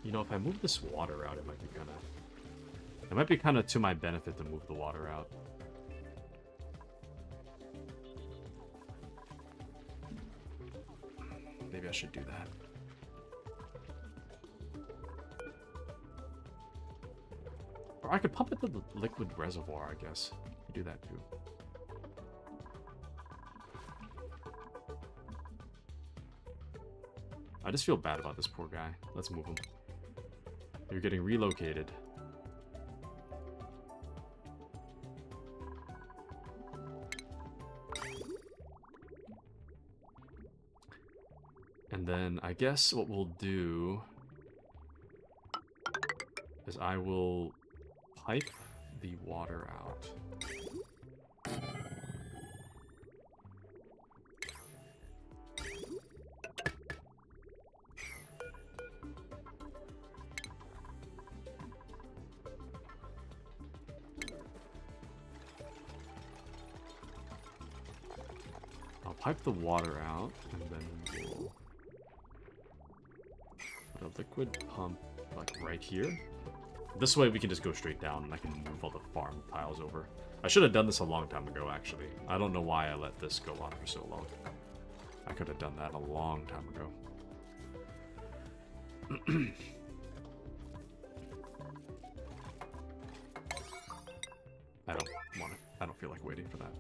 You know, if I move this water out, it might be kind of to my benefit to move the water out. Maybe I should do that. Or I could pump it to the liquid reservoir, I guess. Do that too. I just feel bad about this poor guy. Let's move him. You're getting relocated. And then I guess what we'll do is I will pipe the water out. I'll pipe the water out, and then we'll put a liquid pump like right here. This way we can just go straight down and I can move all the farm tiles over. I should have done this a long time ago, actually. I don't know why I let this go on for so long. I could have done that a long time ago. I don't feel like waiting for that.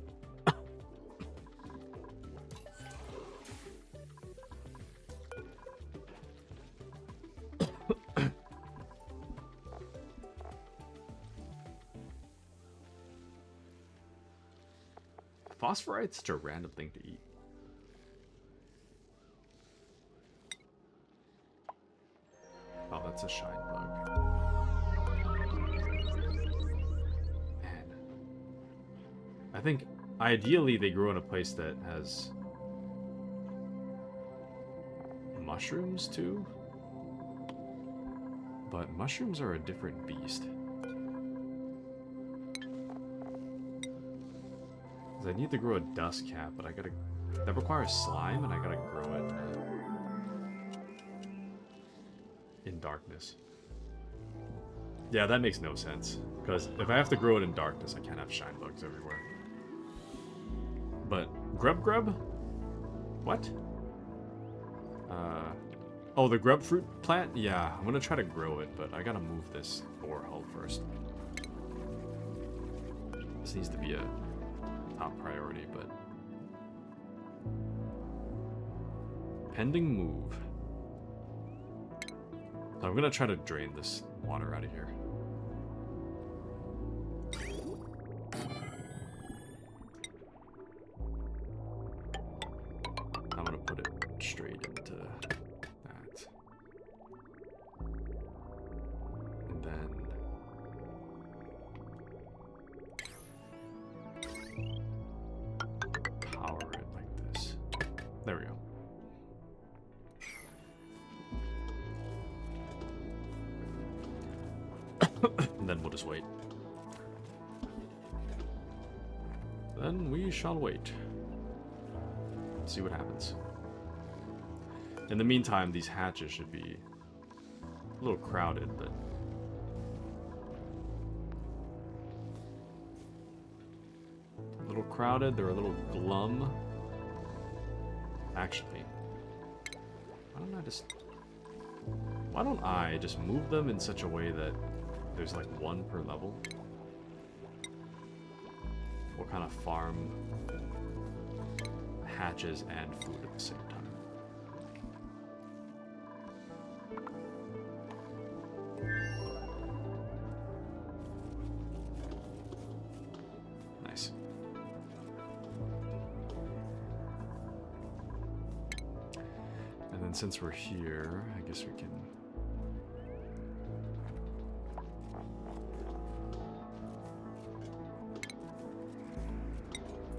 Phosphorite's such a random thing to eat. Oh, that's a shine bug. Man. I think ideally they grow in a place that has mushrooms too. But mushrooms are a different beast. I need to grow a dust cap, but that requires slime, and I gotta grow it in darkness. Yeah, that makes no sense, because if I have to grow it in darkness, I can't have shine bugs everywhere. But grub? What? Oh, the grub fruit plant? Yeah, I'm gonna try to grow it, but I gotta move this borehole first. This needs to be a top priority, but pending move. So I'm gonna try to drain this water out of here. I'm gonna put it straight into that. And then And then we'll just wait. Then we shall wait. See what happens. In the meantime, these hatches should be a little crowded, but... a little crowded, they're a little glum. Actually, why don't I just move them in such a way that there's like one per level? We'll kind of farm hatches and food at the same time. Nice. And then since we're here, I guess we can...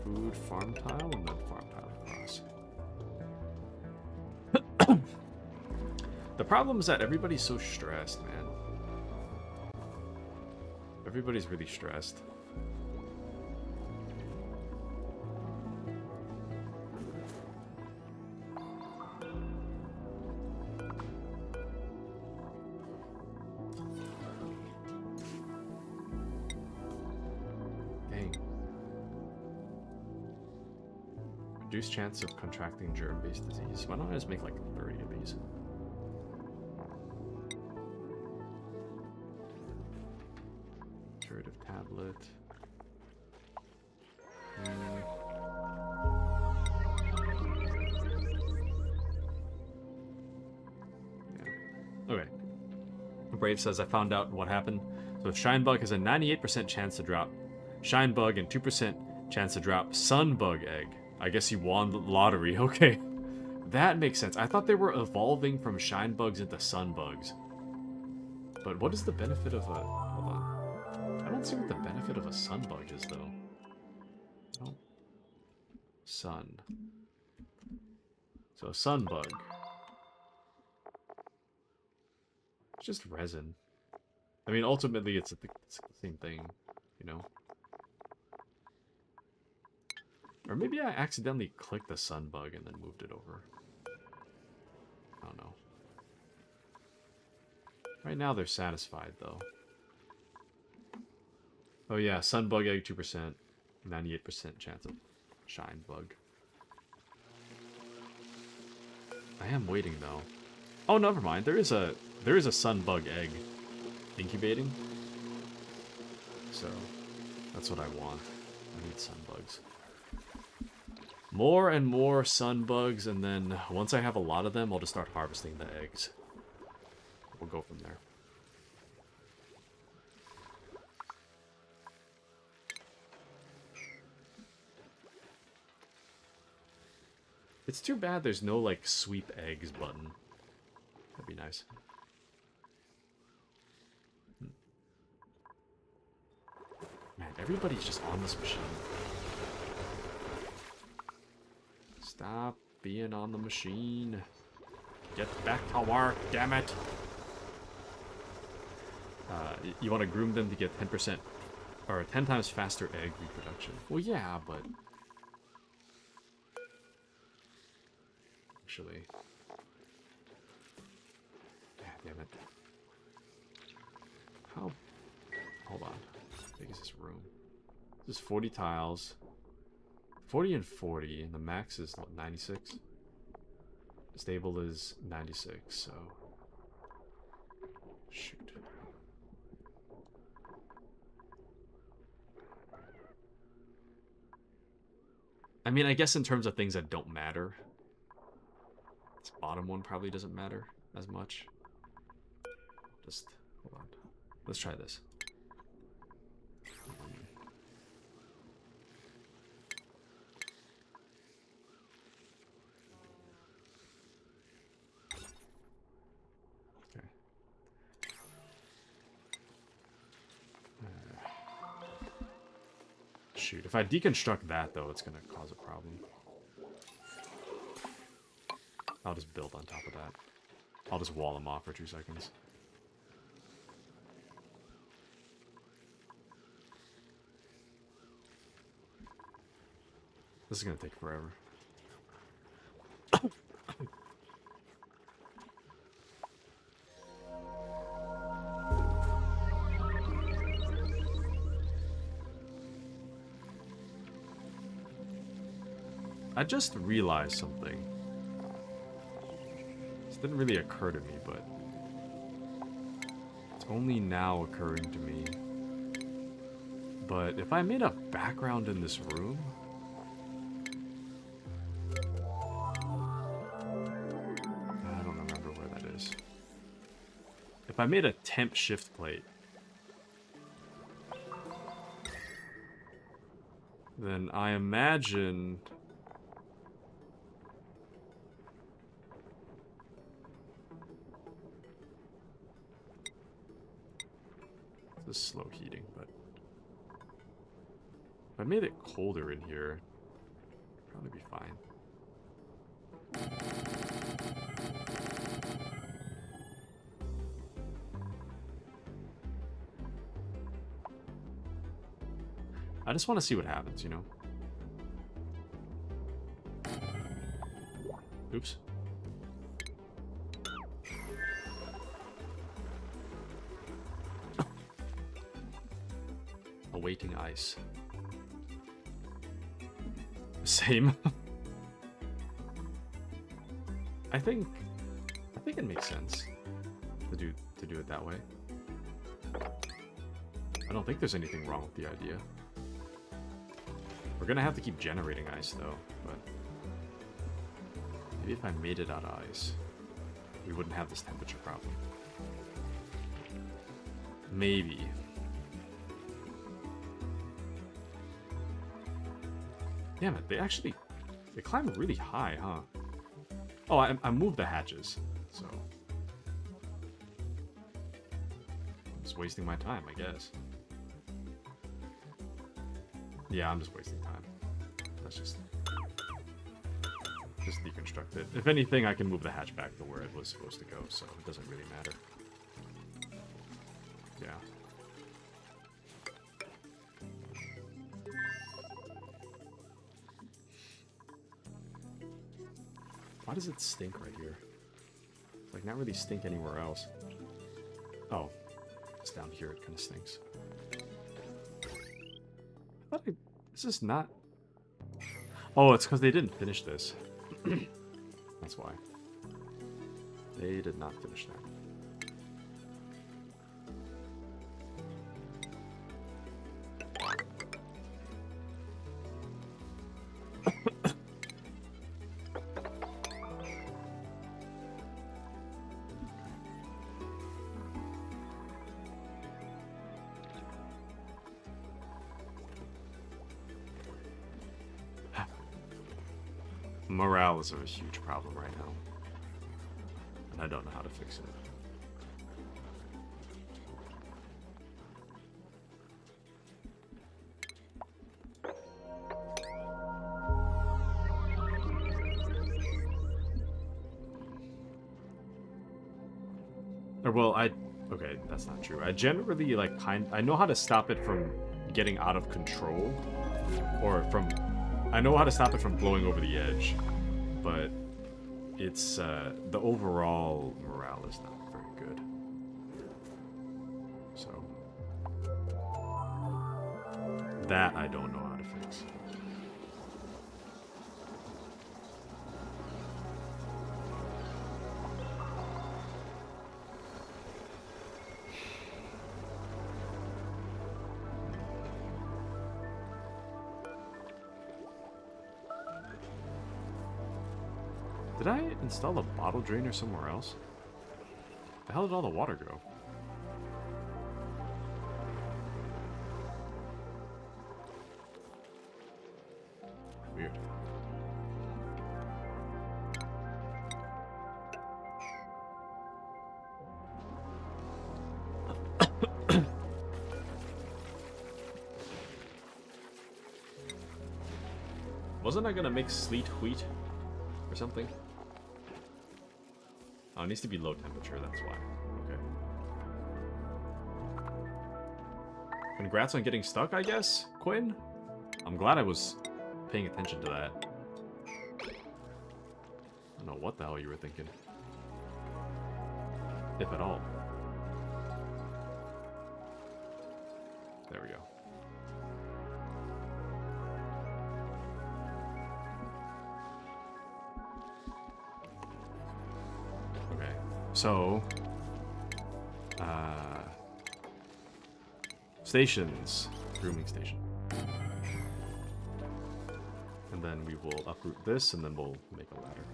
food, farm tile, and then farm tile across. The problem is that everybody's so stressed, man. Everybody's really stressed. Reduced chance of contracting germ-based disease. Why don't I just make like 30 of these? Curative tablet. Yeah. Okay. Brave says, I found out what happened. So Shinebug has a 98% chance to drop Shinebug and 2% chance to drop Sunbug egg. I guess he won the lottery. Okay. That makes sense. I thought they were evolving from shine bugs into sun bugs. But what is the benefit of a... hold on. I don't see what the benefit of a sun bug is, though. Oh. Sun. So a sun bug. It's just resin. I mean, ultimately, it's the same thing, you know? Or maybe I accidentally clicked the sun bug and then moved it over. I don't know. Right now they're satisfied though. Oh yeah, sun bug egg 2%, 98% chance of shine bug. I am waiting though. Oh, never mind. There is a sun bug egg incubating. So that's what I want. I need sun bugs. More and more sun bugs, and then once I have a lot of them, I'll just start harvesting the eggs. We'll go from there. It's too bad there's no, like, sweep eggs button. That'd be nice. Man, everybody's just on this machine. Stop being on the machine. Get back to work, damn it. You want to groom them to get 10% or 10 times faster egg reproduction. Well, yeah, but actually, damn it. How? Hold on. How big is this room? This is 40 tiles. 40 and 40, and the max is what, 96? Stable is 96, so... shoot. I mean, I guess in terms of things that don't matter, this bottom one probably doesn't matter as much. Just, hold on. Let's try this. Shoot, if I deconstruct that, though, it's going to cause a problem. I'll just build on top of that. I'll just wall them off for 2 seconds. This is gonna take forever. I just realized something. This didn't really occur to me, but it's only now occurring to me. But if I made a background in this room, I don't remember where that is. If I made a temp shift plate, then I imagine this is slow heating, but if I made it colder in here, probably be fine. I just want to see what happens, you know? Oops. Awaiting ice. Same. I think it makes sense to do it that way. I don't think there's anything wrong with the idea. We're gonna have to keep generating ice though, but maybe if I made it out of ice, we wouldn't have this temperature problem. Maybe. Damn it, they climb really high, huh? Oh, I moved the hatches, so I'm just wasting my time, I guess. Yeah, I'm just wasting time. Let's just deconstruct it. If anything, I can move the hatch back to where it was supposed to go, so it doesn't really matter. Yeah. Why does it stink right here? Like, not really stink anywhere else. Oh, it's down here it kind of stinks. This is not... Oh, it's because they didn't finish this. That's why. They did not finish that. Morale is a huge problem right now, and I don't know how to fix it. Or, well, okay, that's not true. I generally, like, I know how to stop it from getting out of control, or I know how to stop it from blowing over the edge, but it's, the overall morale is not very good. So, that I don't know how to fix. Did I install a bottle drainer somewhere else? The hell did all the water go? Weird. Wasn't I gonna make sleet wheat or something? Oh, it needs to be low temperature, that's why. Okay. Congrats on getting stuck, I guess, Quinn? I'm glad I was paying attention to that. I don't know what the hell you were thinking. If at all. There we go. Okay, so stations, grooming station, and then we will uproot this, and then we'll make a ladder.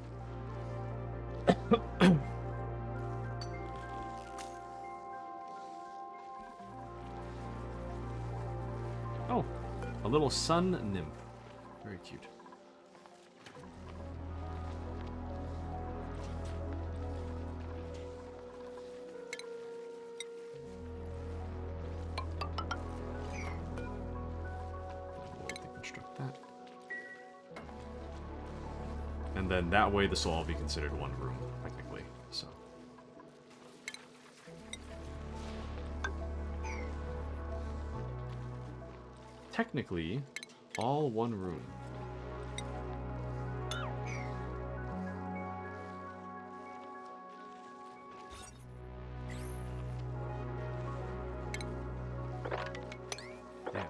Oh, a little sun nymph, very cute. And then that way this will all be considered one room, technically, so. Technically, all one room. Damn.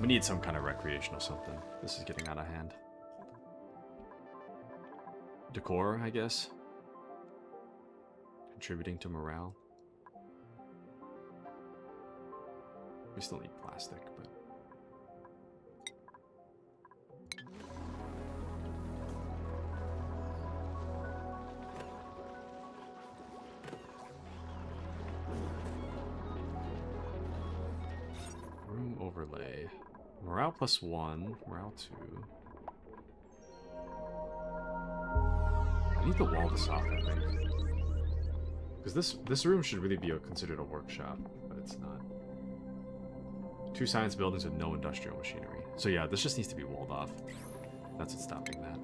We need some kind of recreational something. This is getting out of hand. Decor, I guess. Contributing to morale. We still need plastic, but... Room overlay. Morale +1, morale 2. I need the wall to soften, I think. Because this room should really be considered a workshop, but it's not. 2 science buildings with no industrial machinery. So yeah, this just needs to be walled off. That's what's stopping that.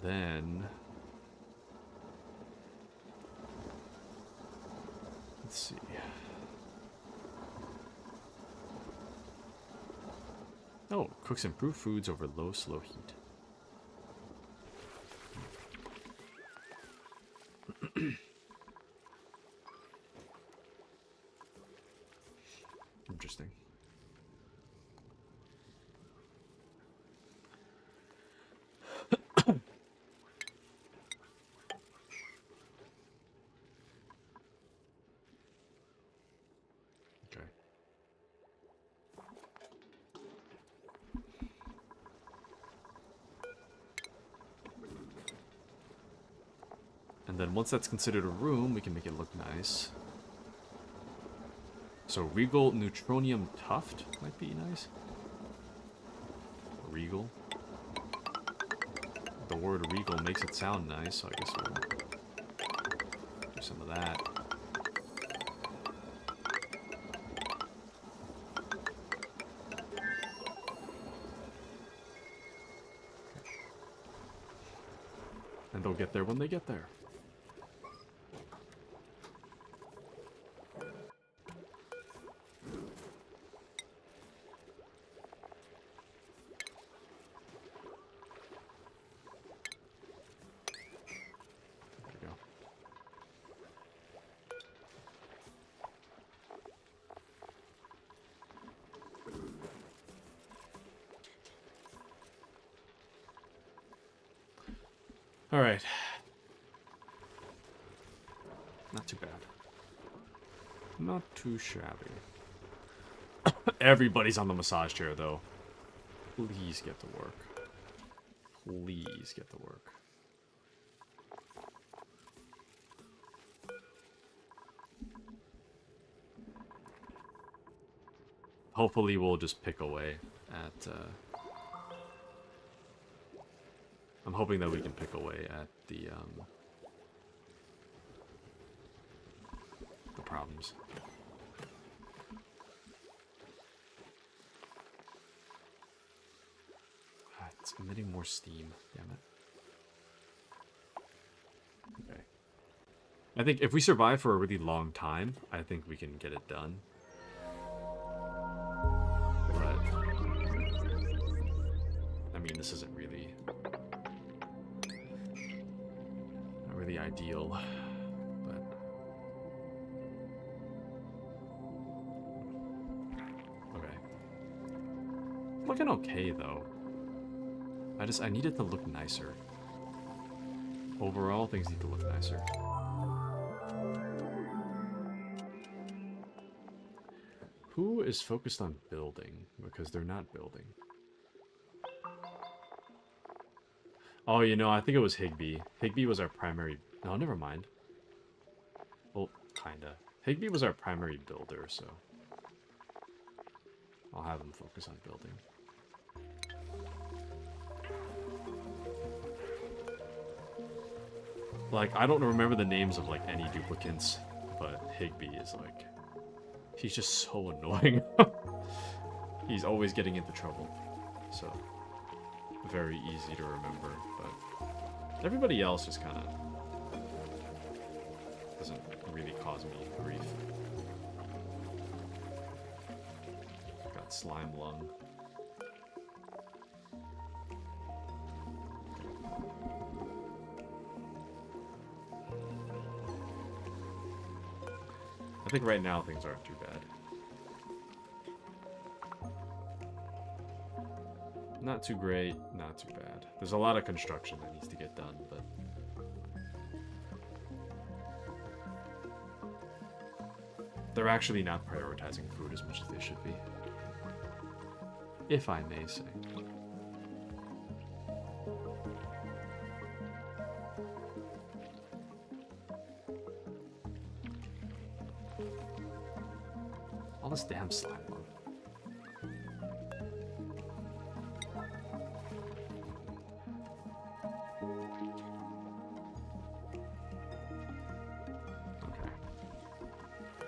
Then let's see. Oh, cooks improve foods over low, slow heat. Interesting. And then once that's considered a room, we can make it look nice. So Regal Neutronium Tuft might be nice. Regal. The word Regal makes it sound nice, so I guess we'll do some of that. And they'll get there when they get there. All right. Not too bad. Not too shabby. Everybody's on the massage chair, though. Please get to work. Please get to work. hopefully we'll just pick away at... I'm hoping that we can pick away at the problems. It's emitting more steam, damn it. Okay. I think if we survive for a really long time, I think we can get it done. But I mean, this isn't really not really ideal. But okay. Looking okay though. I need it to look nicer. Overall, things need to look nicer. Who is focused on building? Because they're not building. Oh, you know, I think it was Higby. Higby was our primary... No, never mind. Well, kinda. Higby was our primary builder, so... I'll have him focus on building. Like, I don't remember the names of, like, any duplicants, but Higby is, like... He's just so annoying. He's always getting into trouble. So, very easy to remember, but... Everybody else just kind of... doesn't really cause me grief. Got slime lung. I think right now things aren't too bad. Not too great, not too bad. There's a lot of construction that needs to get done, but... They're actually not prioritizing food as much as they should be. If I may say. All this damn slime lung. Okay.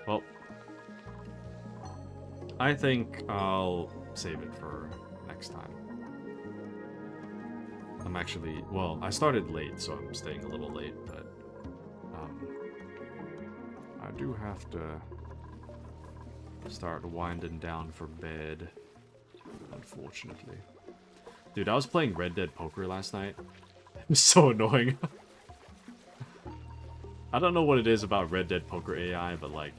Well, I think I'll save it for next time. I'm actually, well, I started late, so I'm staying a little late, but I do have to start winding down for bed, unfortunately. Dude, I was playing Red Dead Poker last night. It was so annoying. I don't know what it is about Red Dead Poker AI, but like,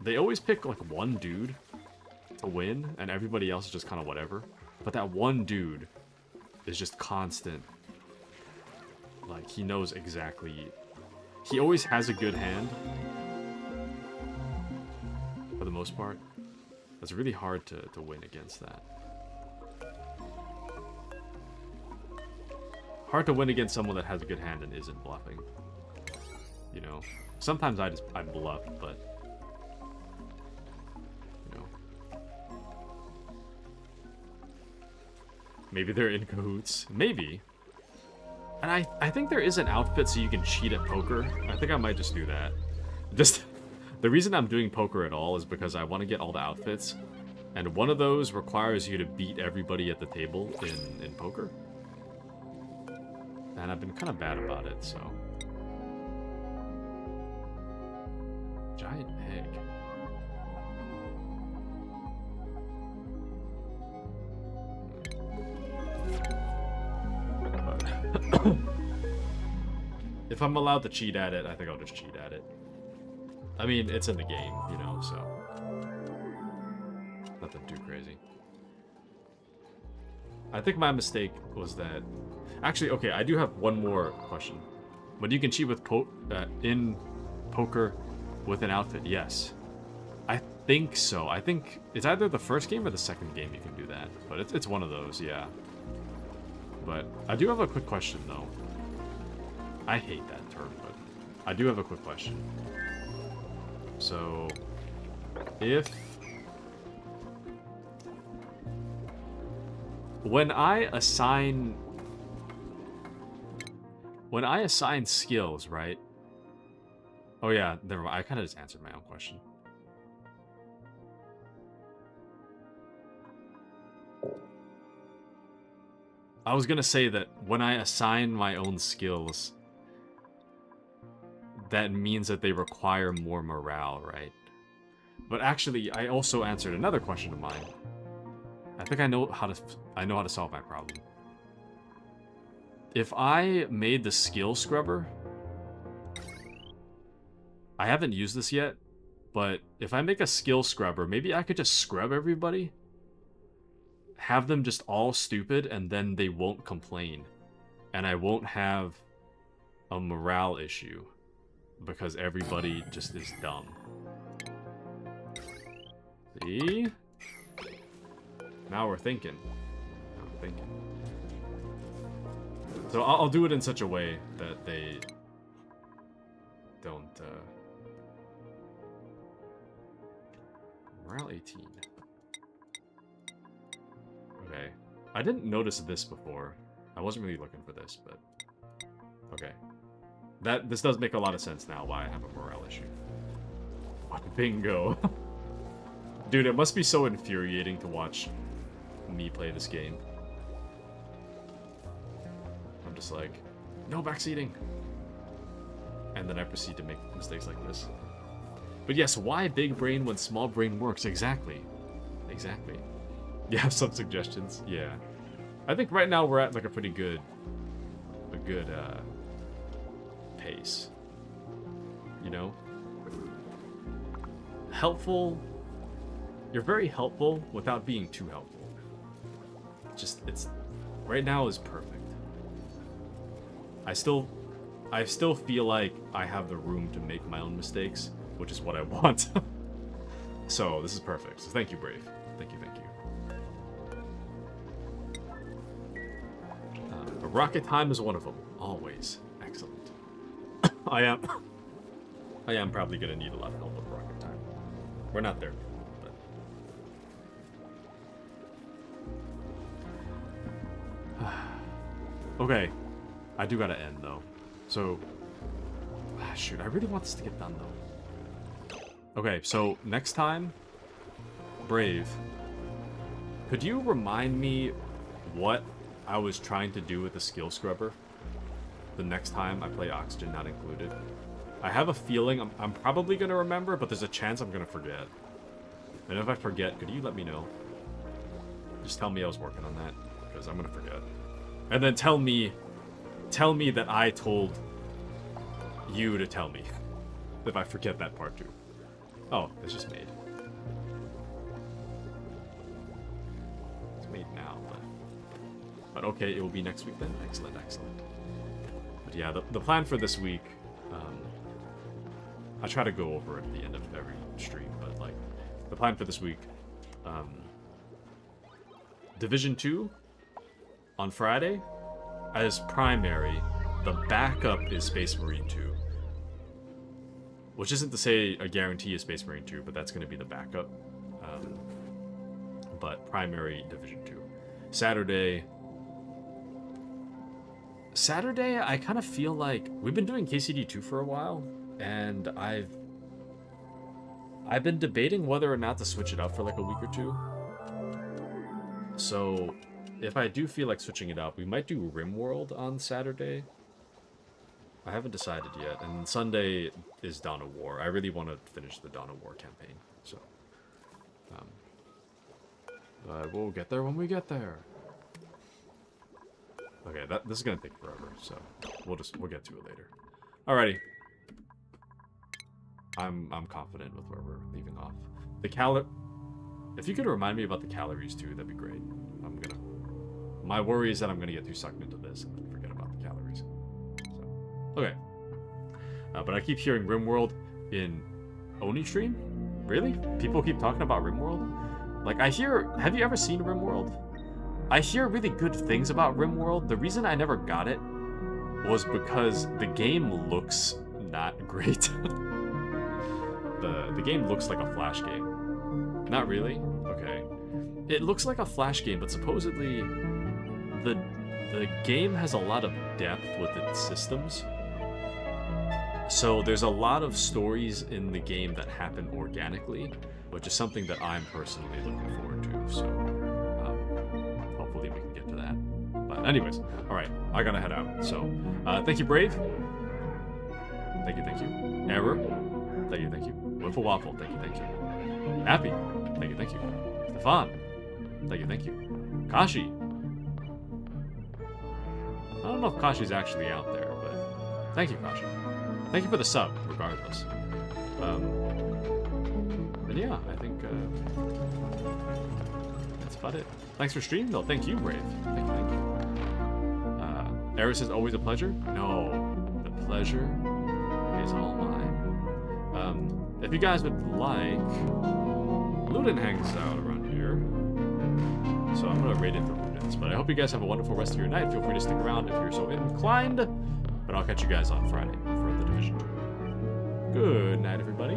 they always pick like one dude to win, and everybody else is just kind of whatever. But that one dude is just constant. Like, he knows exactly... He always has a good hand. For the most part. It's really hard to win against that. Hard to win against someone that has a good hand and isn't bluffing. You know? Sometimes I bluff, but... You know. Maybe they're in cahoots. Maybe. And I think there is an outfit so you can cheat at poker. I think I might just do that. Just... The reason I'm doing poker at all is because I want to get all the outfits. And one of those requires you to beat everybody at the table in poker. And I've been kind of bad about it, so... Giant egg. If I'm allowed to cheat at it, I think I'll just cheat at it. I mean, it's in the game, you know, so... Nothing too crazy. I think my mistake was that... Actually, okay, I do have one more question. But you can cheat with in poker with an outfit, yes. I think so. I think it's either the first game or the second game you can do that. But it's one of those, yeah. But I do have a quick question, though. I hate that term, but I do have a quick question. So, if when I assign skills, right? Oh yeah, never mind. I kind of just answered my own question. I was gonna say that when I assign my own skills, that means that they require more morale, right? But actually, I also answered another question of mine. I think I know how to solve my problem. If I made the skill scrubber, I haven't used this yet, but if I make a skill scrubber, maybe I could just scrub everybody, have them just all stupid, and then they won't complain, and I won't have a morale issue because everybody just is dumb. See? Now we're thinking. So I'll do it in such a way that they don't, Morale 18. Okay. I didn't notice this before. I wasn't really looking for this, but... Okay. This does make a lot of sense now why I have a morale issue. What bingo. Dude, it must be so infuriating to watch me play this game. I'm just like, no backseating. And then I proceed to make mistakes like this. But yes, why big brain when small brain works? Exactly. Exactly. You have some suggestions? Yeah. I think right now we're at like a pretty good... pace. You know? Helpful. You're very helpful without being too helpful. It's... Right now is perfect. I still feel like I have the room to make my own mistakes, which is what I want. So, this is perfect. So thank you, Brave. Thank you, thank you. But rocket time is one of them. Always. Excellent. I am probably going to need a lot of help with rocket time. We're not there, but... Okay. I do gotta end, though. So... shoot, I really want this to get done, though. Okay, so next time... Brave. Could you remind me what I was trying to do with the skill scrubber? The next time I play Oxygen Not Included. I have a feeling I'm probably gonna remember, but there's a chance I'm gonna forget. And if I forget, could you let me know? Just tell me I was working on that, because I'm gonna forget. And then tell me that I told you to tell me if I forget that part too. Oh, it's just made. It's made now, but okay, it will be next week then. Excellent, excellent. But yeah, the plan for this week, I try to go over it at the end of every stream, but like, the plan for this week, Division 2 on Friday as primary. The backup is Space Marine 2. Which isn't to say a guarantee is Space Marine 2, but that's going to be the backup. But primary Division 2. Saturday, I kind of feel like we've been doing KCD 2 for a while, and I've been debating whether or not to switch it up for like a week or two. So if I do feel like switching it up, we might do RimWorld on Saturday. I haven't decided yet, and Sunday is Dawn of War. I really want to finish the Dawn of War campaign, so we'll get there when we get there. Okay, this is gonna take forever, so we'll get to it later. Alrighty. I'm confident with where we're leaving off. If you could remind me about the calories too, that'd be great. My worry is that I'm gonna get too sucked into this and then forget about the calories. So, okay. But I keep hearing RimWorld in Oni stream? Really? People keep talking about RimWorld? Like, have you ever seen RimWorld? I hear really good things about RimWorld. The reason I never got it was because the game looks not great. The game looks like a Flash game. Not really? Okay. It looks like a Flash game, but supposedly the game has a lot of depth with its systems. So there's a lot of stories in the game that happen organically, which is something that I'm personally looking forward to. So hopefully we can get to that. But anyways, all right, I gotta head out. So thank you, Brave. Thank you, thank you. Error. Thank you, thank you. Whiffle Waffle. Thank you, thank you. Happy. Thank you, thank you. Stefan. Thank you, thank you. Kashi. I don't know if Kashi's actually out there, but thank you, Kashi. Thank you for the sub, regardless. But yeah, I think that's about it. Thanks for streaming, though. Thank you, Brave. Thank you, thank you. Eris says, always a pleasure? No, the pleasure is all mine. If you guys would like, Luden hangs out around here, so I'm gonna raid it for Ludens. But I hope you guys have a wonderful rest of your night. Feel free to stick around if you're so inclined. But I'll catch you guys on Friday for the Division 2. Good night, everybody.